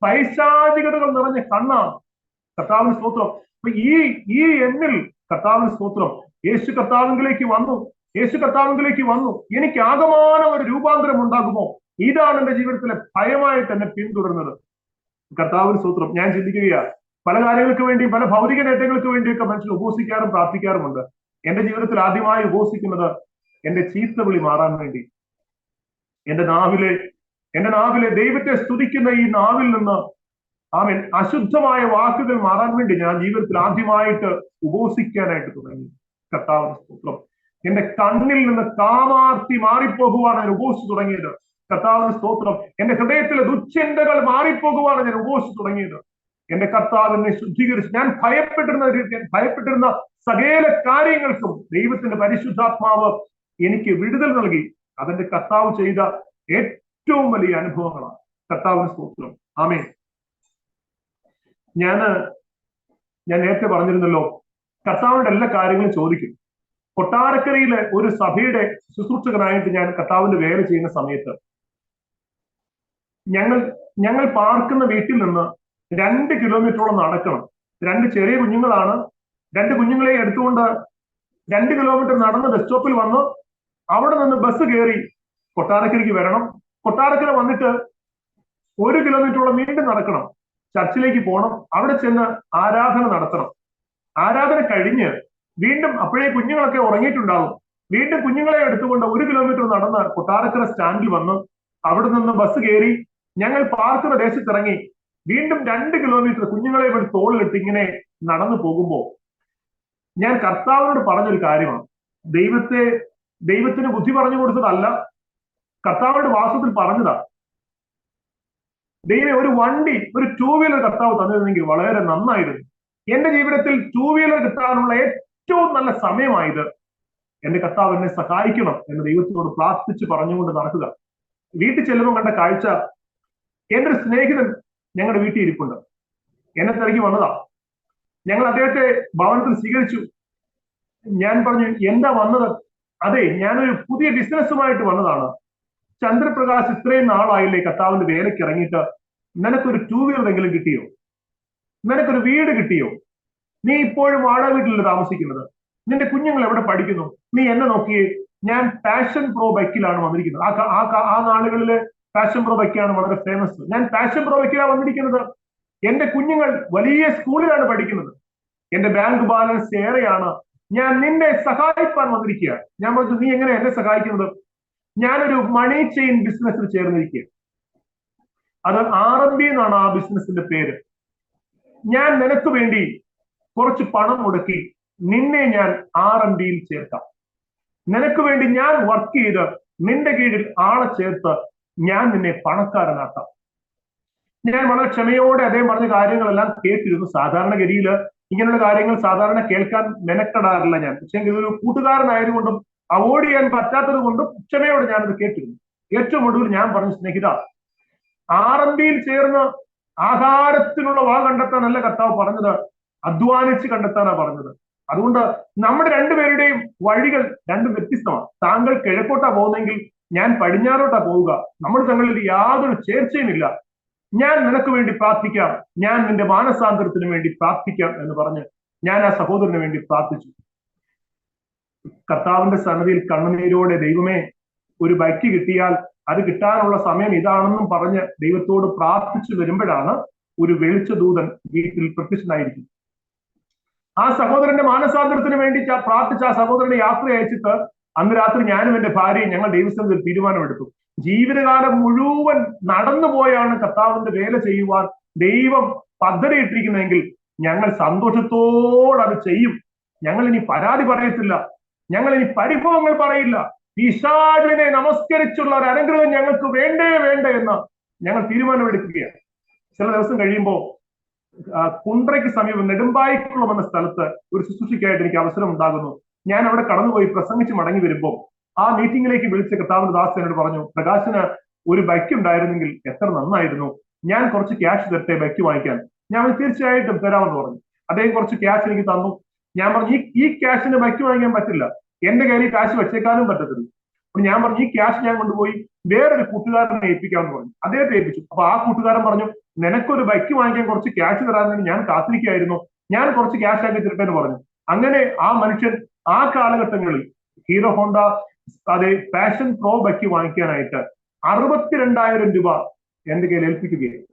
പൈശാചികതകൾ നിറഞ്ഞ കണ്ണാണ്. കർത്താവിന് സ്തോത്രം. അപ്പൊ ഈ എന്നിൽ കർത്താവിന് സ്തോത്രം യേശു കർത്താവിലേക്ക് വന്നു എനിക്ക് ആകമാനം ഒരു രൂപാന്തരം ഉണ്ടാകുമോ? ഇതാണ് എന്റെ ജീവിതത്തിലെ ഭയമായിട്ട് എന്നെ പിന്തുടർന്നത്. കർത്താവിന് സ്തോത്രം. ഞാൻ ചിന്തിക്കുകയാണ്, പല കാര്യങ്ങൾക്ക് വേണ്ടിയും പല ഭൗതിക നേട്ടങ്ങൾക്ക് വേണ്ടിയൊക്കെ മനുഷ്യൻ ഉപവസിക്കാറും പ്രാർത്ഥിക്കാറുമുണ്ട്. എന്റെ ജീവിതത്തിൽ ആദ്യമായി ഉപവസിക്കുന്നത് എന്റെ ചീത്തവിളി മാറാൻ വേണ്ടി, എന്റെ നാവിലെ ദൈവത്തെ സ്തുതിക്കുന്ന ഈ നാവിൽ നിന്ന് ആമേൻ അശുദ്ധമായ വാക്കുകൾ മാറാൻ വേണ്ടി ഞാൻ ജീവിതത്തിൽ ആദ്യമായിട്ട് ഉപവസിക്കാനായിട്ട് തുടങ്ങി. കർത്താവിന് സ്തോത്രം. എന്റെ കണ്ണിൽ നിന്ന് കാമാർത്തി മാറിപ്പോകുവാണ് ഞാൻ ഉപവസിച്ചു തുടങ്ങിയത്. കർത്താവിന് സ്തോത്രം. എന്റെ ഹൃദയത്തിലെ ദുശ്ചിന്തകൾ മാറിപ്പോകുവാണ് ഞാൻ ഉപവസിച്ചു തുടങ്ങിയത്. എന്റെ കർത്താവിനെ ശുദ്ധീകരിച്ച് ഞാൻ ഭയപ്പെട്ടിരുന്ന സകല കാര്യങ്ങൾക്കും ദൈവത്തിന്റെ പരിശുദ്ധാത്മാവ് എനിക്ക് വിടുതൽ നൽകി. അതെന്റെ കർത്താവ് ചെയ്ത ഏറ്റവും വലിയ അനുഭവങ്ങളാണ്. കർത്താവിന് സ്തോത്രം. ആമേൻ. ഞാൻ നേരത്തെ പറഞ്ഞിരുന്നല്ലോ, കർത്താവിന്റെ എല്ലാ കാര്യങ്ങളും ചോദിക്കും. കൊട്ടാരക്കരയിലെ ഒരു സഭയുടെ ശുശ്രൂഷകനായിട്ട് ഞാൻ കർത്താവിന്റെ വേല ചെയ്യുന്ന സമയത്ത് ഞങ്ങൾ പാർക്കുന്ന വീട്ടിൽ നിന്ന് 2 കിലോമീറ്ററോളം നടക്കണം. 2 ചെറിയ കുഞ്ഞുങ്ങളാണ്. 2 കുഞ്ഞുങ്ങളെ എടുത്തുകൊണ്ട് 2 കിലോമീറ്റർ നടന്ന് ബസ് സ്റ്റോപ്പിൽ വന്ന് അവിടെ നിന്ന് ബസ് കയറി കൊട്ടാരക്കരയ്ക്ക് വരണം. കൊട്ടാരക്കര വന്നിട്ട് 1 കിലോമീറ്ററോളം വീണ്ടും നടക്കണം. ചർച്ചിലേക്ക് പോകണം. അവിടെ ചെന്ന് ആരാധന നടത്തണം. ആരാധന കഴിഞ്ഞ് വീണ്ടും അപ്പോഴേ കുഞ്ഞുങ്ങളൊക്കെ ഉറങ്ങിയിട്ടുണ്ടാവും. വീണ്ടും കുഞ്ഞുങ്ങളെ എടുത്തുകൊണ്ട് 1 കിലോമീറ്റർ നടന്ന് കൊട്ടാരക്കര സ്റ്റാൻഡിൽ വന്ന് അവിടെ നിന്ന് ബസ് കയറി ഞങ്ങൾ പാർക്കുന്ന ദേശത്തിറങ്ങി വീണ്ടും 2 കിലോമീറ്റർ കുഞ്ഞുങ്ങളെ ഇവിടെ തോളിലിട്ട് ഇങ്ങനെ നടന്നു പോകുമ്പോൾ ഞാൻ കർത്താവിനോട് പറഞ്ഞൊരു കാര്യമാണ്. ദൈവത്തിന് ബുദ്ധി പറഞ്ഞു കൊടുത്തതല്ല, കർത്താവിന്റെ വാസത്തിൽ പറഞ്ഞതാ. ദൈവം ഒരു വണ്ടി, ഒരു 2 വീലർ കർത്താവ് തന്നിരുന്നെങ്കിൽ വളരെ നന്നായിരുന്നു. എന്റെ ജീവിതത്തിൽ 2 വീലർ കിട്ടാനുള്ള ഏറ്റവും നല്ല സമയമായത്. എന്റെ കർത്താവ് എന്നെ സഹായിക്കണം എന്ന് ദൈവത്തിനോട് പ്രാർത്ഥിച്ച് പറഞ്ഞുകൊണ്ട് നടക്കുക. വീട്ടിൽ ചെല്ലുമ്പോൾ കണ്ട കാഴ്ച, എന്റെ ഒരു സ്നേഹിതൻ ഞങ്ങളുടെ വീട്ടിൽ ഇരിപ്പുണ്ട്. എന്നെ തിരക്കി വന്നതാ. ഞങ്ങൾ അദ്ദേഹത്തെ ഭവനത്തിൽ സ്വീകരിച്ചു. ഞാൻ പറഞ്ഞു, എന്താ വന്നത്? അതെ, ഞാനൊരു പുതിയ ബിസിനസ്സുമായിട്ട് വന്നതാണ്. ചന്ദ്രപ്രകാശ്, ഇത്രയും നാളായില്ലേ കർത്താവിന്റെ വേലയ്ക്ക് ഇറങ്ങിയിട്ട്, നിനക്കൊരു 2 വീലർ എങ്കിലും കിട്ടിയോ? നിനക്കൊരു വീട് കിട്ടിയോ? നീ ഇപ്പോഴും വാടക വീട്ടിലല്ലേ താമസിക്കുന്നത്? നിന്റെ കുഞ്ഞുങ്ങൾ എവിടെ പഠിക്കുന്നു? നീ എന്നെ നോക്കിയേ, ഞാൻ പാഷൻ പ്രോ ബൈക്കിലാണ് വന്നിരിക്കുന്നത്. ആ നാളുകളില് പാഷൻ പ്രോ ബൈക്കാണ് വളരെ ഫേമസ്. ഞാൻ പാഷൻ പ്രോ ബൈക്കിലാണ് വന്നിരിക്കുന്നത്. എന്റെ കുഞ്ഞുങ്ങൾ വലിയ സ്കൂളിലാണ് പഠിക്കുന്നത്. എന്റെ ബാങ്ക് ബാലൻസ് ഏറെയാണ്. ഞാൻ നിന്നെ സഹായിക്കാൻ വന്നിരിക്കുക. ഞാൻ പറഞ്ഞു, നീ എങ്ങനെ എന്നെ സഹായിക്കുന്നത്? ഞാനൊരു മണി ചെയിൻ ബിസിനസ്സിൽ ചേർന്നിരിക്കുക. അത് RMB എന്നാണ് ആ ബിസിനസിന്റെ പേര്. ഞാൻ നിനക്ക് വേണ്ടി കുറച്ച് പണം മുടക്കി നിന്നെ ഞാൻ RMBയിൽ ചേർക്കാം. നിനക്ക് വേണ്ടി ഞാൻ വർക്ക് ചെയ്ത് നിന്റെ കീഴിൽ ആളെ ചേർത്ത് ഞാൻ നിന്നെ പണക്കാരനാക്കാം. ഞാൻ വളരെ ക്ഷമയോടെ അദ്ദേഹം പറഞ്ഞ കാര്യങ്ങളെല്ലാം കേട്ടിരുന്നു. സാധാരണഗതിയിൽ ഇങ്ങനെയുള്ള കാര്യങ്ങൾ സാധാരണ കേൾക്കാൻ മെനക്കെടാറില്ല ഞാൻ. പക്ഷേ ഇതൊരു കൂട്ടുകാരനായതുകൊണ്ടും അവോയ്ഡ് ചെയ്യാൻ പറ്റാത്തത് കൊണ്ടും ക്ഷമയോടെ ഞാനത് കേട്ടിരുന്നു. ഏറ്റവും ഒടുവിൽ ഞാൻ പറഞ്ഞു, സ്നേഹിത, RMBയിൽ ചേർന്ന് ആഹാരത്തിനുള്ള വക കണ്ടെത്താനല്ല കർത്താവ് പറഞ്ഞത്, അധ്വാനിച്ച് കണ്ടെത്താനാണ് പറഞ്ഞത്. അതുകൊണ്ട് നമ്മുടെ രണ്ടുപേരുടെയും വഴികൾ രണ്ടും വ്യത്യസ്തമാണ്. താങ്കൾ കിഴക്കോട്ടാ പോകുന്നെങ്കിൽ ഞാൻ പടിഞ്ഞാറോട്ടാ പോവുക. നമ്മൾ തങ്ങളിൽ യാതൊരു ചേർച്ചയുമില്ല. ഞാൻ നിനക്ക് വേണ്ടി പ്രാർത്ഥിക്കാം, ഞാൻ നിന്റെ മാനസാന്തരത്തിന് വേണ്ടി പ്രാർത്ഥിക്കാം എന്ന് പറഞ്ഞ് ഞാൻ ആ സഹോദരന് വേണ്ടി പ്രാർത്ഥിച്ചു. കർത്താവിന്റെ സന്നദ്ധിയിൽ കണ്ണുനീരോടെ, ദൈവമേ, ഒരു ബൈക്ക് കിട്ടിയാൽ അത് കിട്ടാനുള്ള സമയം ഇതാണെന്നും പറഞ്ഞ് ദൈവത്തോട് പ്രാർത്ഥിച്ചു വരുമ്പോഴാണ് ഒരു വെളിച്ചദൂതൻ വീട്ടിൽ പ്രത്യക്ഷനായിരിക്കും. ആ സഹോദരന്റെ മാനസാന്തരത്തിന് വേണ്ടി പ്രാർത്ഥിച്ച ആ സഹോദരന്റെ യാത്ര അയച്ചിട്ട് അന്ന് രാത്രി ഞാനും എന്റെ ഭാര്യയും ഞങ്ങൾ ദൈവസ്ഥയിൽ തീരുമാനമെടുത്തു. ജീവിതകാലം മുഴുവൻ നടന്നുപോയാണ് കർത്താവിന്റെ വേല ചെയ്യുവാൻ ദൈവം പദ്ധതി ഇട്ടിരിക്കുന്നതെങ്കിൽ ഞങ്ങൾ സന്തോഷത്തോടെ അത് ചെയ്യും. ഞങ്ങൾ ഇനി പരാതി പറയത്തില്ല, ഞങ്ങൾ ഇനി പരിഭവങ്ങൾ പറയില്ല. പിശാചിനെ നമസ്കരിച്ചുള്ള ഒരു അനുഗ്രഹം ഞങ്ങൾക്ക് വേണ്ടേ എന്ന് ഞങ്ങൾ തീരുമാനമെടുക്കുകയാണ്. ചില ദിവസം കഴിയുമ്പോൾ കുണ്ട്രയ്ക്ക് സമീപം നെടുമ്പായിക്കുളം എന്ന സ്ഥലത്ത് ഒരു ശുശ്രൂഷയ്ക്കായിട്ട് എനിക്ക് അവസരം ഉണ്ടാകുന്നു. ഞാൻ അവിടെ കടന്നുപോയി പ്രസംഗിച്ച് മടങ്ങി വരുമ്പോൾ ആ മീറ്റിംഗിലേക്ക് വിളിച്ച കർത്താവിന്റെ ദാസൻ എന്നോട് പറഞ്ഞു, പ്രകാശന് ഒരു ബൈക്ക് ഉണ്ടായിരുന്നെങ്കിൽ എത്ര നന്നായിരുന്നു, ഞാൻ കുറച്ച് ക്യാഷ് തരട്ടെ ബൈക്ക് വാങ്ങിക്കാൻ. ഞാൻ തീർച്ചയായിട്ടും തരാമെന്ന് പറഞ്ഞു. അദ്ദേഹം കുറച്ച് ക്യാഷ് എനിക്ക് തന്നു. ഞാൻ പറഞ്ഞു, ഈ ക്യാഷിന് ബൈക്ക് വാങ്ങിക്കാൻ പറ്റില്ല, എന്റെ കയ്യിൽ കാശ് വെച്ചേക്കാനും പറ്റത്തില്ല. അപ്പൊ ഞാൻ പറഞ്ഞു, ഈ ക്യാഷ് ഞാൻ കൊണ്ടുപോയി വേറൊരു കൂട്ടുകാരനെ ഏൽപ്പിക്കാമെന്ന് പറഞ്ഞു. അദ്ദേഹത്തെ ഏൽപ്പിച്ചു. അപ്പൊ ആ കൂട്ടുകാരൻ പറഞ്ഞു, നിനക്കൊരു ബൈക്ക് വാങ്ങിക്കാൻ കുറച്ച് ക്യാഷ് തരാൻ വേണ്ടി ഞാൻ കാത്തിരിക്കുകയായിരുന്നു, ഞാൻ കുറച്ച് ക്യാഷ് ആക്കി തരട്ടെ എന്ന് പറഞ്ഞു. അങ്ങനെ ആ മനുഷ്യൻ ആ കാലഘട്ടങ്ങളിൽ Hero Honda Passion Pro bike വാങ്ങിക്കാനായിട്ട് 62,000 രൂപ എന്റെ കയ്യിൽ ഏൽപ്പിക്കുകയായിരുന്നു.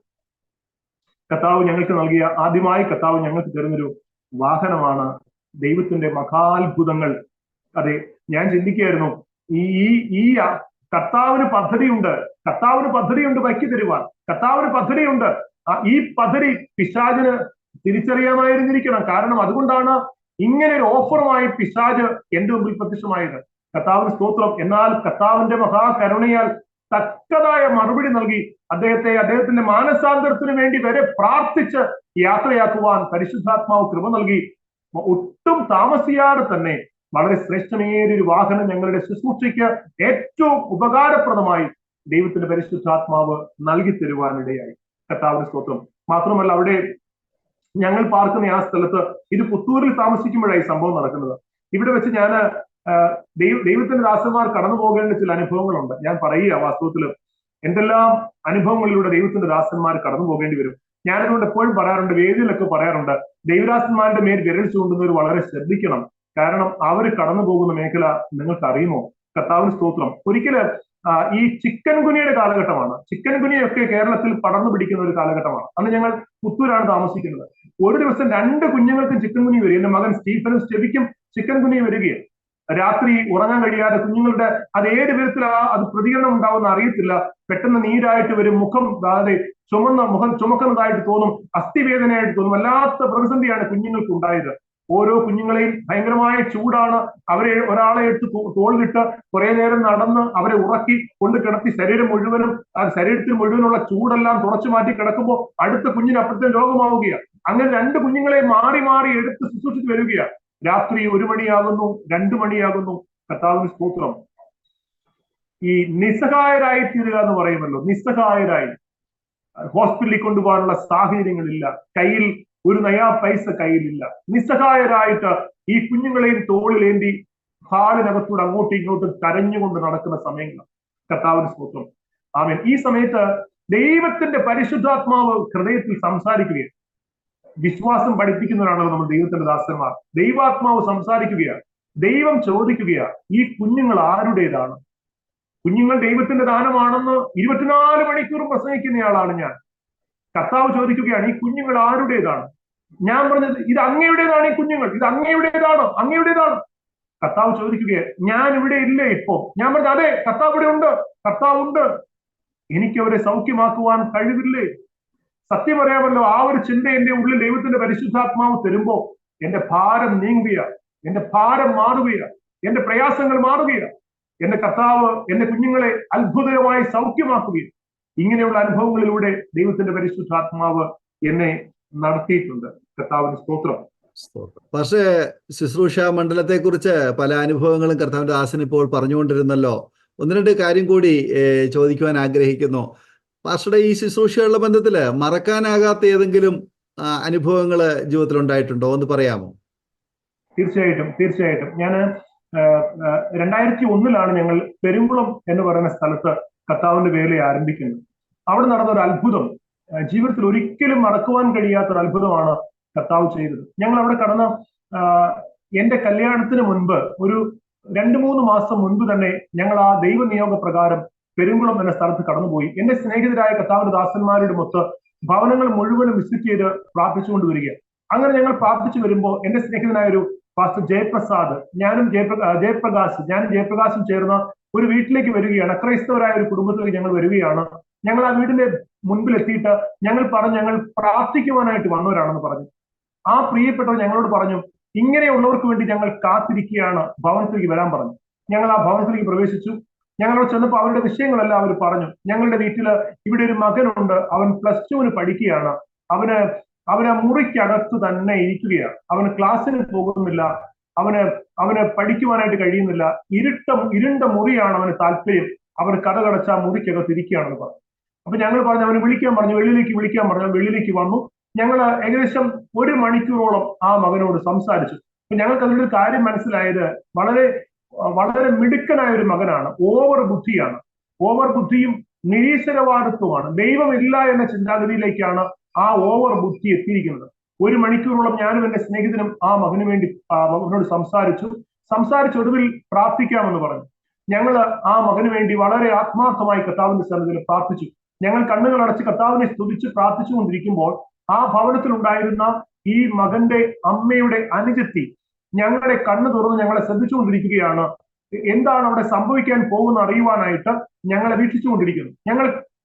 കർത്താവ് ഞങ്ങൾക്ക് നൽകിയ, ആദ്യമായി കർത്താവ് ഞങ്ങൾക്ക് തരുന്നൊരു വാഹനമാണ് ദൈവത്തിന്റെ മഹാത്ഭുതങ്ങൾ. അതെ, ഞാൻ ചിന്തിക്കുകയായിരുന്നു, ഈ കർത്താവിന് പദ്ധതിയുണ്ട് ബൈക്ക് തരുവാൻ, കർത്താവിന് പദ്ധതിയുണ്ട്. ഈ പദ്ധതി പിശാചിന് തിരിച്ചറിയാമായിരുന്നിരിക്കണം. കാരണം അതുകൊണ്ടാണ് ഇങ്ങനെ ഒരു ഓഫറുമായി പിശാച് എന്റെ മുമ്പിൽ പ്രത്യക്ഷമായത്. കർത്താവിന് സ്തോത്രം. എന്നാൽ കർത്താവിന്റെ മഹാകരുണയാൽ തക്കതായ മറുപടി നൽകി അദ്ദേഹത്തിന്റെ മാനസാന്തരത്തിന് വേണ്ടി വരെ പ്രാർത്ഥിച്ച് യാത്രയാക്കുവാൻ പരിശുദ്ധാത്മാവ് കൃപ നൽകി. ഒട്ടും താമസിയാതെ തന്നെ വളരെ ശ്രേഷ്ഠമേറിയ ഒരു വാഹനം ഞങ്ങളുടെ ശുശ്രൂഷയ്ക്ക് ഏറ്റവും ഉപകാരപ്രദമായി ദൈവത്തിന്റെ പരിശുദ്ധാത്മാവ് നൽകി തരുവാനിടയായി. കർത്താവിന്റെ സ്തോത്രം. മാത്രമല്ല, അവിടെ ഞങ്ങൾ പാർക്കുന്ന ആ സ്ഥലത്ത്, ഇത് പുത്തൂരിൽ താമസിക്കുമ്പോഴായി സംഭവം നടക്കുന്നത്. ഇവിടെ വെച്ച് ഞാൻ ദൈവത്തിന്റെ ദാസന്മാർ കടന്നു പോകേണ്ട ചില അനുഭവങ്ങളുണ്ട്. ഞാൻ പറയുക, വാസ്തവത്തിൽ എന്തെല്ലാം അനുഭവങ്ങളിലൂടെ ദൈവത്തിന്റെ ദാസന്മാർ കടന്നു പോകേണ്ടി വരും. ഞാനതുകൊണ്ട് എപ്പോഴും പറയാറുണ്ട്, വേദിയിലൊക്കെ പറയാറുണ്ട്, ദൈവദാസന്മാരുടെ മേൽ വിരൽ ചൂണ്ടുന്നവർ വളരെ ശ്രദ്ധിക്കണം. കാരണം അവർ കടന്നു പോകുന്ന മേഖല നിങ്ങൾക്ക് അറിയുമോ? കർത്താവിന് സ്തോത്രം. ഒരിക്കല് ഈ ചിക്കൻ ഗുനിയുടെ കാലഘട്ടമാണ്. ചിക്കൻ ഗുനിയൊക്കെ കേരളത്തിൽ പടർന്നു പിടിക്കുന്ന ഒരു കാലഘട്ടമാണ്. അന്ന് ഞങ്ങൾ പുത്തൂരാണ് താമസിക്കുന്നത്. ഒരു ദിവസം 2 കുഞ്ഞുങ്ങൾക്കും ചിക്കൻ ഗുനി വരും. എന്റെ മകൻ സ്റ്റീഫനും സ്റ്റെബിക്കും ചിക്കൻ ഗുനി വരികയാണ്. രാത്രി ഉറങ്ങാൻ കഴിയാതെ കുഞ്ഞുങ്ങളുടെ അത് ഏത് വിധത്തിൽ അത് പ്രതികരണം ഉണ്ടാവുമെന്ന് അറിയത്തില്ല. പെട്ടെന്ന് നീരായിട്ട് വരും, മുഖം ചുമക്കുന്നതായിട്ട് തോന്നും, അസ്ഥിവേദനയായിട്ട് തോന്നും. വല്ലാത്ത പ്രതിസന്ധിയാണ് കുഞ്ഞുങ്ങൾക്ക് ഉണ്ടായത്. ഓരോ കുഞ്ഞുങ്ങളെയും ഭയങ്കരമായ ചൂടാണ്. അവരെ ഒരാളെ എടുത്ത് തോളിലിട്ട് കുറെ നേരം നടന്ന് അവരെ ഉറക്കി കൊണ്ട് കിടത്തി ശരീരത്തിൽ മുഴുവനുള്ള ചൂടെല്ലാം തുടച്ചു മാറ്റി കിടക്കുമ്പോൾ അടുത്ത കുഞ്ഞിന് അപ്പുറത്തേക്ക് രോഗമാവുകയാണ്. അങ്ങനെ 2 കുഞ്ഞുങ്ങളെ മാറി മാറി എടുത്ത് ശുശ്രൂഷിച്ച് വരികയാണ്. രാത്രി 1 മണിയാകുന്നു, 2 മണിയാകുന്നു. കർത്താവിന് സ്തോത്രം. ഈ നിസ്സഹായരായി തീരുക എന്ന് പറയുമല്ലോ, നിസ്സഹായരായി. ഹോസ്പിറ്റലിൽ കൊണ്ടുപോകാനുള്ള സാഹചര്യങ്ങളില്ല, കയ്യിൽ ഒരു നയാ പൈസ കയ്യിലില്ല. നിസ്സഹായരായിട്ട് ഈ കുഞ്ഞുങ്ങളെയും തോളിലേന്തി ഹാളിനകത്തൂടെ അങ്ങോട്ടും ഇങ്ങോട്ടും കരഞ്ഞുകൊണ്ട് നടക്കുന്ന സമയങ്ങൾ. കർത്താവിന് സ്തോത്രം. ആമേൻ. ഈ സമയത്ത് ദൈവത്തിന്റെ പരിശുദ്ധാത്മാവ് ഹൃദയത്തിൽ സംസാരിക്കുകയാണ്. വിശ്വാസം പഠിപ്പിക്കുന്നവരാണല്ലോ നമ്മൾ ദൈവത്തിന്റെ ദാസന്മാർ. ദൈവാത്മാവ് സംസാരിക്കുകയാണ്. ദൈവം ചോദിക്കുകയാണ്, ഈ കുഞ്ഞുങ്ങൾ ആരുടേതാണ്? കുഞ്ഞുങ്ങൾ ദൈവത്തിന്റെ ദാനമാണെന്ന് 24 മണിക്കൂറും പ്രസംഗിക്കുന്നയാളാണ് ഞാൻ. കർത്താവ് ചോദിക്കുകയാണ്, ഈ കുഞ്ഞുങ്ങൾ ആരുടേതാണ്? ഞാൻ പറഞ്ഞത്, ഇത് അങ്ങയുടേതാണ്. ഈ കുഞ്ഞുങ്ങൾ ഇത് അങ്ങയുടേതാണോ? അങ്ങയുടേതാണ്. കർത്താവ് ചോദിക്കുകയാണ്, ഞാൻ ഇവിടെ ഇല്ലേ ഇപ്പോ? ഞാൻ പറഞ്ഞു, അതെ, കർത്താവ് ഇവിടെ ഉണ്ട്, കർത്താവ് ഉണ്ട്. എനിക്ക് അവരെ സൗഖ്യമാക്കുവാൻ കഴിവില്ലേ? സത്യം അറിയാമല്ലോ, ആ ഒരു ചിന്ത എന്റെ ഉള്ളിൽ ദൈവത്തിന്റെ പരിശുദ്ധാത്മാവ് തരുമ്പോ എന്റെ ഭാരം നീങ്ങുകയാ, എന്റെ ഭാരം മാറുകയാ, എന്റെ പ്രയാസങ്ങൾ മാറുകയാ. എന്റെ കർത്താവ് എന്റെ കുഞ്ഞുങ്ങളെ അത്ഭുതമായി സൗഖ്യമാക്കുകയും ഇങ്ങനെയുള്ള അനുഭവങ്ങളിലൂടെ ദൈവത്തിന്റെ പരിശുദ്ധാത്മാവ് എന്നെ നടത്തിയിട്ടുണ്ട്. കർത്താവിന് സ്തോത്രം. പക്ഷേ ശുശ്രൂഷ മണ്ഡലത്തെ കുറിച്ച് പല അനുഭവങ്ങളും കർത്താവിന്റെ ദാസൻ ഇപ്പോൾ പറഞ്ഞുകൊണ്ടിരുന്നല്ലോ. ഒന്ന് രണ്ട് കാര്യം കൂടി ചോദിക്കുവാൻ ആഗ്രഹിക്കുന്നു. പാസ്റ്ററുടെ ഈ ശുശ്രൂഷയുള്ള ബന്ധത്തില് മറക്കാനാകാത്ത ഏതെങ്കിലും അനുഭവങ്ങൾ ജീവിതത്തിൽ ഉണ്ടായിട്ടുണ്ടോ? ഒന്ന് പറയാമോ? തീർച്ചയായിട്ടും. ഞാൻ 2001 ഞങ്ങൾ പെരുങ്കുളം എന്ന് പറയുന്ന സ്ഥലത്ത് കർത്താവിന്റെ വേല ആരംഭിക്കുന്നത്. അവിടെ നടന്ന ഒരു അത്ഭുതം, ജീവിതത്തിൽ ഒരിക്കലും മറക്കുവാൻ കഴിയാത്ത ഒരു അത്ഭുതമാണ് കർത്താവ് ചെയ്തത്. ഞങ്ങൾ അവിടെ കടന്ന എന്റെ കല്യാണത്തിന് മുൻപ് ഒരു 2-3 മാസം മുൻപ് തന്നെ ഞങ്ങൾ ആ ദൈവനിയോഗ പ്രകാരം പെരുങ്കുളം എന്ന സ്ഥലത്ത് കടന്നുപോയി. എന്റെ സ്നേഹിതരായ കർത്താവിന്റെ ദാസന്മാരുടെ മൊത്ത് ഭവനങ്ങൾ മുഴുവനും വിസിറ്റ് ചെയ്ത് പ്രാർത്ഥിച്ചുകൊണ്ട് വരിക. അങ്ങനെ ഞങ്ങൾ പ്രാർത്ഥിച്ചു വരുമ്പോൾ എന്റെ സ്നേഹിതനായ ഒരു പാസ്റ്റർ ജയപ്രസാദ്, ഞാനും ജയപ്രകാശും ചേർന്ന ഒരു വീട്ടിലേക്ക് വരികയാണ്. അക്രൈസ്തവരായ ഒരു കുടുംബത്തിലേക്ക് ഞങ്ങൾ വരികയാണ്. ഞങ്ങൾ ആ വീടിന്റെ മുൻപിൽ എത്തിയിട്ട് ഞങ്ങൾ പ്രാർത്ഥിക്കുവാനായിട്ട് വന്നവരാണെന്ന് പറഞ്ഞു. ആ പ്രിയപ്പെട്ടവർ ഞങ്ങളോട് പറഞ്ഞു, ഇങ്ങനെയുള്ളവർക്ക് വേണ്ടി ഞങ്ങൾ കാത്തിരിക്കുകയാണ്, ഭവനത്തിലേക്ക് വരാൻ പറഞ്ഞു. ഞങ്ങൾ ആ ഭവനത്തിലേക്ക് പ്രവേശിച്ചു. ഞങ്ങളോട് ചെന്നപ്പോൾ അവരുടെ വിഷയങ്ങളെല്ലാം അവർ പറഞ്ഞു. ഞങ്ങളുടെ വീട്ടില് ഇവിടെ ഒരു മകനുണ്ട്, അവൻ +2 പഠിക്കുകയാണ്. അവന് ആ മുറിക്കകത്ത് തന്നെ ഇരിക്കുകയാണ്. അവന് ക്ലാസ്സിന് പോകുന്നില്ല, അവന് പഠിക്കുവാനായിട്ട് കഴിയുന്നില്ല. ഇരുണ്ട മുറിയാണ് അവന് താല്പര്യം. അവന് കടകടച്ച ആ മുറിക്കകത്ത് ഇരിക്കുകയാണെന്ന് പറഞ്ഞു. അപ്പൊ ഞങ്ങൾ പറഞ്ഞു, അവന് വിളിക്കാൻ പറഞ്ഞു, വെളിയിലേക്ക് വിളിക്കാൻ പറഞ്ഞു. വെളിയിലേക്ക് വന്നു. ഞങ്ങൾ ഏകദേശം 1 മണിക്കൂറോളം ആ മകനോട് സംസാരിച്ചു. അപ്പൊ ഞങ്ങൾക്ക് അതിലൊരു കാര്യം മനസ്സിലായത്, വളരെ വളരെ മിടുക്കനായ ഒരു മകനാണ്. ഓവർ ബുദ്ധിയും നിരീശ്വരവാദത്വമാണ്. ദൈവമില്ല എന്ന ചിന്താഗതിയിലേക്കാണ് ആ ഓവർ ബുദ്ധി എത്തിയിരിക്കുന്നത്. 1 മണിക്കൂറോളം ഞാനും എന്റെ സ്നേഹിതനും ആ മകന് വേണ്ടി അവനോട് സംസാരിച്ച് ഒടുവിൽ പ്രാർത്ഥിക്കാമെന്ന് പറഞ്ഞു. ഞങ്ങൾ ആ മകന് വേണ്ടി വളരെ ആത്മാർത്ഥമായി കർത്താവിന്റെ സന്നിധിയിൽ പ്രാർത്ഥിച്ചു. ഞങ്ങൾ കണ്ണുകൾ അടച്ച് കർത്താവിനെ സ്തുതിച്ച് പ്രാർത്ഥിച്ചുകൊണ്ടിരിക്കുമ്പോൾ ആ ഭവനത്തിൽ ഉണ്ടായിരുന്ന ഈ മകന്റെ അമ്മയുടെ അനുജത്തി ഞങ്ങളുടെ കണ്ണ് തുറന്ന് ഞങ്ങളെ ശ്രദ്ധിച്ചുകൊണ്ടിരിക്കുകയാണ്. എന്താണ് അവിടെ സംഭവിക്കാൻ പോകുന്ന അറിയുവാനായിട്ട് ഞങ്ങളെ വീക്ഷിച്ചുകൊണ്ടിരിക്കുന്നു.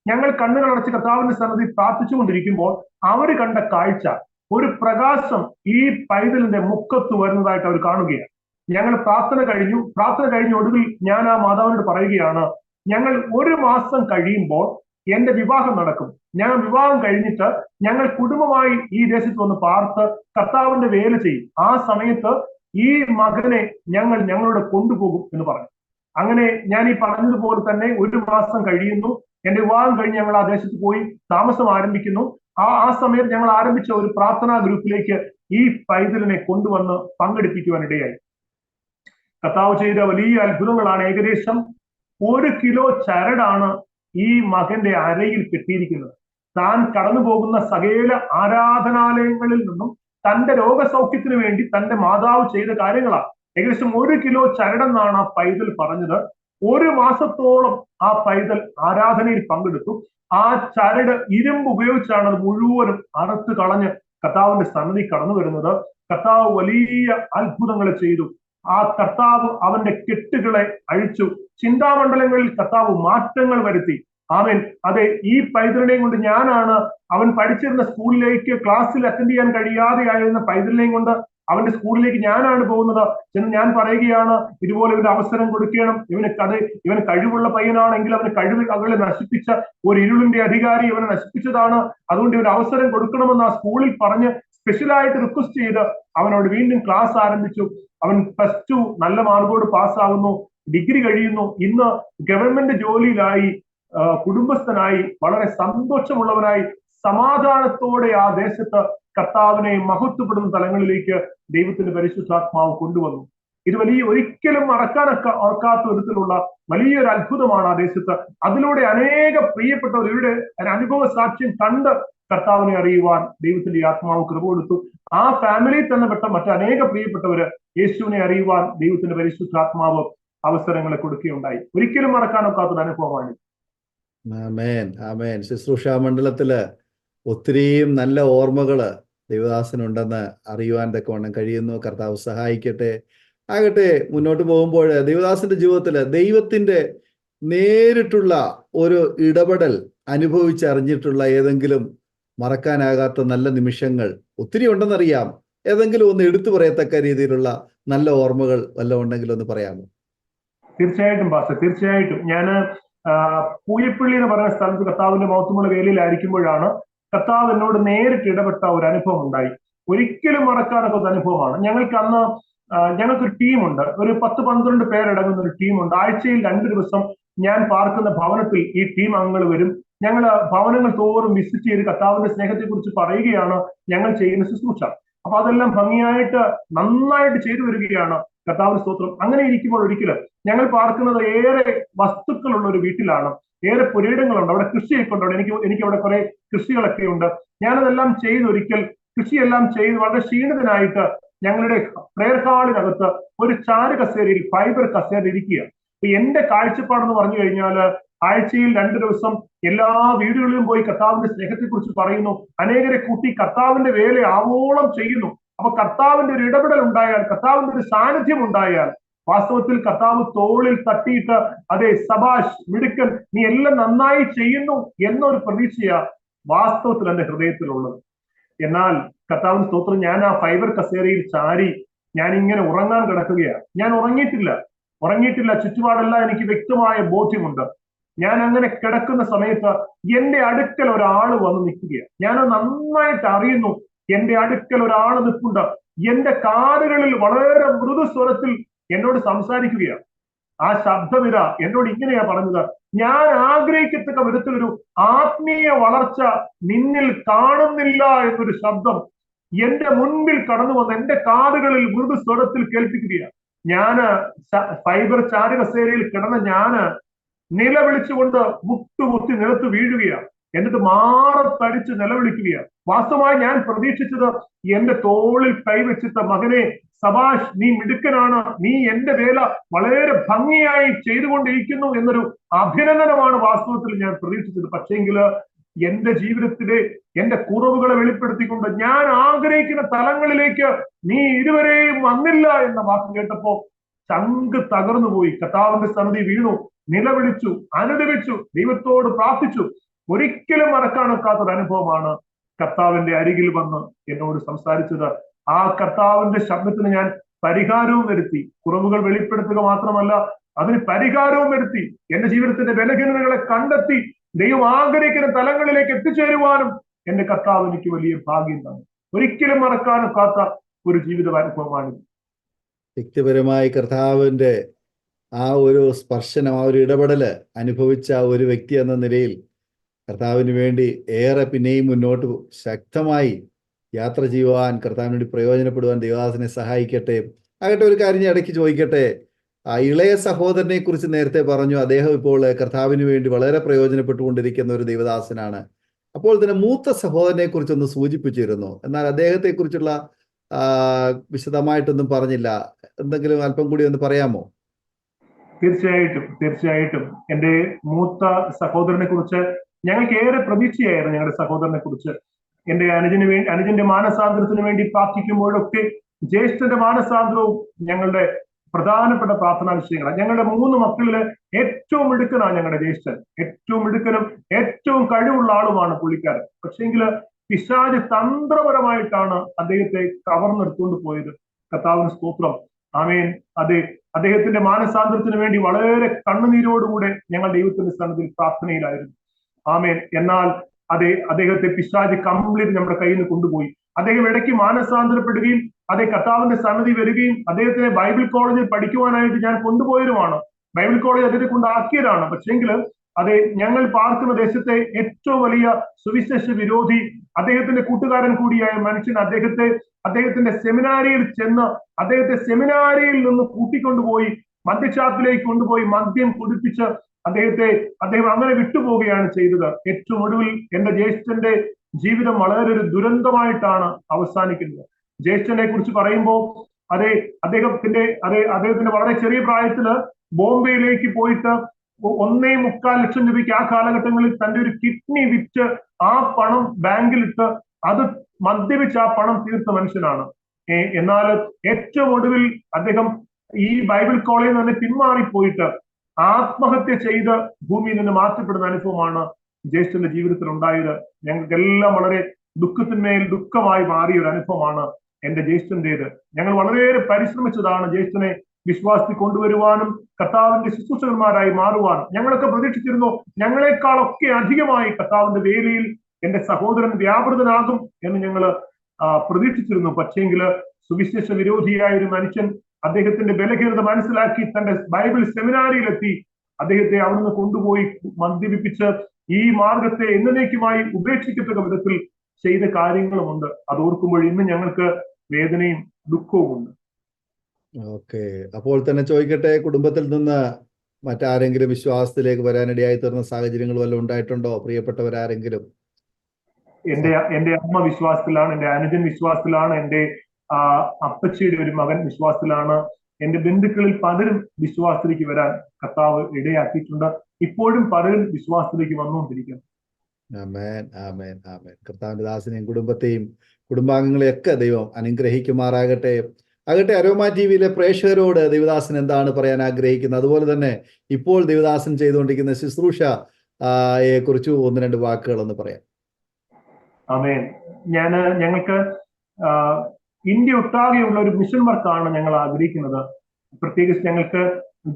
ഞങ്ങൾ കണ്ണുകൾ അടച്ച് കർത്താവിന്റെ സന്നിധി പ്രാർത്ഥിച്ചുകൊണ്ടിരിക്കുമ്പോൾ അവർ കണ്ട കാഴ്ച, ഒരു പ്രകാശം ഈ പൈതലിന്റെ മുഖത്ത് വരുന്നതായിട്ട് അവർ കാണുകയാണ്. ഞങ്ങൾ പ്രാർത്ഥന കഴിഞ്ഞ് ഒടുവിൽ ഞാൻ ആ മാതാവിനോട് പറയുകയാണ്, ഞങ്ങൾ 1 മാസം കഴിയുമ്പോൾ എന്റെ വിവാഹം നടക്കും. ഞാൻ വിവാഹം കഴിഞ്ഞിട്ട് ഞങ്ങൾ കുടുംബമായി ഈ ദേശത്ത് വന്ന് പാർത്ത് കർത്താവിന്റെ വേല ചെയ്യും. ആ സമയത്ത് ഈ മകനെ ഞങ്ങളോട് കൊണ്ടുപോകും എന്ന് പറഞ്ഞു. അങ്ങനെ ഞാൻ ഈ പറഞ്ഞതുപോലെ തന്നെ 1 മാസം കഴിയുന്നു. എന്റെ വിവാഹം കഴിഞ്ഞ് ഞങ്ങൾ ആ ദേശത്ത് പോയി താമസം ആരംഭിക്കുന്നു. ആ സമയത്ത് ഞങ്ങൾ ആരംഭിച്ച ഒരു പ്രാർത്ഥനാ ഗ്രൂപ്പിലേക്ക് ഈ പൈതലിനെ കൊണ്ടുവന്ന് പങ്കെടുപ്പിക്കുവാനിടയായി. കർത്താവ് ചെയ്ത വലിയ അത്ഭുതങ്ങളാണ്. ഏകദേശം 1 കിലോ ചരടാണ് ഈ മകന്റെ അരയിൽ കെട്ടിയിരിക്കുന്നത്. താൻ കടന്നു പോകുന്ന സകല ആരാധനാലയങ്ങളിൽ നിന്നും തന്റെ രോഗസൗഖ്യത്തിന് വേണ്ടി തന്റെ മാതാവ് ചെയ്ത കാര്യങ്ങളാണ്. ഏകദേശം 1 കിലോ ചരടെന്നാണ് ആ പൈതൽ പറഞ്ഞത്. 1 മാസത്തോളം ആ പൈതൽ ആരാധനയിൽ പങ്കെടുത്തു. ആ ചരട് ഇരുമ്പ് ഉപയോഗിച്ചാണ് അത് മുഴുവനും അറുത്ത് കളഞ്ഞ് കർത്താവിന്റെ സന്നിധി കടന്നു വരുന്നത്. കർത്താവ് വലിയ അത്ഭുതങ്ങൾ ചെയ്തു. ആ കർത്താവ് അവന്റെ കെട്ടുകളെ അഴിച്ചു. ചിന്താമണ്ഡലങ്ങളിൽ കർത്താവ് മാറ്റങ്ങൾ വരുത്തി. ആമേൻ. അതെ, ഈ പൈതലിനെയും കൊണ്ട് അവൻ പഠിച്ചിരുന്ന സ്കൂളിലേക്ക് ക്ലാസ്സിൽ അറ്റൻഡ് ചെയ്യാൻ കഴിയാതെ ആയിരുന്ന പൈതലിനെയും കൊണ്ട് അവന്റെ സ്കൂളിലേക്ക് ഞാനാണ് പോകുന്നത്. എന്ന് ഞാൻ പറയുകയാണ്, ഇതുപോലെ ഒരു അവസരം കൊടുക്കണം. ഇവന് കഴിവുള്ള പയ്യനാണെങ്കിൽ അവനെ നശിപ്പിച്ച ഒരു ഇരുളിന്റെ അധികാരി ഇവനെ നശിപ്പിച്ചതാണ്. അതുകൊണ്ട് ഇവന് അവസരം കൊടുക്കണമെന്ന് ആ സ്കൂളിൽ പറഞ്ഞ് സ്പെഷ്യലായിട്ട് റിക്വസ്റ്റ് ചെയ്ത് അവനോട് വീണ്ടും ക്ലാസ് ആരംഭിച്ചു. അവൻ +2 നല്ല മാർക്കോട് പാസ്സാകുന്നു. ഡിഗ്രി കഴിയുന്നു. ഇന്ന് ഗവൺമെന്റ് ജോലിയിലായി, കുടുംബസ്ഥനായി, വളരെ സന്തോഷമുള്ളവനായി, സമാധാനത്തോടെ ആ ദേശത്ത് കർത്താവിനെ മഹത്വപ്പെടുന്ന തലങ്ങളിലേക്ക് ദൈവത്തിന്റെ പരിശുദ്ധാത്മാവ് കൊണ്ടുവന്നു. ഇത് ഒരിക്കലും ഓർക്കാത്ത വിധത്തിലുള്ള വലിയൊരു അത്ഭുതമാണ് ആ ദേശത്ത്. അതിലൂടെ അനേക പ്രിയപ്പെട്ടവർ ഇവരുടെ അനുഭവ സാക്ഷ്യം കണ്ട് കർത്താവിനെ അറിയുവാൻ ദൈവത്തിന്റെ ആത്മാവ് കൃപ കൊടുത്തു. ആ ഫാമിലിയിൽ തന്നെ പെട്ട മറ്റനേക പ്രിയപ്പെട്ടവര് യേശുവിനെ അറിയുവാൻ ദൈവത്തിന്റെ പരിശുദ്ധാത്മാവ് അവസരങ്ങളെ കൊടുക്കുകയുണ്ടായി. ഒരിക്കലും മറക്കാനൊക്കാത്തൊരു അനുഭവമാണ്. ആമേൻ, ആമേൻ. ശുശ്രൂഷാ മണ്ഡലത്തില് ഒത്തിരിയും നല്ല ഓർമ്മകള് ദൈവദാസനുണ്ടെന്ന് അറിയുവാൻ തക്കവണ്ണം കഴിയുന്നു. കർത്താവ് സഹായിക്കട്ടെ. മുന്നോട്ട് പോകുമ്പോൾ ദൈവദാസന്റെ ജീവിതത്തില് ദൈവത്തിന്റെ നേരിട്ടുള്ള ഒരു ഇടപെടൽ അനുഭവിച്ചറിഞ്ഞിട്ടുള്ള ഏതെങ്കിലും മറക്കാനാകാത്ത നല്ല നിമിഷങ്ങൾ ഒത്തിരി ഉണ്ടെന്നറിയാം. ഏതെങ്കിലും ഒന്ന് എടുത്തു പറയത്തക്ക രീതിയിലുള്ള നല്ല ഓർമ്മകൾ വല്ലതും ഉണ്ടെങ്കിൽ ഒന്ന് പറയാമോ? തീർച്ചയായിട്ടും പാസ്റ്റർ, തീർച്ചയായിട്ടും. ഞാൻ പൂയപ്പള്ളി എന്ന് പറയുന്ന സ്ഥലത്ത് കർത്താവിന്റെ മഹത്വമുള്ള വേലയിലായിരിക്കുമ്പോഴാണ് കർത്താവ് എന്നോട് നേരിട്ട് ഇടപെട്ട ഒരു അനുഭവം ഉണ്ടായി. ഒരിക്കലും മറക്കാനൊക്കെ അനുഭവമാണ്. ഞങ്ങൾക്ക് അന്ന് ഞങ്ങൾക്കൊരു ടീമുണ്ട്, ഒരു 10-12 പേരടങ്ങുന്ന ഒരു ടീമുണ്ട്. ആഴ്ചയിൽ 2 ദിവസം ഞാൻ പാർക്കുന്ന ഭവനത്തിൽ ഈ ടീം അംഗങ്ങൾ വരും. ഞങ്ങൾ ഭവനങ്ങൾ തോറും വിസിറ്റ് ചെയ്ത് കർത്താവിന്റെ സ്നേഹത്തെ കുറിച്ച് പറയുകയാണ് ഞങ്ങൾ ചെയ്യുന്ന ശുശ്രൂഷ. അപ്പൊ അതെല്ലാം ഭംഗിയായിട്ട് നന്നായിട്ട് ചെയ്തു വരികയാണ്. കർത്താവിന്റെ സ്തോത്രം. അങ്ങനെ ഇരിക്കുമ്പോൾ ഒരിക്കലും ഞങ്ങൾ പാർക്കുന്നത് ഏറെ വസ്തുക്കളുള്ള ഒരു വീട്ടിലാണ്, ഏറെ പുരയിടങ്ങളുണ്ട്, അവിടെ കൃഷിയൊക്കെ ഉണ്ട്. അവിടെ എനിക്ക് അവിടെ കുറെ കൃഷികളൊക്കെ ഉണ്ട്. ഞാനതെല്ലാം ഒരിക്കൽ കൃഷിയെല്ലാം ചെയ്ത് വളരെ ക്ഷീണിതനായിട്ട് ഞങ്ങളുടെ പ്രേയർ ഹാളിനകത്ത് ഒരു ചാരു കസേരയിൽ, ഫൈബർ കസേര ഇരിക്കുക. എന്റെ കാഴ്ചപ്പാടെന്ന് പറഞ്ഞു കഴിഞ്ഞാൽ ആഴ്ചയിൽ 2 ദിവസം എല്ലാ വീടുകളിലും പോയി കർത്താവിന്റെ സ്നേഹത്തെ കുറിച്ച് പറയുന്നു, അനേകരെ കൂട്ടി കർത്താവിന്റെ വേല ആവോളം ചെയ്യുന്നു. അപ്പൊ കർത്താവിന്റെ ഒരു ഇടപെടൽ ഉണ്ടായാൽ, കർത്താവിന്റെ ഒരു സാന്നിധ്യം ഉണ്ടായാൽ, വാസ്തവത്തിൽ കർത്താവ് തോളിൽ തട്ടിയിട്ട് അതെ സബാഷ് മിടുക്കൻ, നീ എല്ലാം നന്നായി ചെയ്യുന്നു എന്നൊരു പ്രതീക്ഷയാ വാസ്തവത്തിൽ എന്റെ ഹൃദയത്തിലുള്ളത്. എന്നാൽ കർത്താവിന് സ്തോത്രം, ഞാൻ ആ ഫൈബർ കസേരയിൽ ചാരി ഞാൻ ഇങ്ങനെ ഉറങ്ങാൻ കിടക്കുകയാണ്. ഞാൻ ഉറങ്ങിയിട്ടില്ല. ചുറ്റുപാടെല്ലാം എനിക്ക് വ്യക്തമായ ബോധ്യമുണ്ട്. ഞാൻ അങ്ങനെ കിടക്കുന്ന സമയത്ത് എന്റെ അടുക്കൽ ഒരാൾ വന്ന് നിൽക്കുകയാണ്. ഞാൻ നന്നായിട്ട് അറിയുന്നു എന്റെ അടുക്കൽ ഒരാൾ നിൽപ്പുണ്ട്. എന്റെ കാതുകളിൽ വളരെ മൃദുസ്വരത്തിൽ എന്നോട് സംസാരിക്കുകയാണ്. ആ ശബ്ദമിത എന്നോട് ഇങ്ങനെയാ പറഞ്ഞത്, ഞാൻ ആഗ്രഹിക്കത്തക്ക വിധത്തിലൊരു ആത്മീയ വളർച്ച നിന്നിൽ കാണുന്നില്ല എന്നൊരു ശബ്ദം എന്റെ മുൻപിൽ കടന്നു വന്ന് എന്റെ കാതുകളിൽ മൃദുസ്വരത്തിൽ കേൾപ്പിക്കുകയാണ്. ഞാന് ഫൈബർ ചാരുകസേരയിൽ കിടന്ന ഞാന് നിലവിളിച്ചുകൊണ്ട് മുട്ടുകുത്തി നിലത്ത് വീഴുകയാണ്. എന്നിട്ട് മാറത്തടിച്ച് നിലവിളിക്കുകയാണ്. വാസ്തവമായി ഞാൻ പ്രതീക്ഷിച്ചത് എന്റെ തോളിൽ കൈവച്ചിട്ട്, മകനെ സബാഷ്, നീ മിടുക്കനാണ്, നീ എന്റെ വേല വളരെ ഭംഗിയായി ചെയ്തുകൊണ്ടിരിക്കുന്നു എന്നൊരു അഭിനന്ദനമാണ് വാസ്തവത്തിൽ ഞാൻ പ്രതീക്ഷിച്ചത്. പക്ഷേങ്കിൽ എന്റെ ജീവിതത്തിലെ എന്റെ കുറവുകളെ വെളിപ്പെടുത്തിക്കൊണ്ട് ഞാൻ ആഗ്രഹിക്കുന്ന തലങ്ങളിലേക്ക് നീ ഇതുവരെയും വന്നില്ല എന്ന വാക്ക് കേട്ടപ്പോ ചങ്ക് തകർന്നു പോയി. കർത്താവിന്റെ സന്നിധി വീണു, നിലവിളിച്ചു, അനുദപിച്ചു, ദൈവത്തോട് പ്രാർത്ഥിച്ചു. ഒരിക്കലും മറക്കാനൊക്കാത്തൊരു അനുഭവമാണ് കർത്താവിന്റെ അരികിൽ വന്ന് എന്നോട് സംസാരിച്ചത്. ആ കർത്താവിന്റെ ശബ്ദത്തിന് ഞാൻ പരിഹാരവും വരുത്തി. കുറവുകൾ വെളിപ്പെടുത്തുക മാത്രമല്ല, അതിന് പരിഹാരവും വരുത്തി. എന്റെ ജീവിതത്തിന്റെ ബലഹീനതകളെ കണ്ടെത്തി ദൈവം ആഗ്രഹിക്കുന്ന തലങ്ങളിലേക്ക് എത്തിച്ചേരുവാനും എന്റെ കർത്താവ് എനിക്ക് വലിയ ഭാഗ്യം തന്നു. ഒരിക്കലും മറക്കാനൊക്കാത്ത ഒരു ജീവിത അനുഭവമാണിത്. വ്യക്തിപരമായി കർത്താവിന്റെ ആ ഒരു സ്പർശനം, ആ ഒരു ഇടപെടല് അനുഭവിച്ച ഒരു വ്യക്തി എന്ന നിലയിൽ കർത്താവിന് വേണ്ടി ഏറെ പിന്നെയും മുന്നോട്ട് ശക്തമായി യാത്ര ചെയ്യുവാൻ, കർത്താവിന് വേണ്ടി പ്രയോജനപ്പെടുവാൻ ദൈവദാസനെ സഹായിക്കട്ടെ. ആകട്ടെ, ഒരു കാര്യം ഞാൻ ഇടയ്ക്ക് ചോദിക്കട്ടെ. ആ ഇളയ സഹോദരനെ കുറിച്ച് നേരത്തെ പറഞ്ഞു, അദ്ദേഹം ഇപ്പോൾ കർത്താവിന് വേണ്ടി വളരെ പ്രയോജനപ്പെട്ടുകൊണ്ടിരിക്കുന്ന ഒരു ദൈവദാസനാണ്. അപ്പോൾ തന്നെ മൂത്ത സഹോദരനെ കുറിച്ചൊന്ന് സൂചിപ്പിച്ചിരുന്നു, എന്നാൽ അദ്ദേഹത്തെ കുറിച്ചുള്ള വിശദമായിട്ടൊന്നും പറഞ്ഞില്ല. എന്തെങ്കിലും അല്പം കൂടി ഒന്ന് പറയാമോ? തീർച്ചയായിട്ടും എന്റെ മൂത്ത സഹോദരനെ കുറിച്ച് ഞങ്ങൾക്ക് ഏറെ പ്രതീക്ഷയായിരുന്നു. ഞങ്ങളുടെ സഹോദരനെ കുറിച്ച് എന്റെ അനുജന്റെ മാനസാന്തരത്തിന് വേണ്ടി പ്രാർത്ഥിക്കുമ്പോഴൊക്കെ ജ്യേഷ്ഠന്റെ മാനസാന്തരവും ഞങ്ങളുടെ പ്രധാനപ്പെട്ട പ്രാർത്ഥനാ വിഷയങ്ങളാണ്. ഞങ്ങളുടെ 3 മക്കളില് ഏറ്റവും മിടുക്കനാണ് ഞങ്ങളുടെ ജ്യേഷ്ഠൻ. ഏറ്റവും മിടുക്കനും ഏറ്റവും കഴിവുള്ള ആളുമാണ് പുള്ളിക്കാരൻ. പക്ഷേങ്കില് പിശാച് തന്ത്രപരമായിട്ടാണ് അദ്ദേഹത്തെ കവർന്നെടുത്തുകൊണ്ട് പോയത്. കർത്താവിന് സ്തോത്രം, ആമേൻ. അദ്ദേഹത്തിന്റെ മാനസാന്തരത്തിന് വേണ്ടി വളരെ കണ്ണുനീരോടുകൂടെ ഞങ്ങൾ ദൈവത്തിന്റെ സന്നിധിയിൽ പ്രാർത്ഥനയിലായിരുന്നു. ആമേൻ. എന്നാൽ അദ്ദേഹത്തെ പിശാച് കംപ്ലീറ്റ് നമ്മുടെ കയ്യിൽ നിന്ന് കൊണ്ടുപോയി. അദ്ദേഹം ഇടയ്ക്ക് മാനസാന്തരപ്പെടുകയും കർത്താവിന്റെ സന്നിധി വരികയും അദ്ദേഹത്തിനെ ബൈബിൾ കോളേജിൽ പഠിക്കുവാനായിട്ട് ഞാൻ കൊണ്ടുപോയതുമാണ്. ബൈബിൾ കോളേജ് അദ്ദേഹത്തെ കൊണ്ടാക്കിയതാണ്. പക്ഷേങ്കിൽ ഞങ്ങൾ പാർക്കുന്ന ദേശത്തെ ഏറ്റവും വലിയ സുവിശേഷ വിരോധി, അദ്ദേഹത്തിന്റെ കൂട്ടുകാരൻ കൂടിയായ മനുഷ്യൻ അദ്ദേഹത്തിന്റെ സെമിനാരിയിൽ ചെന്ന് അദ്ദേഹത്തെ സെമിനാരിയിൽ നിന്ന് കൂട്ടിക്കൊണ്ടുപോയി മദ്യഷാപ്പിലേക്ക് കൊണ്ടുപോയി മദ്യം കുടിപ്പിച്ച് അദ്ദേഹം അങ്ങനെ വിട്ടുപോവുകയാണ് ചെയ്തത്. ഏറ്റവും ഒടുവിൽ എന്റെ ജ്യേഷ്ഠന്റെ ജീവിതം വളരെ ഒരു ദുരന്തമായിട്ടാണ് അവസാനിക്കുന്നത്. ജ്യേഷ്ഠനെ കുറിച്ച് പറയുമ്പോൾ അദ്ദേഹത്തിന്റെ വളരെ ചെറിയ പ്രായത്തില് ബോംബെയിലേക്ക് പോയിട്ട് 1.25 ലക്ഷം രൂപയ്ക്ക് ആ കാലഘട്ടങ്ങളിൽ തന്റെ ഒരു കിഡ്നി വിറ്റ് ആ പണം ബാങ്കിലിട്ട് അത് മദ്യപിച്ച് ആ പണം തീർത്ത മനുഷ്യനാണ്. എന്നാൽ ഏറ്റവും ഒടുവിൽ അദ്ദേഹം ഈ ബൈബിൾ കോളേജിൽ തന്നെ പിന്മാറിപ്പോയിട്ട് ആത്മഹത്യ ചെയ്ത് ഭൂമിയിൽ നിന്ന് മാറ്റപ്പെടുന്ന അനുഭവമാണ് ജ്യേഷ്ഠന്റെ ജീവിതത്തിൽ ഉണ്ടായത്. ഞങ്ങൾക്കെല്ലാം വളരെ ദുഃഖത്തിന്മേൽ ദുഃഖമായി മാറിയ ഒരു അനുഭവമാണ് എന്റെ ജ്യേഷ്ഠന്റേത്. ഞങ്ങൾ വളരെയേറെ പരിശ്രമിച്ചതാണ് ജ്യേഷ്ഠനെ വിശ്വാസത്തിൽ കൊണ്ടുവരുവാനും കർത്താവിന്റെ ശുശ്രൂഷകന്മാരായി മാറുവാനും. ഞങ്ങളൊക്കെ പ്രതീക്ഷിച്ചിരുന്നു ഞങ്ങളെക്കാളൊക്കെ അധികമായി കർത്താവിന്റെ വേലയിൽ എന്റെ സഹോദരൻ വ്യാപൃതനാകും എന്ന് ഞങ്ങൾ പ്രതീക്ഷിച്ചിരുന്നു. പക്ഷേങ്കില് സുവിശേഷ വിരോധിയായ ഒരു മനുഷ്യൻ അദ്ദേഹത്തിന്റെ ബലഹീനത മനസ്സിലാക്കി തന്റെ ബൈബിൾ സെമിനാരിയിലെത്തി അദ്ദേഹത്തെ അവിടുന്ന് കൊണ്ടുപോയി മദ്യപിപ്പിച്ച് ഈ മാർഗത്തെ എന്നേക്കുമായി ഉപേക്ഷിക്കത്തക്ക വിധത്തിൽ ചെയ്ത കാര്യങ്ങളുമുണ്ട്. അത് ഓർക്കുമ്പോൾ ഇന്ന് ഞങ്ങൾക്ക് വേദനയും ദുഃഖവുമുണ്ട്. ഓക്കെ, അപ്പോൾ തന്നെ ചോദിക്കട്ടെ, കുടുംബത്തിൽ നിന്ന് മറ്റാരെങ്കിലും വിശ്വാസത്തിലേക്ക് വരാനിടയായി തീർന്ന സാഹചര്യങ്ങൾ വല്ലതും ഉണ്ടായിട്ടുണ്ടോ? പ്രിയപ്പെട്ടവരാരെങ്കിലും? എന്റെ അമ്മ വിശ്വാസത്തിലാണ്, എന്റെ അനുജൻ വിശ്വാസത്തിലാണ്, എന്റെ അപ്പച്ചിയുടെ ഒരു മകൻ വിശ്വാസത്തിലാണ്. എന്റെ ബന്ധുക്കളിൽ പലരും വിശ്വാസത്തിലേക്ക് വരാൻ കർത്താവ് ഇടയാക്കിയിട്ടുണ്ട്. ഇപ്പോഴും പലരും വിശ്വാസത്തിലേക്ക് വന്നുകൊണ്ടിരിക്കുന്നു. ആമേൻ, ആമേൻ, ആമേൻ. കർത്താവിന്റെ ദാസനെയും കുടുംബത്തെയും കുടുംബാംഗങ്ങളെയൊക്കെ ദൈവം അനുഗ്രഹിക്കുമാറാകട്ടെ. ആകട്ടെ, അരോമ ടിവിയിലെ പ്രേക്ഷകരോട് ദൈവദാസൻ എന്താണ് പറയാൻ ആഗ്രഹിക്കുന്നത്? അതുപോലെ തന്നെ ഇപ്പോൾ ദൈവദാസൻ ചെയ്തുകൊണ്ടിരിക്കുന്ന ശുശ്രൂഷയെ കുറിച്ച് ഒന്ന് രണ്ട് വാക്കുകൾ ഒന്ന് പറയാം. ആമേൻ. ഞങ്ങൾക്ക് ഇന്ത്യ ഒട്ടാകെയുള്ള ഒരു മിഷൻ വർക്കാണ് ഞങ്ങൾ ആഗ്രഹിക്കുന്നത്. പ്രത്യേകിച്ച് ഞങ്ങൾക്ക്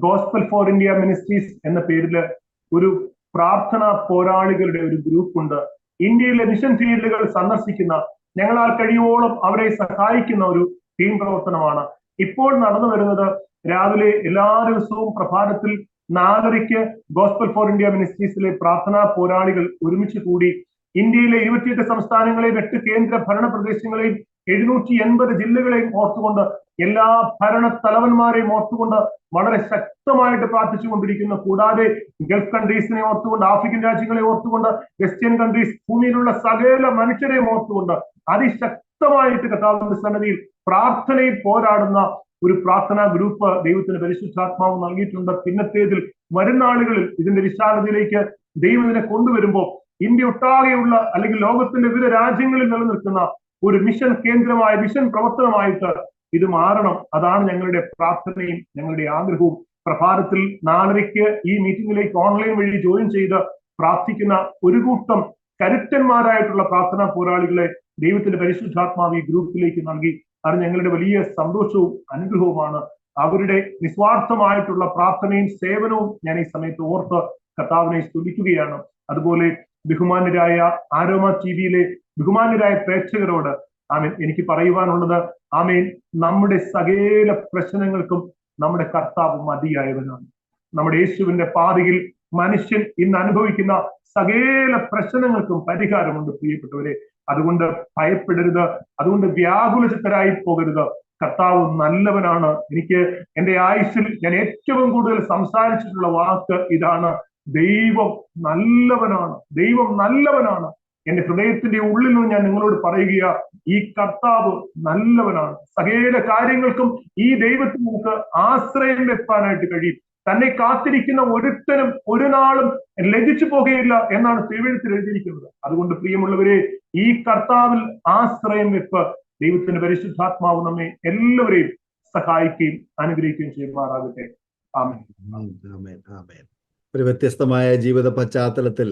ഗോസ്പൽ ഫോർ ഇന്ത്യ മിനിസ്ട്രീസ് എന്ന പേരില് ഒരു പ്രാർത്ഥന പോരാളികളുടെ ഒരു ഗ്രൂപ്പ് ഉണ്ട്. ഇന്ത്യയിലെ മിഷൻ ഫീൽഡുകൾ സന്ദർശിക്കുന്ന, ഞങ്ങളാൽ കഴിയോളം അവരെ സഹായിക്കുന്ന ഒരു ടീം പ്രവർത്തനമാണ് ഇപ്പോൾ നടന്നു വരുന്നത്. രാവിലെ എല്ലാ ദിവസവും പ്രഭാതത്തിൽ 4:30 ഗോസ്പൽ ഫോർ ഇന്ത്യ മിനിസ്ട്രീസിലെ പ്രാർത്ഥനാ പോരാളികൾ ഒരുമിച്ച് കൂടി ഇന്ത്യയിലെ 28 സംസ്ഥാനങ്ങളെയും 8 കേന്ദ്ര ഭരണ പ്രദേശങ്ങളെയും 780 ജില്ലകളെയും ഓർത്തുകൊണ്ട്, എല്ലാ ഭരണ തലവന്മാരെയും ഓർത്തുകൊണ്ട് വളരെ ശക്തമായിട്ട് പ്രാർത്ഥിച്ചുകൊണ്ടിരിക്കുന്നു. കൂടാതെ ഗൾഫ് കൺട്രീസിനെ ഓർത്തുകൊണ്ട്, ആഫ്രിക്കൻ രാജ്യങ്ങളെ ഓർത്തുകൊണ്ട്, വെസ്റ്റേൺ കൺട്രീസ്, ഭൂമിയിലുള്ള സകല മനുഷ്യരെയും ഓർത്തുകൊണ്ട് അതിശക്തമായിട്ട് കർത്താവിന്റെ സന്നിധിയിൽ പ്രാർത്ഥനയിൽ പോരാടുന്ന ഒരു പ്രാർത്ഥനാ ഗ്രൂപ്പ് ദൈവത്തിന് പരിശുദ്ധാത്മാവ് നൽകിയിട്ടുണ്ട്. പിന്നത്തേതിൽ വരുന്ന ആളുകളിൽ ഇതിന്റെ വിശാലതയിലേക്ക് ദൈവം ഇതിനെ കൊണ്ടുവരുമ്പോൾ ഇന്ത്യ ഒട്ടാകെയുള്ള അല്ലെങ്കിൽ ലോകത്തിന്റെ വിവിധ രാജ്യങ്ങളിൽ നിലനിൽക്കുന്ന ഒരു മിഷൻ കേന്ദ്രമായ, മിഷൻ പ്രവർത്തനമായിട്ട് ഇത് മാറണം. അതാണ് ഞങ്ങളുടെ പ്രാർത്ഥനയും ഞങ്ങളുടെ ആഗ്രഹവും. പ്രഭാതത്തിൽ 4:30 ഈ മീറ്റിംഗിലേക്ക് ഓൺലൈൻ വഴി ജോയിൻ ചെയ്ത് പ്രാർത്ഥിക്കുന്ന ഒരു കൂട്ടം കരുത്തന്മാരായിട്ടുള്ള പ്രാർത്ഥനാ പോരാളികളെ ദൈവത്തിന്റെ പരിശുദ്ധാത്മാവ് ഈ ഗ്രൂപ്പിലേക്ക് നൽകി. അത് ഞങ്ങളുടെ വലിയ സന്തോഷവും അനുഗ്രഹവുമാണ്. അവരുടെ നിസ്വാർത്ഥമായിട്ടുള്ള പ്രാർത്ഥനയും സേവനവും ഞാൻ ഈ സമയത്ത് ഓർത്ത് കർത്താവിനെ സ്തുതിക്കുകയാണ്. അതുപോലെ ബഹുമാന്യരായ ആരോമ ടിവിയിലെ ബഹുമാന്യരായ പ്രേക്ഷകരോട് ആമേൻ എനിക്ക് പറയുവാനുള്ളത്, ആമേൻ, നമ്മുടെ സകല പ്രശ്നങ്ങൾക്കും നമ്മുടെ കർത്താവ് മതിയായവനാണ്. നമ്മുടെ യേശുവിന്റെ പാതയിൽ മനുഷ്യൻ ഇന്ന് അനുഭവിക്കുന്ന സകല പ്രശ്നങ്ങൾക്കും പരിഹാരമുണ്ട് പ്രിയപ്പെട്ടവരെ. അതുകൊണ്ട് ഭയപ്പെടരുത്, അതുകൊണ്ട് വ്യാകുലചിത്തരായി പോകരുത്. കർത്താവ് നല്ലവനാണ്. എനിക്ക് എന്റെ ആയുസ്സിൽ ഞാൻ ഏറ്റവും കൂടുതൽ സംസാരിച്ചിട്ടുള്ള വാക്ക് ഇതാണ്: ദൈവം നല്ലവനാണ്, ദൈവം നല്ലവനാണ്. എന്റെ ഹൃദയത്തിന്റെ ഉള്ളിൽ നിന്ന് ഞാൻ നിങ്ങളോട് പറയുക, ഈ കർത്താവ് നല്ലവനാണ്. സകല കാര്യങ്ങൾക്കും ഈ ദൈവത്തിൽ നമുക്ക് ആശ്രയം വെക്കാനായിട്ട് കഴിയും. തന്നെ കാത്തിരിക്കുന്ന ഒരുത്തനും ഒരു നാളും ലജിച്ചു പോകുകയില്ല എന്നാണ് തിരുവെഴുത്തിൽ എഴുതിയിരിക്കുന്നത്. അതുകൊണ്ട് പ്രിയമുള്ളവരെ, ഈ കർത്താവിൽ ആശ്രയം വെപ്പ്. ദൈവത്തിന്റെ പരിശുദ്ധാത്മാവ് നമ്മെ എല്ലാവരെയും സഹായിക്കുകയും അനുഗ്രഹിക്കുകയും ചെയ്യുമാറാകട്ടെ. ആമേൻ. ഒരു വ്യത്യസ്തമായ ജീവിത പശ്ചാത്തലത്തിൽ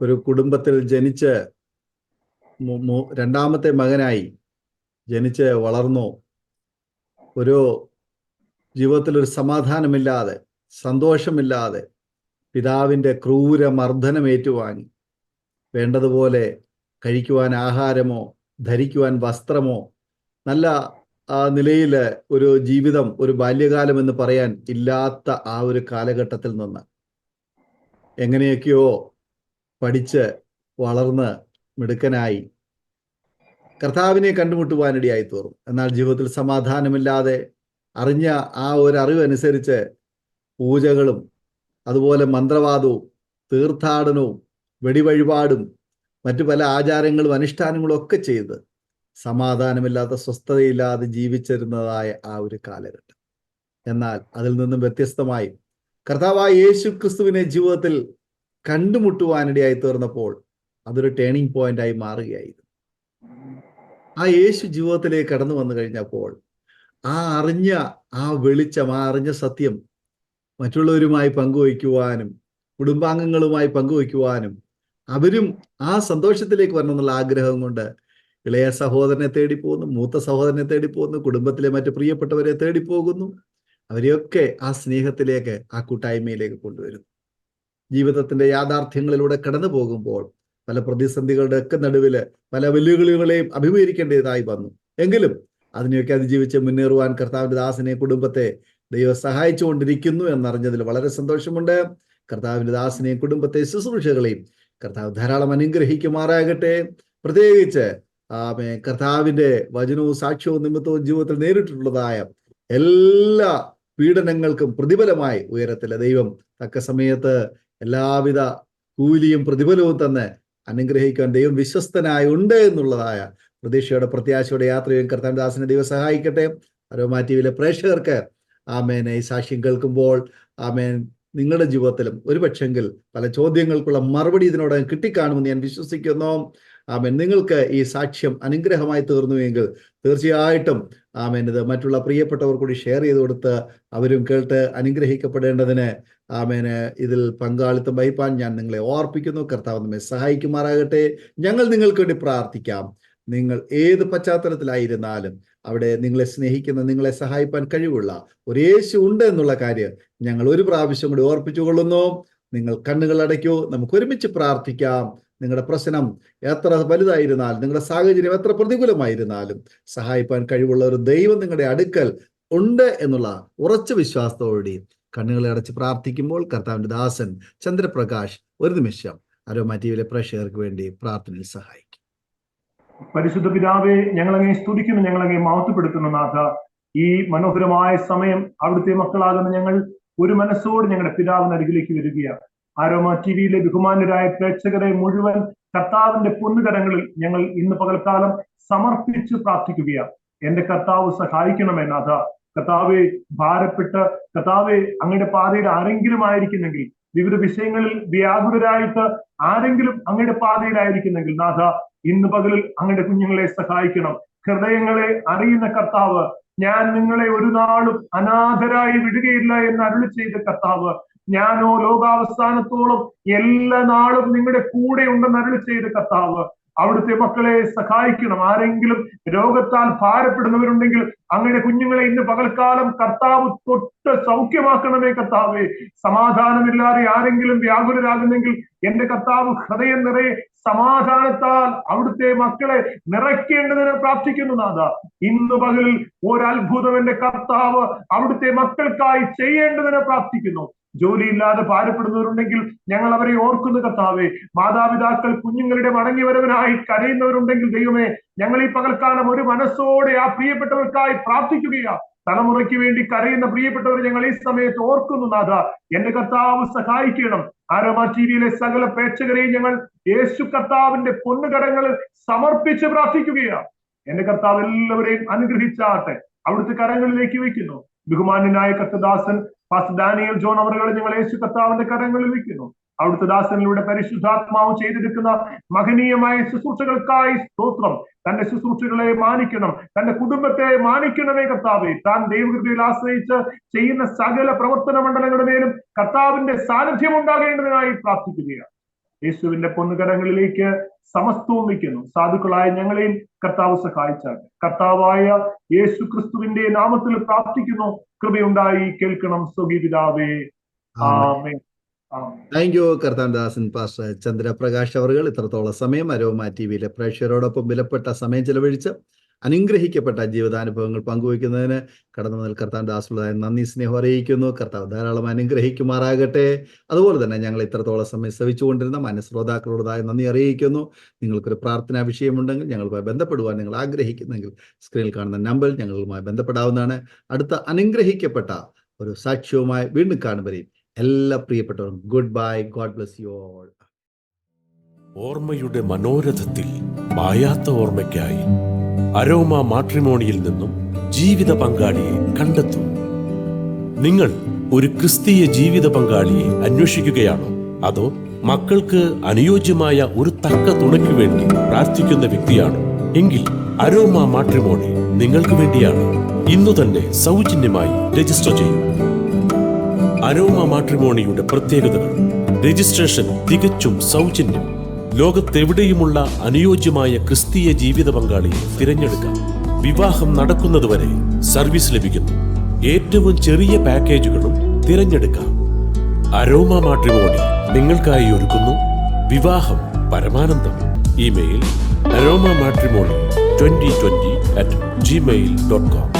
ഒരു കുടുംബത്തിൽ ജനിച്ച് രണ്ടാമത്തെ മകനായി ജനിച്ച് വളർന്നു. ഒരു ജീവിതത്തിൽ ഒരു സമാധാനമില്ലാതെ, സന്തോഷമില്ലാതെ പിതാവിൻ്റെ ക്രൂര മർദ്ദനം ഏറ്റുവാങ്ങി വേണ്ടതുപോലെ കഴിക്കുവാൻ ആഹാരമോ ധരിക്കുവാൻ വസ്ത്രമോ നല്ല നിലയിൽ ഒരു ജീവിതം, ഒരു ബാല്യകാലം എന്ന് പറയാൻ ഇല്ലാത്ത ആ ഒരു കാലഘട്ടത്തിൽ നിന്ന് എങ്ങനെയൊക്കെയോ പഠിച്ച് വളർന്ന് മിടുക്കനായി കർത്താവിനെ കണ്ടുമുട്ടുവാനിടയായി തീർന്നു. എന്നാൽ ജീവിതത്തിൽ സമാധാനമില്ലാതെ അറിഞ്ഞ ആ ഒരു അറിവനുസരിച്ച് പൂജകളും അതുപോലെ മന്ത്രവാദവും തീർത്ഥാടനവും വെടിവഴിപാടും മറ്റു പല ആചാരങ്ങളും അനുഷ്ഠാനങ്ങളും ഒക്കെ ചെയ്ത് സമാധാനമില്ലാത്ത, സ്വസ്ഥതയില്ലാതെ ജീവിച്ചിരുന്നതായ ആ ഒരു കാലഘട്ടം. എന്നാൽ അതിൽ നിന്നും വ്യത്യസ്തമായി കർത്താവായ യേശു ക്രിസ്തുവിനെ ജീവിതത്തിൽ കണ്ടുമുട്ടുവാനിടയായി തീർന്നപ്പോൾ അതൊരു ടേണിംഗ് പോയിന്റ് ആയി മാറുകയായിരുന്നു. ആ യേശു ജീവിതത്തിലേക്ക് കടന്നു വന്നു കഴിഞ്ഞപ്പോൾ ആ അറിഞ്ഞ ആ വെളിച്ചം, ആ അറിഞ്ഞ സത്യം മറ്റുള്ളവരുമായി പങ്കുവയ്ക്കുവാനും കുടുംബാംഗങ്ങളുമായി പങ്കുവയ്ക്കുവാനും അവരും ആ സന്തോഷത്തിലേക്ക് വരണം എന്നുള്ള ആഗ്രഹം കൊണ്ട് ഇളയ സഹോദരനെ തേടിപ്പോകുന്നു, മൂത്ത സഹോദരനെ തേടിപ്പോകുന്നു, കുടുംബത്തിലെ മറ്റു പ്രിയപ്പെട്ടവരെ തേടിപ്പോകുന്നു. അവരെയൊക്കെ ആ സ്നേഹത്തിലേക്ക്, ആ കൂട്ടായ്മയിലേക്ക് കൊണ്ടുവരുന്നു. ജീവിതത്തിന്റെ യാഥാർത്ഥ്യങ്ങളിലൂടെ കടന്നു പോകുമ്പോൾ പല പ്രതിസന്ധികളുടെ ഒക്കെ നടുവില് പല വെല്ലുവിളികളെയും അഭിമുഖീകരിക്കേണ്ടതായി വന്നു. എങ്കിലും അതിനെയൊക്കെ അതിജീവിച്ച് മുന്നേറുവാൻ കർത്താവിന്റെ ദാസനെ, കുടുംബത്തെ ദൈവം സഹായിച്ചുകൊണ്ടിരിക്കുന്നു എന്നറിഞ്ഞതിൽ വളരെ സന്തോഷമുണ്ട്. കർത്താവിന്റെ ദാസനെയും കുടുംബത്തെ, ശുശ്രൂഷകളെയും കർത്താവ് ധാരാളം അനുഗ്രഹിക്കുമാറാകട്ടെ. പ്രത്യേകിച്ച് കർത്താവിന്റെ വചനവും സാക്ഷ്യവും നിമിത്തവും ജീവിതത്തിൽ നേരിട്ടിട്ടുള്ളതായ എല്ലാ പീഡനങ്ങൾക്കും പ്രതിഫലമായി ഉയരത്തിലെ ദൈവം തക്ക സമയത്ത് എല്ലാവിധ കൂലിയും പ്രതിഫലവും തന്നെ അനുഗ്രഹിക്കാൻ ദൈവം വിശ്വസ്തനായി ഉണ്ട് എന്നുള്ളതായ പ്രതീക്ഷയോടെ, പ്രത്യാശയോടെ യാത്രയും കർത്താവിന്റെ ദാസനെ ദൈവം സഹായിക്കട്ടെ. അരോമ ടിവിയിലെ പ്രേക്ഷകർക്ക് ആമേൻ ഈ സാക്ഷ്യം കേൾക്കുമ്പോൾ ആമേൻ നിങ്ങളുടെ ജീവിതത്തിലും ഒരുപക്ഷെങ്കിൽ പല ചോദ്യങ്ങൾക്കുള്ള മറുപടി ഇതിനോട് കിട്ടിക്കാണുമെന്ന് ഞാൻ വിശ്വസിക്കുന്നു. ആമേൻ. നിങ്ങൾക്ക് ഈ സാക്ഷ്യം അനുഗ്രഹമായി തീർന്നുവെങ്കിൽ തീർച്ചയായിട്ടും ആമേൻ ഇത് മറ്റുള്ള പ്രിയപ്പെട്ടവർ കൂടി ഷെയർ ചെയ്ത് കൊടുത്ത് അവരും കേട്ട് അനുഗ്രഹിക്കപ്പെടേണ്ടതിന് ആമേന് ഇതിൽ പങ്കാളിത്തം വഹിപ്പാൻ ഞാൻ നിങ്ങളെ ഓർപ്പിക്കുന്നു. കർത്താവ് നമ്മെ സഹായിക്കുമാറാകട്ടെ. ഞങ്ങൾ നിങ്ങൾക്ക് വേണ്ടി പ്രാർത്ഥിക്കാം. നിങ്ങൾ ഏത് പശ്ചാത്തലത്തിലായിരുന്നാലും അവിടെ നിങ്ങളെ സ്നേഹിക്കുന്ന, നിങ്ങളെ സഹായിപ്പാൻ കഴിവുള്ള ഒരു യേശു ഉണ്ട് എന്നുള്ള കാര്യം ഞങ്ങൾ ഒരു പ്രാവശ്യം കൂടി ഓർപ്പിച്ചുകൊള്ളുന്നു. നിങ്ങൾ കണ്ണുകൾ അടയ്ക്കൂ, നമുക്ക് ഒരുമിച്ച് പ്രാർത്ഥിക്കാം. നിങ്ങളുടെ പ്രശ്നം എത്ര വലുതായിരുന്നാലും, നിങ്ങളുടെ സാഹചര്യം എത്ര പ്രതികൂലമായിരുന്നാലും സഹായിപ്പാൻ കഴിവുള്ള ഒരു ദൈവം നിങ്ങളുടെ അടുക്കൽ ഉണ്ട് എന്നുള്ള ഉറച്ച വിശ്വാസത്തോടെ കണ്ണുകളെ അടച്ച് പ്രാർത്ഥിക്കുമ്പോൾ കർത്താവിന്റെ ദാസൻ ചന്ദ്രപ്രകാശ് ഒരു നിമിഷം അരോമ ടിവിയിലെ പ്രേക്ഷകർക്ക് വേണ്ടി പ്രാർത്ഥനയിൽ സഹായിക്കും. പരിശുദ്ധ പിതാവേ, ഞങ്ങളങ്ങേ സ്തുതിക്കുന്നു, ഞങ്ങളങ്ങേ മഹത്വപ്പെടുത്തുന്നു. നാഥ, ഈ മനോഹരമായ സമയം അവിടുത്തെ മക്കളാകുന്ന ഞങ്ങൾ ഒരു മനസ്സോട് ഞങ്ങളുടെ പിതാവിന് അരികിലേക്ക് വരികയാണ്. അരോമ ടിവിയിലെ ബഹുമാന്യരായ പ്രേക്ഷകരെ മുഴുവൻ കർത്താവിന്റെ പൊന്നുകരങ്ങളിൽ ഞങ്ങൾ ഇന്ന് പകൽക്കാലം സമർപ്പിച്ച് പ്രാർത്ഥിക്കുകയാണ്. എന്റെ കർത്താവ് സഹായിക്കണമേ നാഥ. കർത്താവെ, ഭാരപ്പെട്ട് കർത്താവെ അങ്ങയുടെ പാതയിൽ ആരെങ്കിലും ആയിരിക്കുന്നെങ്കിൽ, വിവിധ വിഷയങ്ങളിൽ വ്യാകുലരായിട്ട് ആരെങ്കിലും അങ്ങയുടെ പാതയിലായിരിക്കുന്നെങ്കിൽ നാഥ, ഇന്ന് പകലിൽ അങ്ങയുടെ കുഞ്ഞുങ്ങളെ സഹായിക്കണം. ഹൃദയങ്ങളെ അറിയുന്ന കർത്താവ്, ഞാൻ നിങ്ങളെ ഒരു നാളും അനാഥരായി വിടുകയില്ല എന്ന് അരുളി ചെയ്ത കർത്താവ്, ഞാനോ ലോകാവസാനത്തോളം എല്ലാ നാളും നിങ്ങളുടെ കൂടെ ഉണ്ടെന്ന് അരുളി ചെയ്ത കർത്താവ്, അവിടുത്തെ മക്കളെ സഹായിക്കണം. ആരെങ്കിലും രോഗത്താൽ ഭാരപ്പെടുന്നവരുണ്ടെങ്കിൽ അങ്ങയുടെ കുഞ്ഞുങ്ങളെ ഇന്ന് പകൽക്കാലം കർത്താവ് തൊട്ട് സൗഖ്യമാക്കണമേ കർത്താവേ. സമാധാനമില്ലാതെ ആരെങ്കിലും വ്യാകുലരാകുന്നെങ്കിൽ എന്റെ കർത്താവ് ഹൃദയം നിറയെ സമാധാനത്താൽ അവിടുത്തെ മക്കളെ നിറയ്ക്കേണ്ടതിന് പ്രാർത്ഥിക്കുന്നു നാഥ. ഇന്ന് പകലിൽ ഒരത്ഭുതം എന്റെ കർത്താവ് അവിടുത്തെ മക്കൾക്കായി ചെയ്യേണ്ടതിന് പ്രാർത്ഥിക്കുന്നു. ജോലിയില്ലാതെ ഭാരപ്പെടുന്നവരുണ്ടെങ്കിൽ ഞങ്ങൾ അവരെ ഓർക്കുന്നു കർത്താവേ. മാതാപിതാക്കൾ കുഞ്ഞുങ്ങളുടെ മടങ്ങിവരവനായി കരയുന്നവരുണ്ടെങ്കിൽ ദൈവമേ, ഞങ്ങൾ ഈ പകൽക്കാലം ഒരു മനസ്സോടെ ആ പ്രിയപ്പെട്ടവർക്കായി പ്രാർത്ഥിക്കുകയാണ്. തലമുറയ്ക്ക് വേണ്ടി കരയുന്ന പ്രിയപ്പെട്ടവർ ഞങ്ങൾ ഈ സമയത്ത് ഓർക്കുന്നു നാഥ. എന്റെ കർത്താവ് സഹായിക്കണം. അരോമ ടിവിയിലെ സകല പ്രേക്ഷകരെയും ഞങ്ങൾ യേശു കർത്താവിന്റെ പൊന്നുകരങ്ങളിൽ സമർപ്പിച്ച് പ്രാർത്ഥിക്കുകയാണ്. എന്റെ കർത്താവ് എല്ലാവരെയും അനുഗ്രഹിച്ചാട്ടെ. അവിടുത്തെ കരങ്ങളിലേക്ക് വയ്ക്കുന്നു. ബഹുമാന്യനായ കർത്തദാസൻ പാസ്റ്റർ ഡാനിയൽ ജോൺ അവറുകളെ ഞങ്ങൾ യേശു കർത്താവിന്റെ കരങ്ങളിൽ വയ്ക്കുന്നു. അവിടുത്തെ ദാസനിലൂടെ പരിശുദ്ധാത്മാവ് ചെയ്തെടുക്കുന്ന മഹനീയമായ ശുശ്രൂഷകൾക്കായി സ്തോത്രം. തന്റെ ശുശ്രൂഷകളെ മാനിക്കണം, തന്റെ കുടുംബത്തെ മാനിക്കണമേ കർത്താവേ. താൻ ദൈവകൃപയിൽ ആശ്രയിച്ച് ചെയ്യുന്ന സകല പ്രവർത്തന മണ്ഡലങ്ങളുടെ മേലും കർത്താവിന്റെ സാന്നിധ്യം ഉണ്ടാകേണ്ടതിനായി പ്രാർത്ഥിക്കുകയാണ്. യേശുവിന്റെ പൊന്നുകരങ്ങളിലേക്ക് സമസ്തവും വയ്ക്കുന്നു. സാധുക്കളായ ഞങ്ങളെയും കർത്താവ് സഹായിച്ചാട്ടെ. കർത്താവായ യേശു ക്രിസ്തുവിന്റെ നാമത്തിൽ പ്രാർത്ഥിക്കുന്നു. കൃപയുണ്ടായി കേൾക്കണം സ്വർഗീയ പിതാവേ. ആമേൻ. താങ്ക് യു കർത്താവിന്റെ ദാസൻ പാസ്റ്റർ ചന്ദ്രപ്രകാശ് അവറുകൾ ഇത്രത്തോളം സമയം അരോമ ടിവിയിലെ പ്രേക്ഷകരോടൊപ്പം വിലപ്പെട്ട സമയം ചെലവഴിച്ച് അനുഗ്രഹിക്കപ്പെട്ട ജീവിതാനുഭവങ്ങൾ പങ്കുവയ്ക്കുന്നതിന് കടന്നു മുതൽ കർത്താവിന്റെ ദാസുള്ളതായ നന്ദി, സ്നേഹം അറിയിക്കുന്നു. കർത്താവ് ധാരാളം അനുഗ്രഹിക്കുമാറാകട്ടെ. അതുപോലെ തന്നെ ഞങ്ങൾ ഇത്രത്തോളം സമയം ശ്രവിച്ചുകൊണ്ടിരുന്ന മനഃശ്രോതാക്കളോടതായ നന്ദി അറിയിക്കുന്നു. നിങ്ങൾക്കൊരു പ്രാർത്ഥനാ വിഷയമുണ്ടെങ്കിൽ ഞങ്ങളുമായി ബന്ധപ്പെടുവാൻ നിങ്ങൾ ആഗ്രഹിക്കുന്നെങ്കിൽ സ്ക്രീനിൽ കാണുന്ന നമ്പറിൽ ഞങ്ങളുമായി ബന്ധപ്പെടാവുന്നതാണ്. അടുത്ത അനുഗ്രഹിക്കപ്പെട്ട ഒരു സാക്ഷ്യവുമായി വീണ്ടും കാണുവരെയും എല്ലാ പ്രിയപ്പെട്ടവരും good bye. God bless you all. ഓർമ്മയുടെ മനോരഥത്തിൽ മായാത്ത ഓർമ്മയ്ക്കായി അരോമ മാട്രിമോണിയിൽ നിന്നും ജീവിത പങ്കാളിയെ കണ്ടെത്തൂ. നിങ്ങൾ ഒരു ക്രിസ്തീയ ജീവിത പങ്കാളിയെ അന്വേഷിക്കുകയാണോ? അതോ മക്കൾക്ക് അനുയോജ്യമായ ഒരു തക്ക തുണയ്ക്ക് വേണ്ടി പ്രാർത്ഥിക്കുന്ന വ്യക്തിയാണോ? എങ്കിൽ അരോമ മാട്രിമോണി നിങ്ങൾക്ക് വേണ്ടിയാണ്. ഇന്നു തന്നെ സൗജന്യമായി രജിസ്റ്റർ ചെയ്യൂ. അരോമ മാട്രിമോണിയുടെ പ്രത്യേകതകൾ. രജിസ്ട്രേഷൻ തികച്ചും സൗജന്യം. ലോകത്തെവിടെയുമുള്ള അനുയോജ്യമായ ക്രിസ്തീയ ജീവിത പങ്കാളിയെ തിരഞ്ഞെടുക്കാം. വിവാഹം നടക്കുന്നതുവരെ സർവീസ് ലഭിക്കുന്നു. ഏറ്റവും ചെറിയ പാക്കേജുകളും തിരഞ്ഞെടുക്കാം. അരോമ മാട്രിമോണി നിങ്ങൾക്കായി ഒരുക്കുന്നു വിവാഹം പരമാനന്ദം. Email aroma matrimony2020@gmail.com